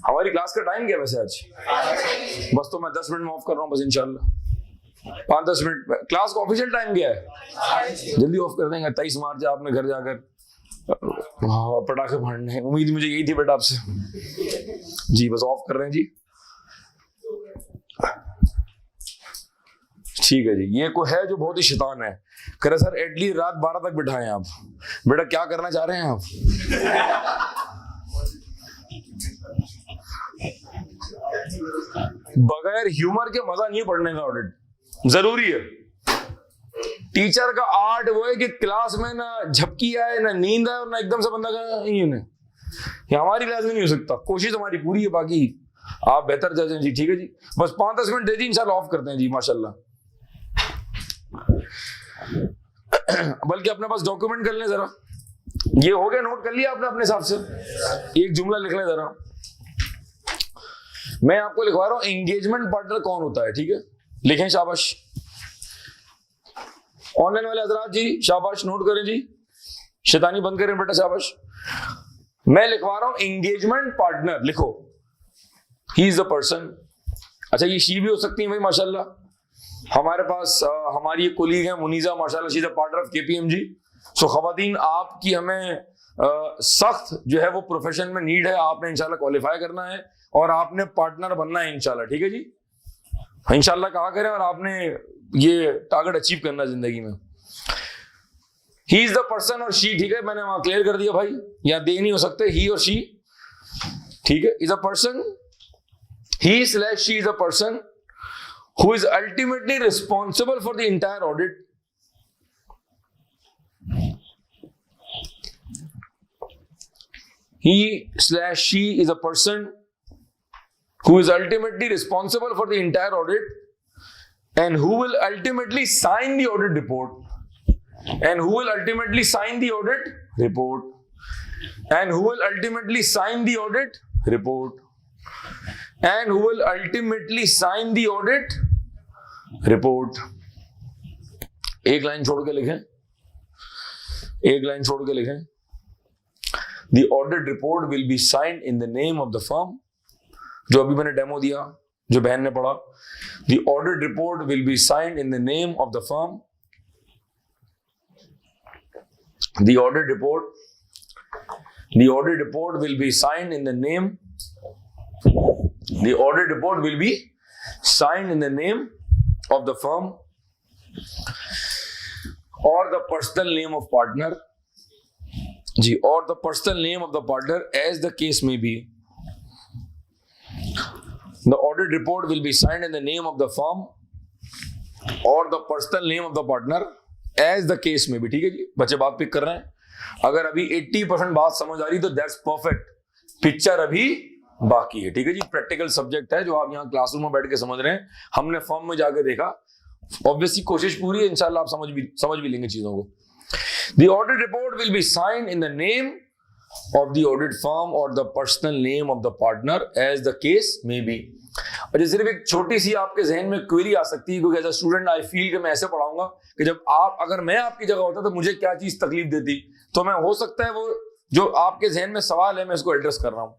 हमारी क्लास का टाइम क्या है वैसे आज? बस तो मैं 10 मिनट में ऑफ कर रहा हूँ बस इंशाल्लाह, 5-10 मिनट। क्लास का ऑफिशियल टाइम क्या है? जल्दी ऑफ कर देंगे। 23 मार्च आपने घर जाकर पटाखे फाड़ने हैं, उम्मीद मुझे यही थी बेटा आपसे जी। बस ऑफ कर रहे हैं जी, ठीक है जी। ये कोई है जो बहुत ही शैतान है, कह रहे सर एटलीस्ट रात 12 तक बिठाएं आप। बेटा क्या करना चाह रहे हैं आप? बगैर ह्यूमर के मजा नहीं है पढ़ने का ऑडिट, जरूरी है। टीचर का आर्ट वो है कि क्लास में ना झपकी आए, ना नींद आए और ना एकदम से बंदा का ये हमारी क्लास में नहीं हो सकता। कोशिश हमारी पूरी है, बाकी आप बेहतर जज हैं जी। ठीक है जी, बस 5-10 मिनट दे दी इंशाल्लाह ऑफ करते हैं जी माशाल्लाह। बल्कि अपने पास डॉक्यूमेंट कर लें जरा। ये हो गया, नोट कर लिया आपने अपने हिसाब से? एक जुमला लिख लें जरा। मैं आपको लिखवा रहा हूं एंगेजमेंट पार्टनर कौन होता है, ठीक है? लिखें शाबाश। ऑनलाइन वाले हजरात जी शाबाश, नोट करें जी, शैतानी बंद करें बेटा, शाबाश। मैं लिखवा रहा हूं एंगेजमेंट पार्टनर, लिखो ही इज द पर्सन। अच्छा ये शी भी हो सकती है भाई माशाल्लाह। हमारे पास हमारी एक कोलीग है मुनीजा माशाल्लाह, she is the partner of KPMG. So खवातीन आपकी हमें सख्त जो है वो प्रोफेशन में नीड है, आपने इंशाल्लाह क्वालिफाई करना है और आपने पार्टनर बनना है इंशाल्लाह। ठीक है जी, इंशाल्लाह कहा करें और आपने ये टारगेट अचीव करना है जिंदगी में। ही इज द पर्सन और शी, ठीक है, मैंने वहां क्लियर कर दिया भाई, यहां दे नहीं हो सकते, ही और शी, ठीक है, is a person, he slash she is a person who is ultimately responsible for the entire audit. He slash she is a person who is ultimately responsible for the entire audit and who will ultimately sign the audit report. And who will ultimately sign the audit report. And who will ultimately sign the audit report. And who will ultimately sign the audit report. एक line छोड़ के लिखें, एक line छोड़ के लिखें. The audit report will be signed in the name of the firm. जो अभी मैंने डेमो दिया, जो बहन ने पढ़ा. The audit report will be signed in the name of the firm. The audit report will be signed in the name. The audit report will be signed in the name of the firm or the personal name of partner. Ji, or the personal name of the partner as the case may be. The audit report will be signed in the name of the firm or the personal name of the partner as the case may be. ठीक है जी, बच्चे बात pick कर रहे हैं. अगर अभी 80% बात समझ आ रही तो दैट्स परफेक्ट. पिक्चर अभी बाकी है, ठीक है जी. प्रैक्टिकल सब्जेक्ट है जो आप यहाँ क्लासरूम में बैठ के समझ रहे हैं. हमने फर्म में जाके देखा. ऑब्वियसली कोशिश पूरी है, इंशाल्लाह आप समझ भी लेंगे चीजों को. The audit report will be signed in the name of the audit firm or the personal name of the partner as the case may be. और सिर्फ एक छोटी सी आपके जहन में क्वेरी आ सकती है, क्योंकि as a student I feel कि मैं ऐसे पढ़ाऊंगा कि जब अगर मैं आपकी जगह होता तो मुझे क्या चीज तकलीफ देती. तो मैं, हो सकता है वो जो आपके जहन में सवाल है मैं इसको एड्रेस कर रहा हूं.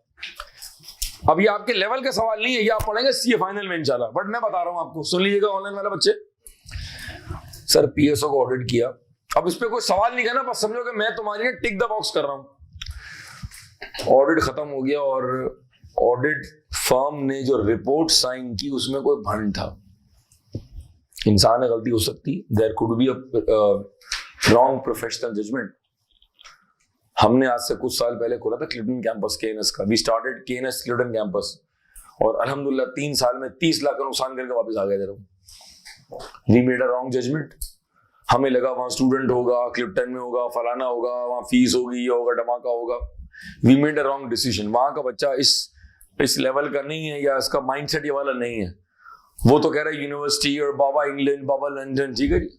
अब ये आपके लेवल का सवाल नहीं है, ये आप पढ़ेंगे सीए फाइनल में इंशाल्लाह. बट मैं बता रहा हूं आपको, सुन लीजिएगा ऑनलाइन वाले बच्चे. सर पीएसओ को ऑडिट किया, अब इस पे कोई सवाल नहीं करना, बस समझो कि मैं तुम्हारी टिक द बॉक्स कर रहा हूं. ऑडिट खत्म हो गया और ऑडिट फर्म ने जो रिपोर्ट साइन की उसमें कोई भंड था. इंसान है, गलती हो सकती, there could be a wrong professional judgement. हमने आज से कुछ साल पहले खोला था क्लिफ्टन कैंपस केएनएस का. We started KNS Clifton campus और अल्हम्दुलिल्लाह 3 साल में 30 लाख का नुकसान करके वापस आ गए थे. We made a wrong judgement. हमें लगा वहां स्टूडेंट होगा, क्लिफ्टन में होगा, फलाना होगा, वहां फीस होगी, ये होगा, धमाका होगा. We made a wrong decision. वहां का बच्चा इस लेवल का नहीं है, या इसका माइंडसेट ये वाला नहीं है. वो तो कह रहा है यूनिवर्सिटी और बाबा इंग्लैंड, बाबा लंदन, ठीक है जी.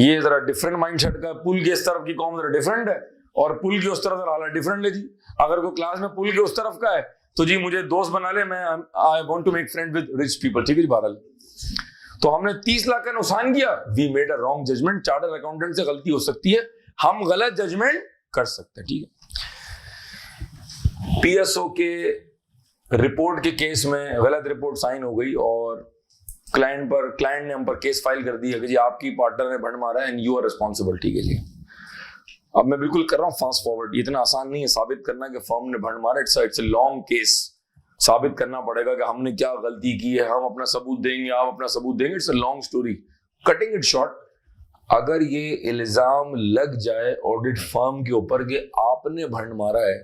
ये जरा डिफरेंट माइंडसेट का. पुल के इस तरफ की कौम जरा डिफरेंट है और पुल की उस तरफ जरा हालत डिफरेंट है जी. अगर कोई क्लास में पुल के उस तरफ का है तो जी मुझे दोस्त बना ले, मैं I want to make friend with rich people, ठीक है जी. बहरहाल तो हमने 30 लाख का नुकसान किया. We made a wrong judgement. Chartered accountant से गलती हो सकती है, हम गलत जजमेंट कर सकते हैं, ठीक है. पीएसओ के रिपोर्ट के केस में गलत रिपोर्ट साइन हो गई और क्लाइंट ने हम पर केस फाइल कर दिया कि जी आपकी पार्टनर ने भंड मारा एंड यू आर रिस्पॉन्सिबल, ठीक है जी. अब मैं बिल्कुल कर रहा हूँ फास्ट फॉरवर्ड. इतना आसान नहीं है साबित करना कि फर्म ने भंड मारा. It's a long case. साबित करना पड़ेगा कि हमने क्या गलती की है, हम अपना सबूत देंगे, आप अपना सबूत देंगे. It's a long story. Cutting it short, अगर ये इल्जाम लग जाए ऑडिट फर्म के ऊपर कि आपने भंड मारा है,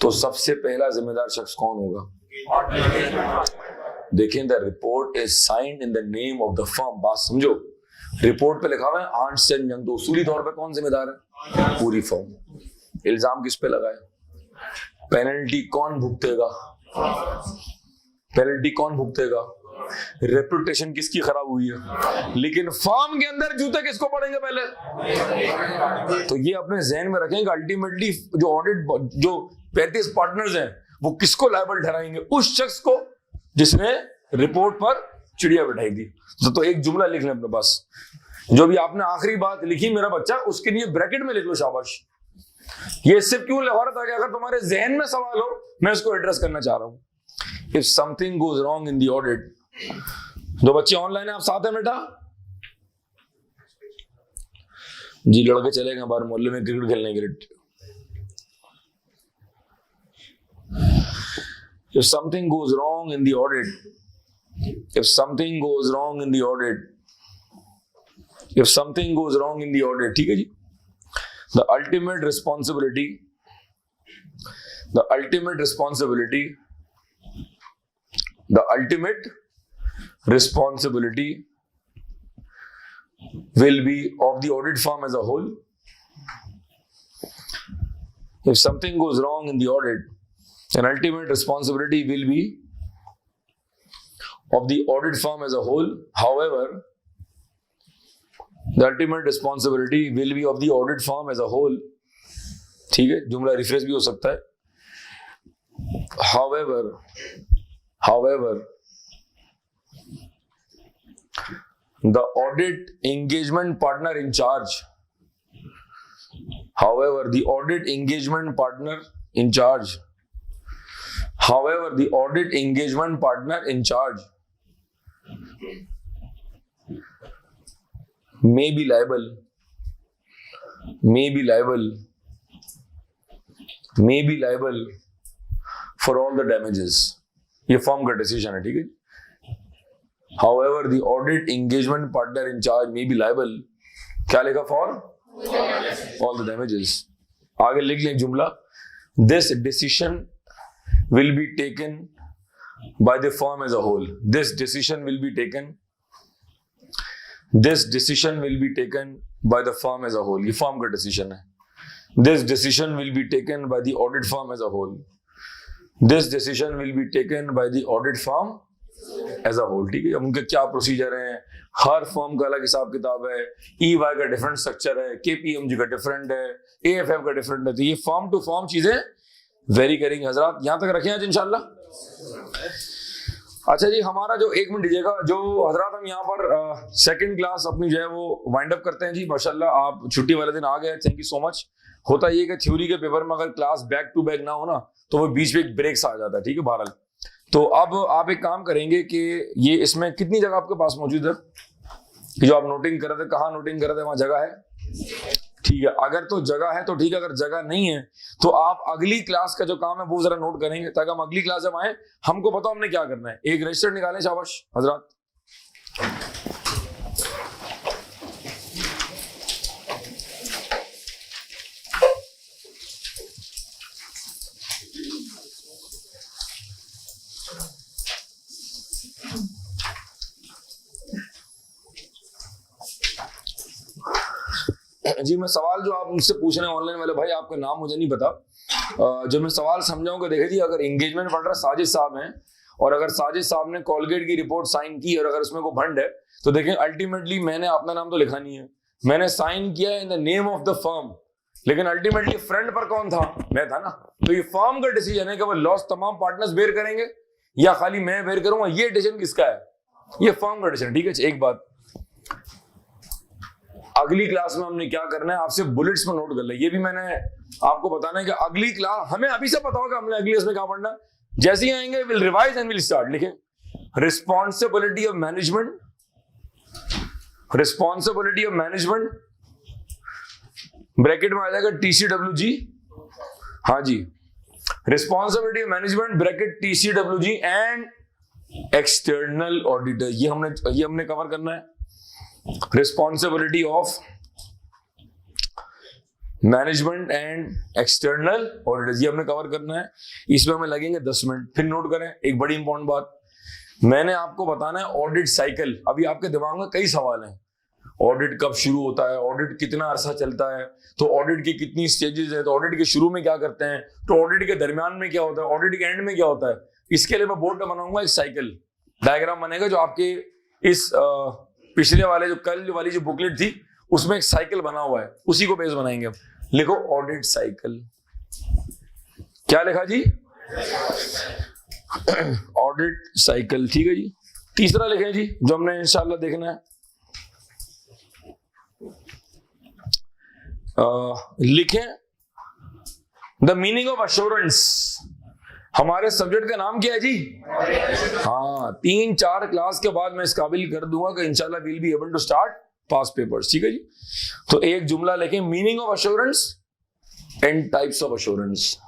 तो सबसे पहला जिम्मेदार शख्स कौन होगा? देखें, the report is signed in the name of the firm. बात समझो, रिपोर्ट पे लिखा हुआ है अर्न्स्ट एंड यंग. तो उसूली तौर पे कौन जिम्मेदार है? पूरी फर्म. इल्जाम किस पे लगा है? पेनल्टी कौन भुगतेगा? पेनल्टी कौन भुगतेगा? रेपुटेशन किसकी खराब हुई है? लेकिन फर्म के अंदर जूते किसको पड़ेंगे पहले? तो ये अपने जहन में रखें कि अल्टीमेटली जो ऑडिट, जो 35 पार्टनर्स हैं, वो किसको लायबल ठहराएंगे? उस शख्स को जिसने रिपोर्ट पर चिड़िया बिठाई थी. तो एक जुमला लिख लें अपने पास, जो भी आपने आखिरी बात लिखी मेरा बच्चा, उसके लिए ब्रैकेट में लिख लो शाबाश. ये सिर्फ क्यों लिखा रहा था कि अगर तुम्हारे जहन में सवाल हो, मैं इसको एड्रेस करना चाह रहा हूं. If something goes wrong in the audit. जो बच्चे ऑनलाइन है, आप साथ हैं बेटा जी? लड़के चले गए बाहर मोहल्ले में क्रिकेट खेलने के लिए. If something goes wrong in the audit, if something goes wrong in the audit, if something goes wrong in the audit, ठीक है जी. the ultimate responsibility will be of the audit firm as a whole. If something goes wrong in the audit, then ultimate responsibility will be of the audit firm as a whole. However, the ultimate responsibility will be of the audit firm as a whole. ठीक है, जुमला refresh भी हो सकता है. However, the audit engagement partner in charge. However, the audit engagement partner in charge may be liable for all the damages. ये form का decision है, ठीक है. However, the audit engagement partner in charge may be liable. क्या लिखा? For all the damages. आगे लिख लें जुमला. This decision will be taken by the firm as a whole. This decision will be taken by the firm as a whole. ये firm का decision है. This decision will be taken by the audit firm as a whole. This decision will be taken by the audit firm as a whole. ठीक है. उनके क्या procedure हैं, हर firm का अलग हिसाब किताब है, EY का डिफरेंट स्ट्रक्चर है, KPMG का डिफरेंट है, AFF का डिफरेंट है. तो ये फर्म टू फर्म चीजें वेरी करेंगे. हजरात यहां तक रखें आज इंशाल्लाह. अच्छा जी, हमारा जो 1 मिनट दीजिएगा, जो हजरात हम यहाँ पर सेकंड क्लास अपनी जो है वो वाइंड अप करते हैं जी. माशाल्लाह आप छुट्टी वाले दिन आ गए, थैंक यू सो मच. होता ये कि थ्योरी के पेपर में अगर क्लास बैक टू बैक ना हो ना, तो वो बीच में एक ब्रेक्स आ जाता है. ठीक है, बहरहाल. तो अब आप एक काम करेंगे कि ये इसमें कितनी जगह आपके पास मौजूद है कि जो आप नोटिंग कर रहे थे, कहाँ नोटिंग कर रहे थे, वहां जगह है? ठीक है, अगर तो जगह है तो ठीक है, अगर जगह नहीं है तो आप अगली क्लास का जो काम है वो जरा नोट करेंगे, ताकि हम अगली क्लास जब आए हमको पता हमने क्या करना है. एक रजिस्टर निकालें शाबाश हजरात. जी, मैं सवाल जो आप मुझसे पूछ रहे हैं ऑनलाइन वाले भाई, आपका नाम मुझे नहीं पता. जो मैं सवाल समझाऊंगा, देखिए जी, अगर एंगेजमेंट पार्टनर साजिद साहब हैं और अगर साजिद साहब ने कॉलगेट की रिपोर्ट साइन की और अगर उसमें कोई भंड है, तो देखें अल्टीमेटली मैंने अपना नाम तो लिखा नहीं है, मैंने साइन किया है इन the name of the firm, लेकिन अल्टीमेटली फ्रंट पर कौन था? मैं था ना. तो ये फर्म का डिसीजन है कि वो लॉस तमाम पार्टनर्स बेयर करेंगे या खाली मैं बेयर करूंगा. ये डिसीजन किसका है? ये फर्म का डिसीजन. ठीक है. एक बात, अगली क्लास में हमने क्या करना है आपसे बुलेट्स में नोट कर ले. ये भी मैंने आपको बताना है कि अगली क्लास हमें अभी से पता होगा हमने अगली क्लास में क्या पढ़ना है. जैसे ही आएंगे will revise and will start. लिखें रिस्पॉन्सिबिलिटी ऑफ मैनेजमेंट, ब्रैकेट में आ जाएगा TCWG. हाँ जी, responsibility of management bracket TCWG and external auditor. ये हमने कवर करना है. Responsibility of management and external auditors, ये हमने कवर करना है. इसमें हमें लगेंगे 10 मिनट. फिर नोट करें एक बड़ी इंपॉर्टेंट बात, मैंने आपको बताना है ऑडिट साइकिल. अभी आपके दिमाग में कई सवाल हैं. ऑडिट कब शुरू होता है, ऑडिट कितना अरसा चलता है, तो ऑडिट की कितनी स्टेजेस है, तो ऑडिट के शुरू में क्या करते हैं, तो ऑडिट के दरमियान में क्या होता है, ऑडिट के एंड में क्या होता है. इसके लिए मैं बोर्ड पे बनाऊंगा एक साइकिल डायग्राम बनेगा, जो आपके इस पिछले वाले जो कल वाली जो बुकलेट थी उसमें एक साइकिल बना हुआ है, उसी को बेस बनाएंगे. लिखो ऑडिट साइकिल. क्या लिखा जी? Audit cycle. ठीक है जी. तीसरा लिखें जी, जो हमने इंशाल्लाह देखना है. लिखें द मीनिंग ऑफ अश्योरेंस. हमारे सब्जेक्ट का नाम क्या है जी? हाँ, 3-4 क्लास के बाद मैं इस काबिल कर दूंगा कि इंशाल्लाह will be able to start past papers. ठीक है जी. तो एक जुमला लिखें, meaning of assurance and types of assurance.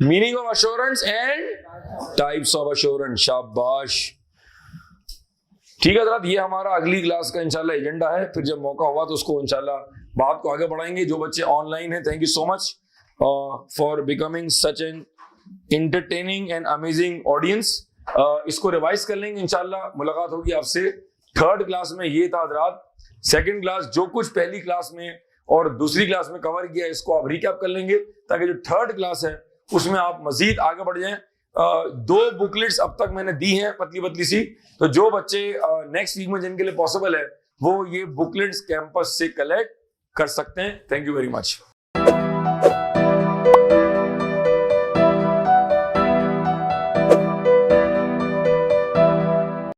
Meaning of assurance and types of assurance. शाबाश. ठीक है जरा, ये हमारा अगली क्लास का इंशाल्लाह एजेंडा है. फिर जब मौका हुआ तो उसको इंशाल्लाह बात को आगे बढ़ाएंगे। जो बच्चे ऑनलाइन हैं, thank you so much for becoming such an entertaining and amazing audience. इसको रिवाइज कर लेंगे इंशाल्लाह, मुलाकात होगी आपसे। थर्ड क्लास में ये था हजरात। सेकंड क्लास जो कुछ पहली क्लास में और दूसरी क्लास में कवर किया इसको आप रिकैप कर लेंगे, ताकि जो थर्ड क्लास है उसमें आप मजीद आगे बढ़ जाएं। 2 बुकलेट्स अब तक मैंने दी हैं पतली पतली सी, तो जो बच्चे नेक्स्ट वीक में जिनके लिए पॉसिबल है वो ये बुकलेट्स कैंपस से कलेक्ट कर सकते हैं। Thank you very much.